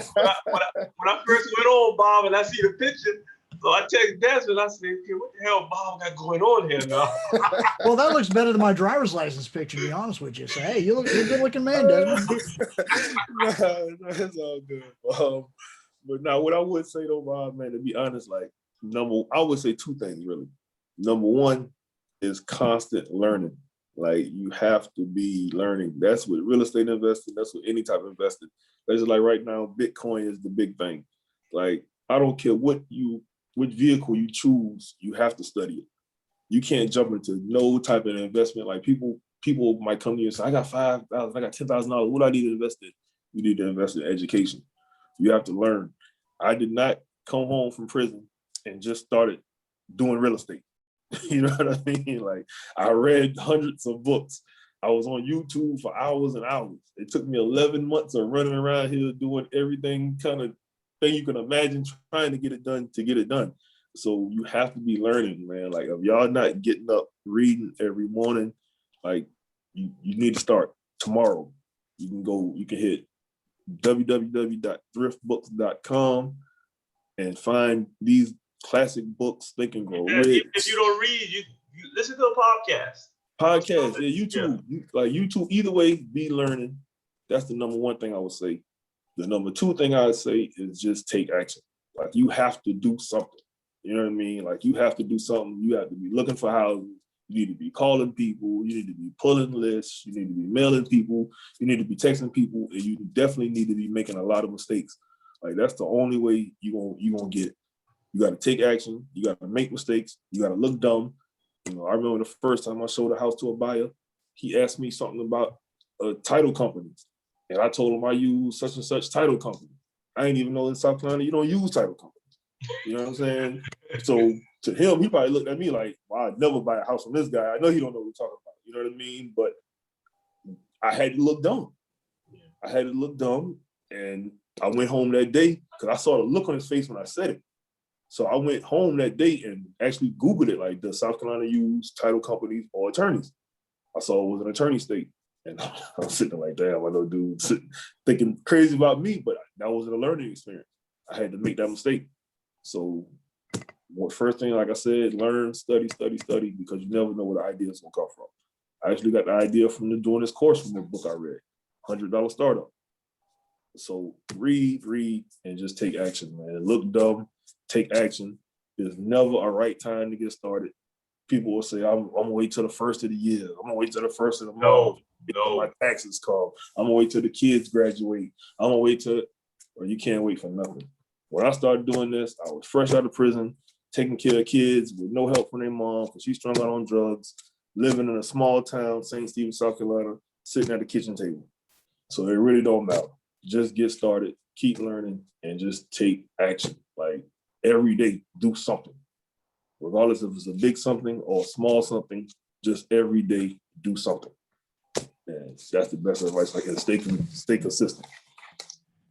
I first went on, Bob, and I see the picture, so I text Desmond. I said, "Okay, what the hell, Bob, got going on here now?" Well, that looks better than my driver's license picture, to be honest with you. So, hey, you're a good looking man, Desmond. Nah, that's all good. But now, what I would say though, Bob, man, to be honest, like I would say two things really. Number one is constant learning. Like you have to be learning. That's with real estate investing. That's with any type of investing. That's just like right now, Bitcoin is the big thing. Like I don't care what vehicle you choose, you have to study it. You can't jump into no type of investment. Like people might come to you and say, I got $5,000, I got $10,000. What do I need to invest in? You need to invest in education. You have to learn. I did not come home from prison and just started doing real estate. You know what I mean? Like I read hundreds of books. I was on YouTube for hours and hours. It took me 11 months of running around here doing everything kind of thing you can imagine, trying to get it done. So you have to be learning, man. Like if y'all not getting up reading every morning, like you need to start tomorrow. You can hit www.thriftbooks.com and find these classic books, Think and Grow Rich. If you don't read, you listen to a podcast. Podcast, yeah, YouTube. YouTube, either way, be learning. That's the number one thing I would say. The number two thing I would say is just take action. Like you have to do something. You know what I mean? Like you have to do something. You have to be looking for houses. You need to be calling people. You need to be pulling lists. You need to be mailing people. You need to be texting people. And you definitely need to be making a lot of mistakes. Like that's the only way you're gonna get it. You got to take action. You got to make mistakes. You got to look dumb. You know, I remember the first time I showed a house to a buyer, he asked me something about a title company. And I told him I use such and such title company. I didn't even know in South Carolina you don't use title companies. You know what I'm saying? So to him, he probably looked at me like, well, I'd never buy a house from this guy. I know he don't know what we're talking about. You know what I mean? But I had to look dumb. And I went home that day because I saw the look on his face when I said it. So I went home that day and actually Googled it, like, does South Carolina use title companies or attorneys? I saw it was an attorney state. And I was sitting there like, damn, I know dude thinking crazy about me, but that wasn't a learning experience. I had to make that mistake. So first thing, like I said, learn, study, because you never know where the ideas will come from. I actually got the idea from doing this course from the book I read, $100 Startup. So read, and just take action, man. Look dumb, take action. There's never a right time to get started. People will say, I'm gonna wait till the first of the year. I'm gonna wait till the first of the month. No. My taxes come. I'm gonna wait till the kids graduate. I'm gonna wait till, or you can't wait for nothing. When I started doing this, I was fresh out of prison, taking care of kids with no help from their mom because she's strung out on drugs, living in a small town, St. Stephen, South Carolina, sitting at the kitchen table. So it really don't matter. Just get started, keep learning, and just take action. Like every day, do something. Regardless if it's a big something or a small something, just every day, do something. And that's the best advice I can. Stay consistent.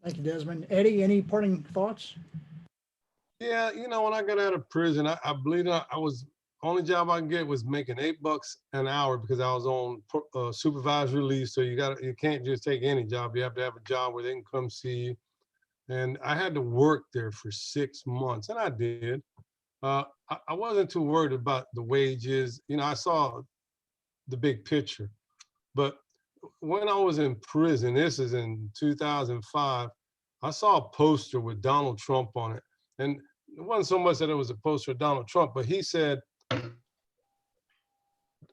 Thank you, Desmond. Eddie, any parting thoughts? Yeah, when I got out of prison, I believe I was, only job I can get was making $8 an hour because I was on supervised release. So you can't just take any job. You have to have a job where they can come see you. And I had to work there for 6 months, and I did. I wasn't too worried about the wages. I saw the big picture. But when I was in prison, this is in 2005, I saw a poster with Donald Trump on it. And it wasn't so much that it was a poster of Donald Trump, but he said,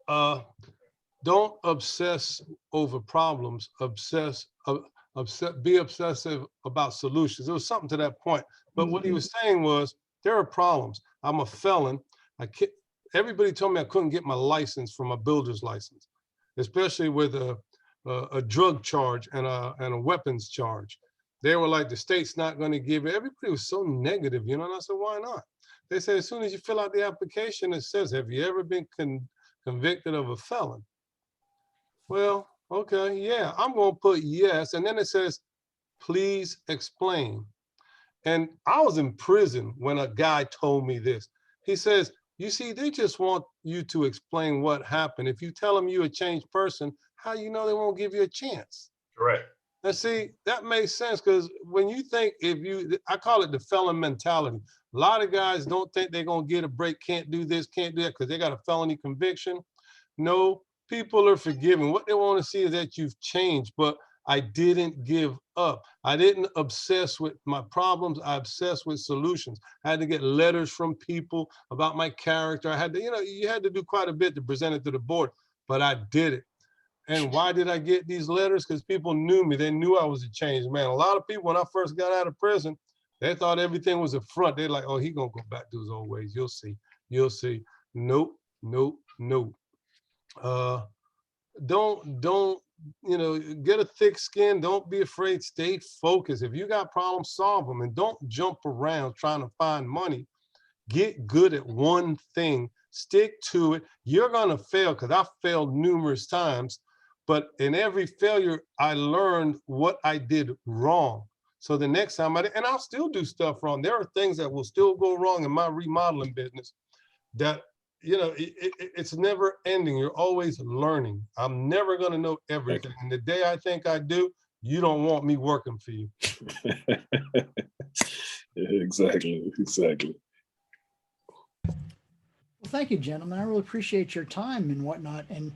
don't obsess over problems, be obsessive about solutions. It was something to that point. But what he was saying was, there are problems. I'm a felon. Everybody told me I couldn't get my license from a builder's license, especially with a drug charge and a weapons charge. They were like, the state's not going to give it. Everybody was so negative, and I said, why not? They said, as soon as you fill out the application, it says, have you ever been convicted of a felon? Well, okay, yeah, I'm going to put yes. And then it says, please explain. And I was in prison when a guy told me this. He says, you see, they just want you to explain what happened. If you tell them you're a changed person, how you know they won't give you a chance? Correct. And see, that makes sense because when you think I call it the felon mentality. A lot of guys don't think they're going to get a break, can't do this, can't do that because they got a felony conviction. No, people are forgiving. What they want to see is that you've changed, but I didn't give up. I didn't obsess with my problems. I obsessed with solutions. I had to get letters from people about my character. I had to, you had to do quite a bit to present it to the board, but I did it. And why did I get these letters? Because people knew me. They knew I was a changed man. A lot of people, when I first got out of prison, they thought everything was a front. They're like, oh, he gonna go back to his old ways. You'll see. You'll see. Nope, nope, nope. Don't, get a thick skin. Don't be afraid. Stay focused. If you got problems, solve them. And don't jump around trying to find money. Get good at one thing. Stick to it. You're gonna fail because I failed numerous times. But in every failure, I learned what I did wrong. So the next time and I'll still do stuff wrong. There are things that will still go wrong in my remodeling business that, it's never ending. You're always learning. I'm never going to know everything. And the day I think I do, you don't want me working for you. Exactly. Well, thank you, gentlemen. I really appreciate your time and whatnot. And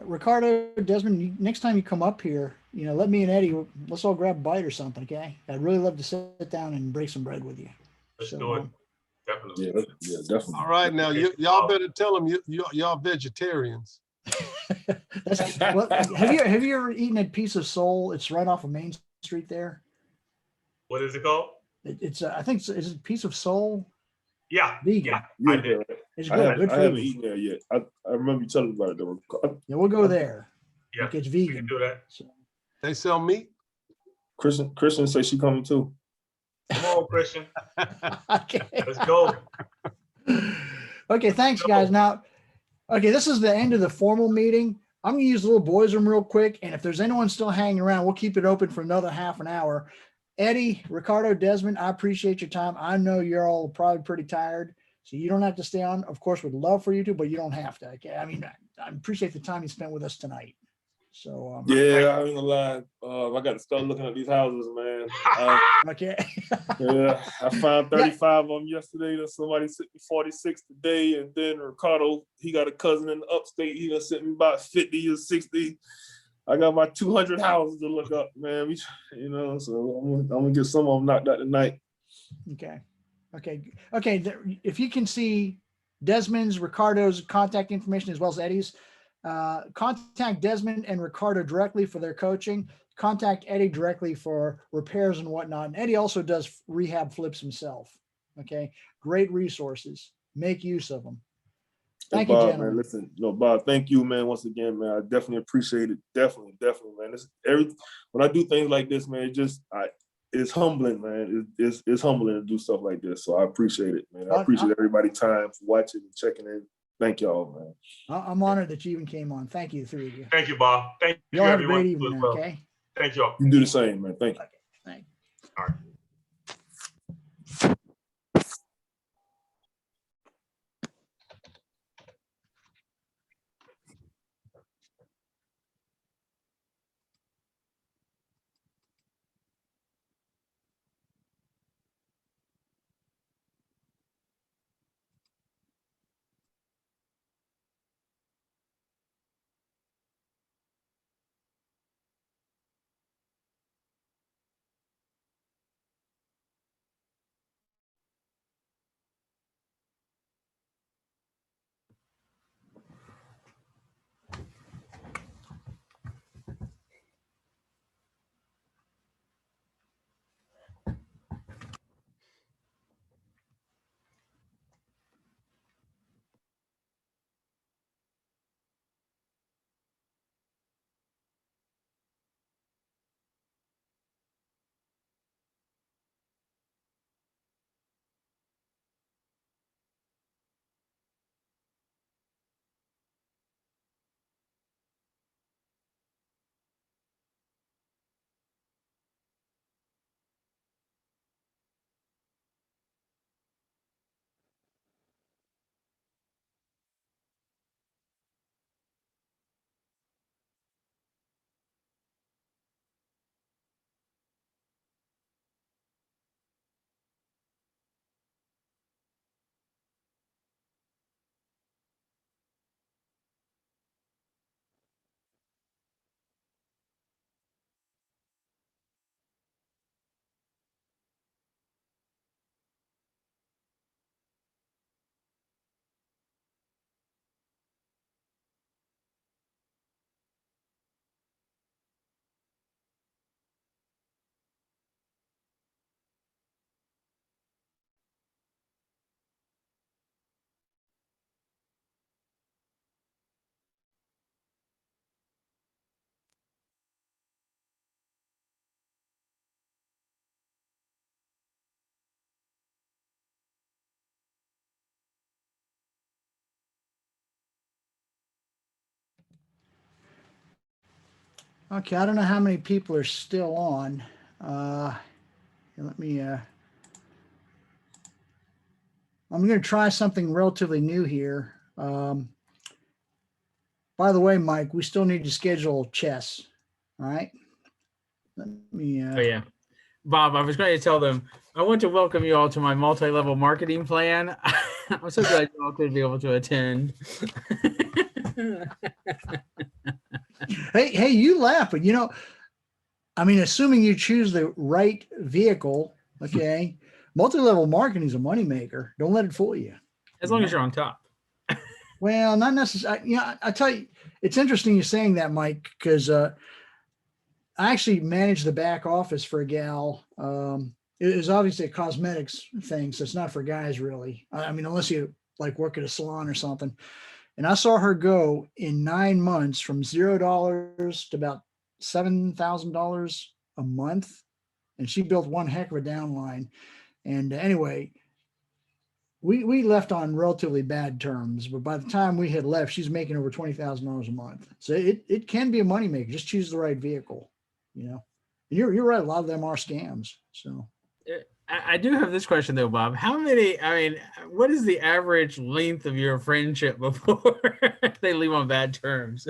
Ricardo, Desmond, next time you come up here, let me and Eddie, let's all grab a bite or something, okay? I'd really love to sit down and break some bread with you. Let's do it. Definitely. Yeah, definitely. All right, now y'all better tell them y'all vegetarians. Well, have you ever eaten a piece of sole? It's right off of Main Street there. What is it called? I think it's a piece of sole. Yeah. Vegan. Yeah, I did. It's I good. haven't eaten there yet. I remember you telling me about it though. Yeah, we'll go there. Yeah, Okay, it's we vegan. can do that. So. They sell meat. Christian say she coming too. Come on, Christian. Okay. Let's go. Okay, thanks, guys. Now, this is the end of the formal meeting. I'm gonna use the little boys' room real quick, and if there's anyone still hanging around, we'll keep it open for another half an hour. Eddie, Ricardo, Desmond, I appreciate your time. I know you're all probably pretty tired, so you don't have to stay on. Of course, we'd love for you to, but you don't have to. Okay, I mean, I appreciate the time you spent with us tonight. So yeah, I ain't gonna lie. I got to start looking at these houses, man. okay. Yeah, I found 35 of them yesterday. Then somebody sent me 46 today, and then Ricardo, he got a cousin in the upstate. He done sent me about 50 or 60. I got my 200 houses to look up, man. So I'm gonna get some of them knocked out tonight. Okay. If you can see Desmond's, Ricardo's contact information as well as Eddie's, contact Desmond and Ricardo directly for their coaching. Contact Eddie directly for repairs and whatnot. And Eddie also does rehab flips himself. Okay. Great resources. Make use of them. Thank you, Bob, gentlemen. man, listen, Bob, thank you, man, once again, man. I definitely appreciate it. Definitely, man. When I do things like this, man, it's humbling, man. It's humbling to do stuff like this. So I appreciate it, man. I appreciate everybody's time for watching and checking in. Thank y'all, man. I'm honored that you even came on. Thank you, the three of you. Thank you, Bob. Thank you, Y'all have a everyone. great evening, okay? Thank y'all. You do the same, man. Thank you. Okay, thank you. All right. Okay, I don't know how many people are still on. Let me, I'm going to try something relatively new here. By the way, Mike, we still need to schedule chess. All right. Let me, Oh yeah, Bob, I was going to tell them I want to welcome you all to my multi-level marketing plan. I'm so glad you all could be able to attend. hey, you laugh, but I mean, assuming you choose the right vehicle, okay, multi-level marketing is a moneymaker. Don't let it fool you. As long as you're on top. Well, not necessarily. I tell you, it's interesting you saying that, Mike, because I actually managed the back office for a gal. It was obviously a cosmetics thing, so it's not for guys really. I mean, unless you like work at a salon or something. And I saw her go in 9 months from $0 to about $7,000 a month, and she built one heck of a downline. And anyway, we left on relatively bad terms, but by the time we had left, she's making over $20,000 a month. So it can be a moneymaker. Just choose the right vehicle, And you're right. A lot of them are scams. So I do have this question though, Bob. What is the average length of your friendship before they leave on bad terms?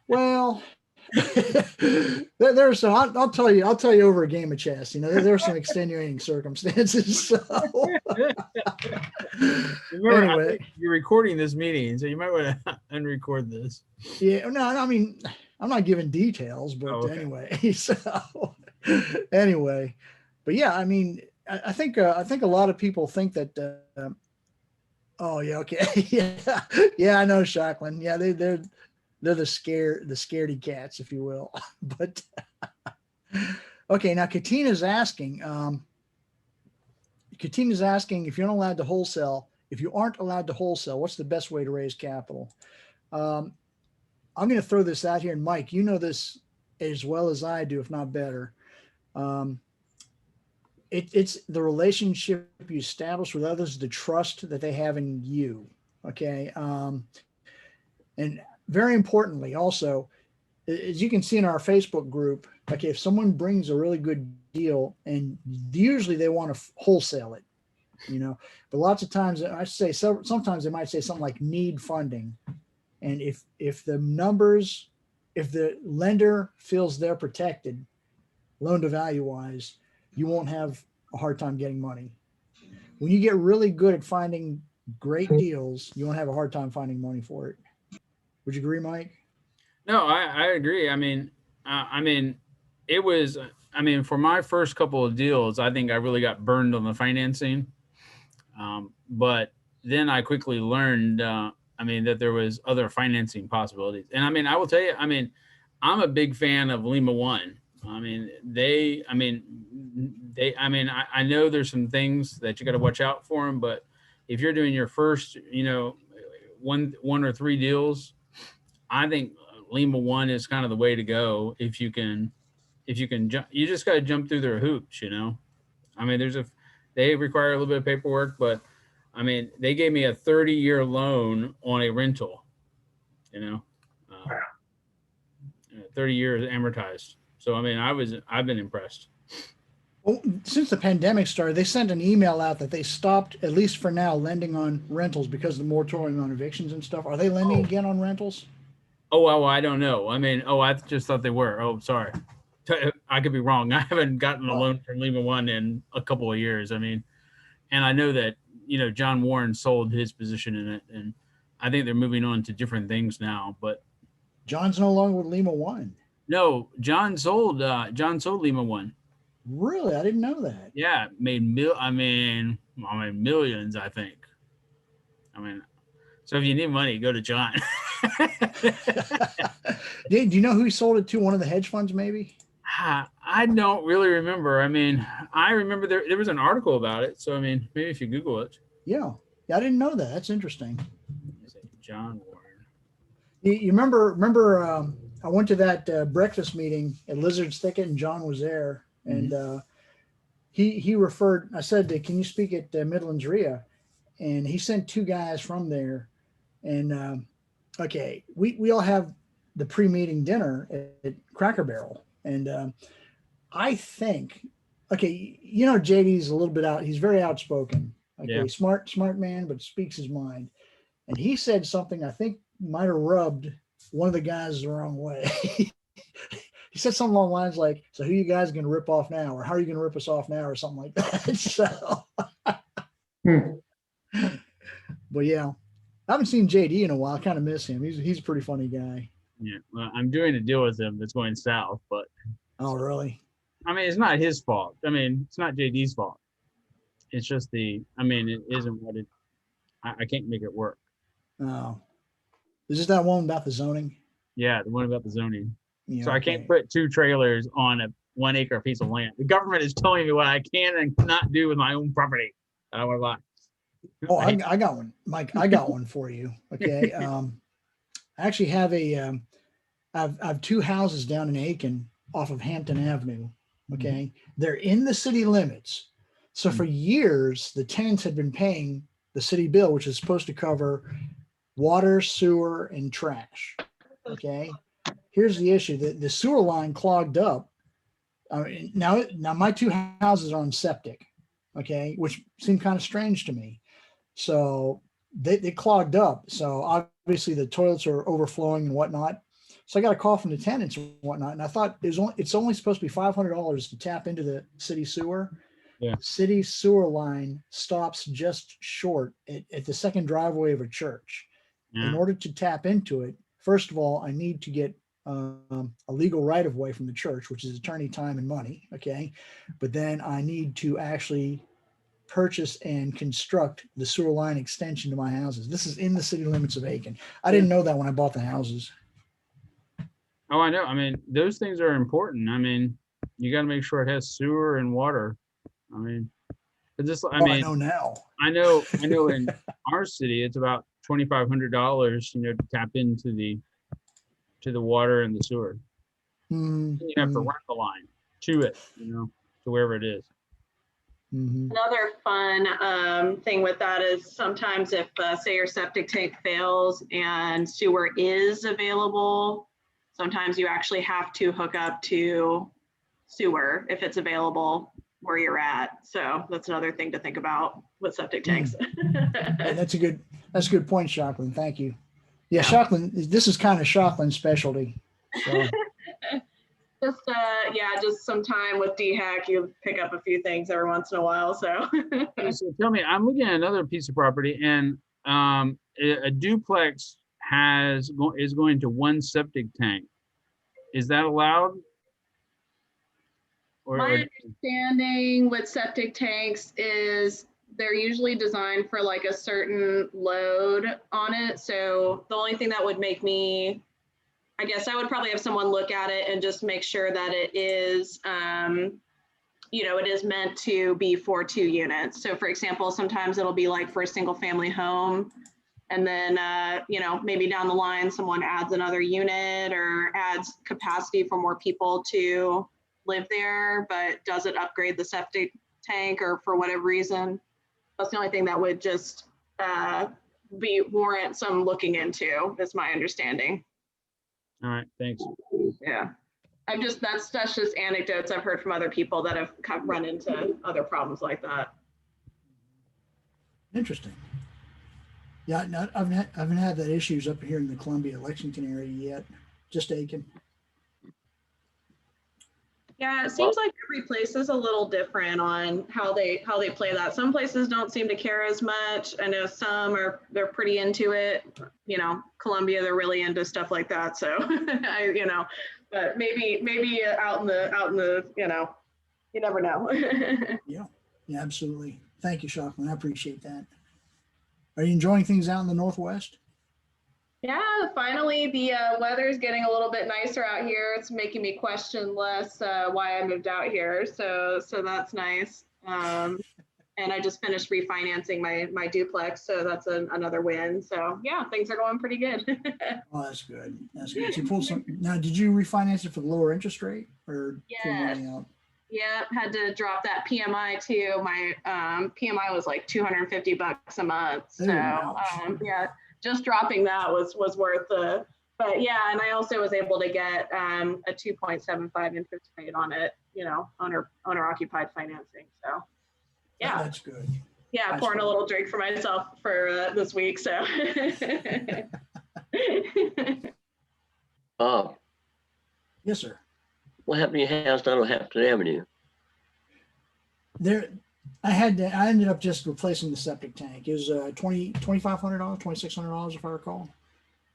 Well, there's some. I'll tell you over a game of chess. There are some extenuating circumstances. So. Remember, Anyway, you're recording this meeting, so you might want to unrecord this. Yeah, no, I mean, I'm not giving details, but anyway. So anyway, but yeah, I mean, I think a lot of people think that. Oh yeah, okay, yeah, I know, Shocklin. Yeah, they're the scaredy cats, if you will. But okay, now Katina's asking. If you're not allowed to wholesale. If you aren't allowed to wholesale, what's the best way to raise capital? I'm going to throw this out here, and Mike, you know this as well as I do, if not better. It's the relationship you establish with others, the trust that they have in you. Okay. And very importantly, also, as you can see in our Facebook group, okay, if someone brings a really good deal, and usually they want to wholesale it, but lots of times sometimes they might say something like need funding. And if the lender feels they're protected, loan to value wise, you won't have a hard time getting money. When you get really good at finding great deals, you won't have a hard time finding money for it. Would you agree, Mike? No, I agree. It was, for my first couple of deals, I think I really got burned on the financing. But then I quickly learned, that there was other financing possibilities. And I will tell you, I'm a big fan of Lima One. I know there's some things that you got to watch out for them, but if you're doing your first, one or three deals, I think Lima One is kind of the way to go. If you can jump, you just got to jump through their hoops, they require a little bit of paperwork, but they gave me a 30-year loan on a rental, 30 years amortized. So, I've been impressed. Well, since the pandemic started, they sent an email out that they stopped, at least for now, lending on rentals because of the moratorium on evictions and stuff. Are they lending again on rentals? Oh, well, I don't know. I just thought they were. Oh, sorry. I could be wrong. I haven't gotten a loan from Lima One in a couple of years. And I know that, John Warren sold his position in it, and I think they're moving on to different things now, but John's no longer with Lima One. No, John sold Lima One. Really? I didn't know that. Yeah, made millions, I think. So if you need money, go to John. Do you know who he sold it to? One of the hedge funds, maybe? I don't really remember. I remember there was an article about it. So, maybe if you Google it. Yeah, I didn't know that. That's interesting. John Warren. You remember I went to that breakfast meeting at Lizard's Thicket, and John was there. And he referred, I said, can you speak at Midlands REIA? And he sent two guys from there. And okay, we all have the pre-meeting dinner at Cracker Barrel, and I think, okay, you know, JD's a little bit out. He's very outspoken. Okay, Yeah. smart man, but speaks his mind. And he said something I think might have rubbed one of the guys the wrong way. He said something along the lines like, "So who you guys going to rip off now, or how are you going to rip us off now, or something like that." So, but yeah, I haven't seen JD in a while. I kind of miss him. He's a pretty funny guy. Yeah. Well, I'm doing a deal with him that's going south, but Oh, really? I mean, it's not his fault. I mean, it's not JD's fault. It's just it isn't what I can't make it work. Oh, is this that one about the zoning? Yeah, the one about the zoning. Yeah, So I can't okay. put 2 trailers on a 1 acre piece of land. The government is telling me what I can and cannot do with my own property. I don't want to lie. Oh, I got one, Mike. I got one for you. Okay. I actually have I've 2 houses down in Aiken off of Hampton Avenue. Okay. They're in the city limits. So for years, the tenants had been paying the city bill, which is supposed to cover water, sewer, and trash. Okay. Here's the issue. The sewer line clogged up. Now my 2 houses are on septic. Okay. Which seemed kind of strange to me. So they clogged up. So obviously the toilets are overflowing and whatnot. So I got a call from the tenants and whatnot. And I thought it's only supposed to be $500 to tap into the city sewer. Yeah. City sewer line stops just short at the second driveway of a church. Yeah. In order to tap into it, first of all, I need to get a legal right of way from the church, which is attorney time and money. Okay. But then I need to actually purchase and construct the sewer line extension to my houses. This is in the city limits of Aiken. I didn't know that when I bought the houses. Oh, I know. I mean, those things are important. I mean, you got to make sure it has sewer and water. I mean, I know now. I know in our city, it's about $2,500, to tap into the water and the sewer. You have to run the line to it, to wherever it is. Mm-hmm. Another fun thing with that is sometimes if, say, your septic tank fails and sewer is available, sometimes you actually have to hook up to sewer if it's available where you're at. So that's another thing to think about with septic tanks. Hey, that's a good point, Shocklin. Thank you. Yeah, Shocklin, this is kind of Shocklin's specialty. So. Just some time with DHAC, you pick up a few things every once in a while. So, So tell me, I'm looking at another piece of property, and a duplex is going to 1 septic tank. Is that allowed? my understanding with septic tanks is they're usually designed for like a certain load on it. So the only thing that would make me, I guess I would probably have someone look at it and just make sure that it is, it is meant to be for 2 units. So for example, sometimes it'll be like for a single family home. And then, maybe down the line, someone adds another unit or adds capacity for more people to live there, but doesn't upgrade the septic tank or for whatever reason. That's the only thing that would just warrant some looking into, is my understanding. All right, thanks. Yeah. That's just anecdotes I've heard from other people that have run into other problems like that. Interesting. Yeah, no, I haven't had that issues up here in the Columbia, Lexington area yet. Just Aiken. Yeah, it seems like every place is a little different on how they play that. Some places don't seem to care as much. I know some they're pretty into it. Columbia, they're really into stuff like that. So but maybe out in the you never know. Yeah, absolutely. Thank you, Shocklin. I appreciate that. Are you enjoying things out in the Northwest? Yeah, finally the weather is getting a little bit nicer out here. It's making me question less why I moved out here. So that's nice. And I just finished refinancing my duplex, so that's another win. So yeah, things are going pretty good. Oh, that's good. That's good. So you pulled some. Now, did you refinance it for the lower interest rate or pull money out? Yeah, had to drop that PMI too. My PMI was like $250 a month. So yeah, just dropping that was worth the But yeah, and I also was able to get a 2.75 interest rate on it, you know, owner occupied financing. So yeah, That's good. yeah, That's pouring a good. little drink for myself for this week. So Bob, Yes, sir. what happened to your house down on Hampton Avenue? There, I ended up just replacing the septic tank. It was $2,500, $2,600 if I recall.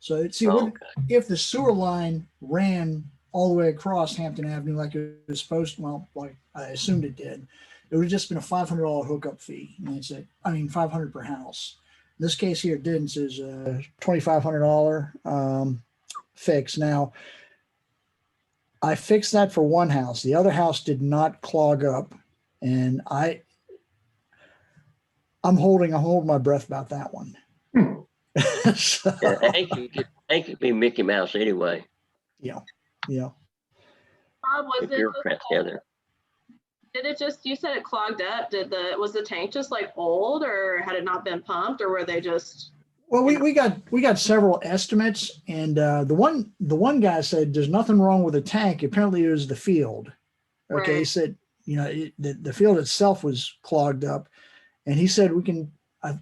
So see, Oh, okay. if the sewer line ran all the way across Hampton Avenue like it was supposed to, well, like I assumed it did, it would have just been a $500 hookup fee. And that's it. I mean, $500 per house. In this case here, it didn't. Is a $2,500 fix. Now, I fixed that for one house. The other house did not clog up, and I'm holding my breath about that one. So, Yeah, I could be Mickey Mouse anyway, yeah. Bob, was if it you're crap together. did it just, you said it clogged up? Was the tank just like old, or had it not been pumped, or were they just? Well, we got several estimates, and the one guy said there's nothing wrong with the tank. Apparently, it was the field. Okay, he Right. said, you know, the field itself was clogged up, and he said we can. I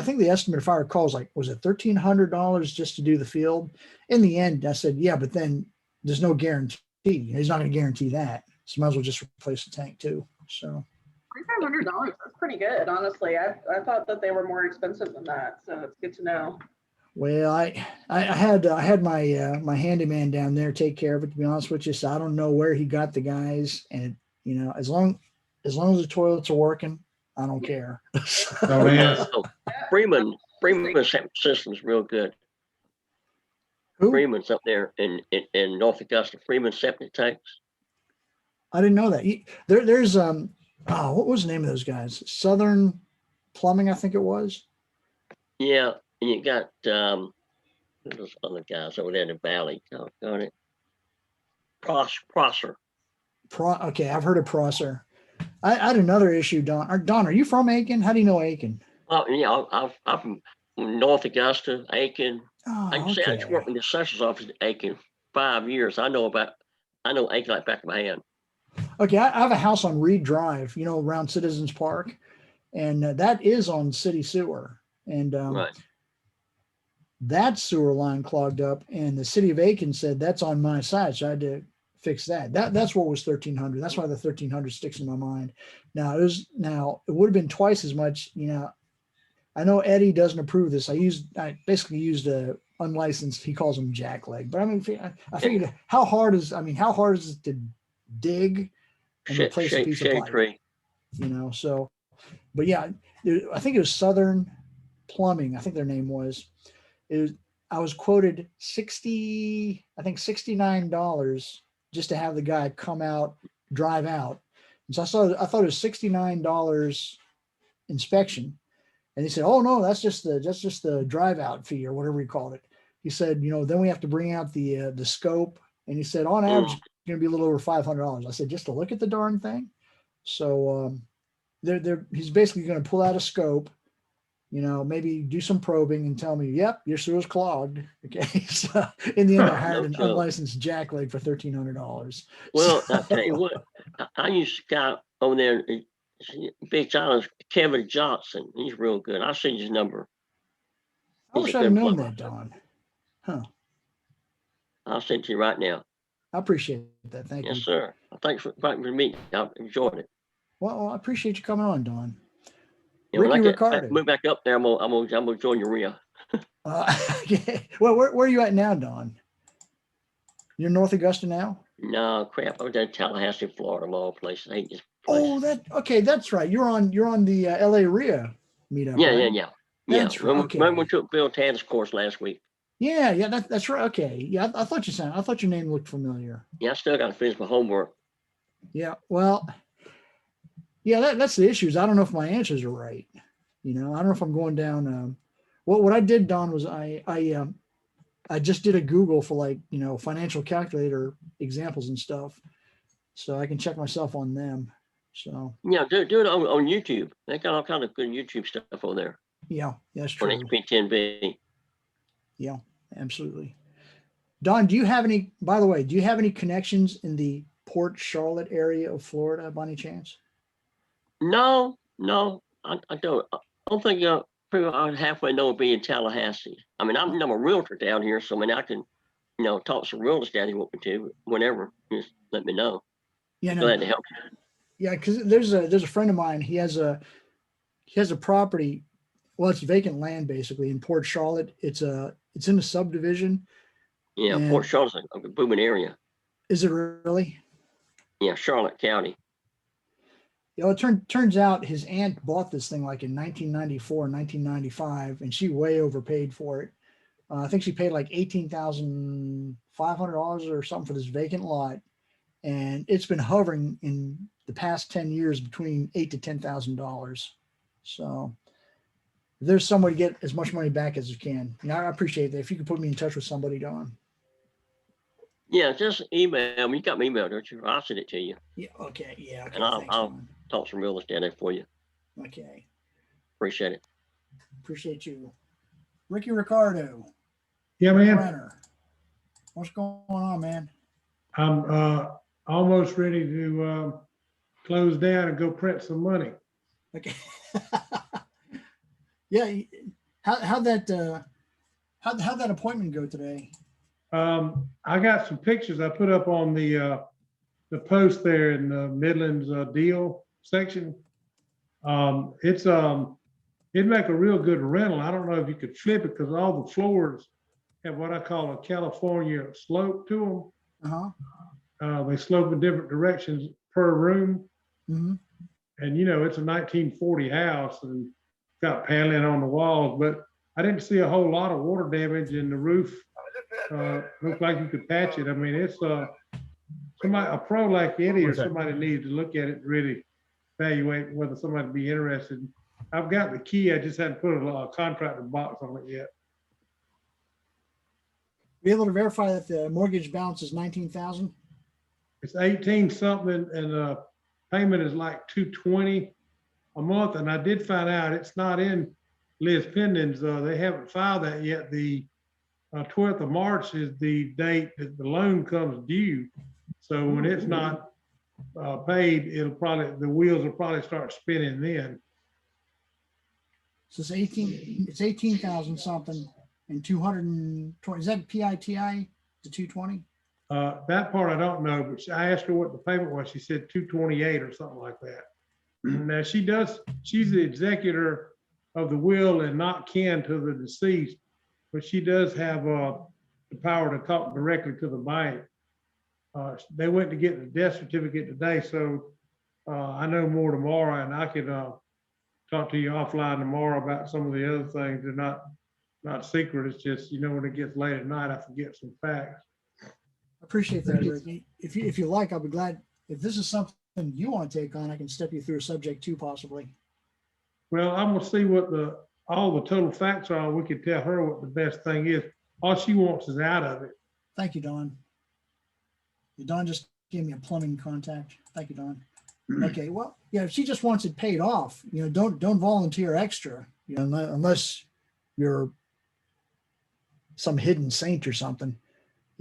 think the estimate, if I recall, was it $1,300 just to do the field? In the end, I said, yeah, but then there's no guarantee. He's not going to guarantee that, so might as well just replace the tank too. So. $3,500. That's pretty good, honestly. I thought that they were more expensive than that, so it's good to know. Well, I had my my handyman down there take care of it. To be honest with you, so I don't know where he got the guys, and you know, as long as the toilets are working, I don't care. Oh, man. Oh, Freeman System's real good. Who? Freeman's up there in North Augusta. Freeman septic tanks. I didn't know that. There's what was the name of those guys? Southern Plumbing, I think it was. Yeah, and you got those other guys over there in the valley. Got it. Prosser. Okay, I've heard of Prosser. I had another issue, Don. Don, are you from Aiken? How do you know Aiken? Oh yeah, I'm from North Augusta, Aiken. Oh, I just okay. worked in the assessor's office in Aiken 5 years. I know Aiken like back of my hand. Okay, I have a house on Reed Drive, you know, around Citizens Park, and that is on city sewer. And Right. that sewer line clogged up, and the city of Aiken said that's on my side, so I had to fix that. That's what was $1,300. That's why the $1,300 sticks in my mind. Now it would have been twice as much. You know, I know Eddie doesn't approve of this. I basically used a unlicensed. He calls them jackleg, but I mean, I figured how hard is it to dig and replace a piece of pipe? Tree. You know, so, but yeah, I think it was Southern Plumbing. I think their name was. I was quoted $69 just to have the guy come out, drive out. And so I thought it was $69 inspection. And he said, "Oh no, that's just the drive out fee or whatever he called it." He said, "You know, then we have to bring out the scope." And he said, "On average, it's going to be a little over $500." I said, "Just to look at the darn thing." So he's basically going to pull out a scope, you know, maybe do some probing and tell me, "Yep, your sewer's clogged." Okay. So in the end, I hired an unlicensed jackleg for $1,300. Well, I'll tell you what, I used to guy over there in Big Island, Kevin Johnson. He's real good. I'll send you his number. I wish I'd have known that, Don. Huh. I'll send it to you right now. I appreciate that. Thank you. Yes, sir. Thanks for inviting me to meet. I enjoyed it. Well, I appreciate you coming on, Don. Yeah, when I Ricardo. move back up there, I'm gonna join your REIA. Okay. Well, where are you at now, Don? You're in North Augusta now? No, crap. I was in Tallahassee, Florida, of all places. I hate this place. Oh, that's right. You're on the LA REIA meetup. Yeah, right? yeah. That's right. Okay. Remember we took Bill Tanner's course last week? Yeah, that's right. Okay. Yeah, I thought your name looked familiar. Yeah, I still got to finish my homework. Yeah. Well, yeah, that's the issue. Is I don't know if my answers are right. You know, I don't know if I'm going down. What I did, Don, was I just did a Google for, like, you know, financial calculator examples and stuff, so I can check myself on them. So Yeah, do it on YouTube. They got all kind of good YouTube stuff over there. yeah, that's On true. HP10B. Yeah, absolutely. Don, do you have any, by the way, do you have any connections in the Port Charlotte area of Florida by any chance? No, I don't. I don't think pretty much halfway know be in Tallahassee. I mean, I'm a realtor down here, so I mean, I can, talk to some realtors down here if you want me to, whenever. Just let me know. Yeah, no. Glad to help you. Yeah, because there's a friend of mine. He has a property. Well, it's vacant land basically in Port Charlotte. It's in a subdivision. Yeah, And Port Charlotte's a booming area. is it really? Yeah, Charlotte County. You know, it turns out his aunt bought this thing like in 1994, 1995, and she way overpaid for it. I think she paid like $18,500 or something for this vacant lot, and it's been hovering in the past 10 years between $8,000 to $10,000. So if there's some way to get as much money back as you can. I appreciate that. If you could put me in touch with somebody, Don. Yeah, just email me. You got my email, don't you? I'll send it to you. Yeah. Okay. Yeah. Okay, And I'll Don. talk some real estate there for you. Okay. Appreciate it. Appreciate you. Ricardo. Yeah, man. Brenner. What's going on, man? I'm almost ready to close down and go print some money. Okay. Yeah. How'd that appointment go today? I got some pictures I put up on the post there in the Midlands deal section. It'd make a real good rental. I don't know if you could flip it because all the floors have what I call a California slope to them. They slope in different directions per room. Mm-hmm. And it's a 1940 house and got paneling on the walls, but I didn't see a whole lot of water damage in the roof. Looked like you could patch it. I mean, it's a pro like Eddie or somebody needs to look at it and really evaluate whether somebody would be interested. I've got the key. I just hadn't put a contractor box on it yet. Be able to verify that the mortgage balance is 19,000? It's 18 something, and payment is like $220 a month. And I did find out it's not in Liz Pendon's. They haven't filed that yet. The 12th of March is the date that the loan comes due. So when it's not paid, the wheels will probably start spinning then. So it's 18,000 something and 220. Is that PITI to 220? That part I don't know, but I asked her what the payment was. She said 228 or something like that. Now she's the executor of the will and not kin to the deceased, but she does have the power to talk directly to the bank. They went to get the death certificate today, so I know more tomorrow, and I could talk to you offline tomorrow about some of the other things. They're not secret. It's just, when it gets late at night, I forget some facts. I appreciate that, Rick. If you like, I'll be glad. If this is something you want to take on, I can step you through a subject too, possibly. Well, I'm gonna see what all the total facts are. We can tell her what the best thing is. All she wants is out of it. Thank you, Don. Don just gave me a plumbing contact. Thank you, Don. Okay, well, yeah, if she just wants it paid off, don't volunteer extra, unless you're some hidden saint or something.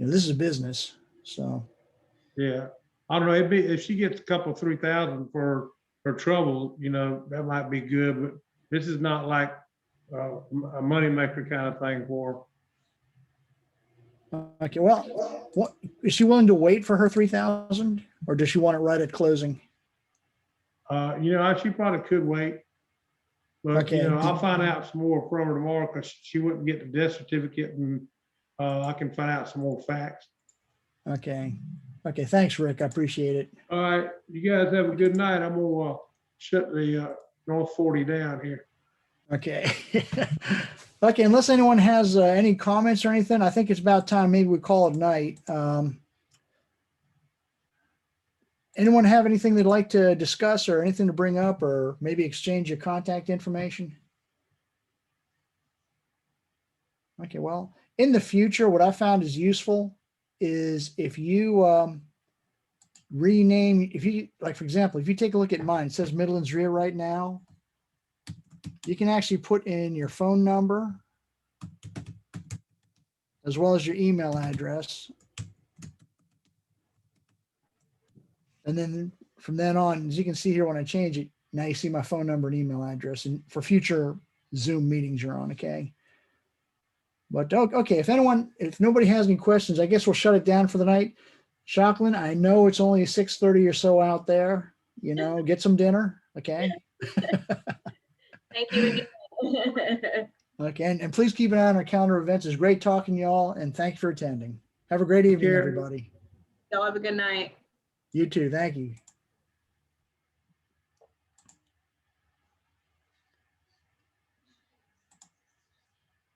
This is a business, so. Yeah, I don't know. If she gets a couple, 3,000 for her trouble, that might be good. But this is not like a moneymaker kind of thing for her. Okay, well, what is she willing to wait for her 3,000, or does she want it right at closing? She probably could wait, but Okay. I'll find out some more from her tomorrow because she wouldn't get the death certificate, and I can find out some more facts. Okay. Thanks, Rick. I appreciate it. All right, you guys have a good night. I'm gonna shut the North 40 down here. Okay. Okay. Unless anyone has any comments or anything, I think it's about time maybe we call it night. Anyone have anything they'd like to discuss or anything to bring up, or maybe exchange your contact information? Okay. Well, in the future, what I found is useful is if you rename, like, for example, if you take a look at mine, it says Midlands REIA right now. You can actually put in your phone number. as well as your email address. And then from then on, as you can see here, when I change it, now you see my phone number and email address, and for future Zoom meetings you're on, okay? But okay, if nobody has any questions, I guess we'll shut it down for the night. Jacqueline, I know it's only 6:30 or so out there, you know, get some dinner, okay? Thank you again. Okay, and please keep an eye on our calendar of events. It's great talking to y'all, and thank you for attending. Have a great evening, Care. everybody. Y'all have a good night. You too, thank you.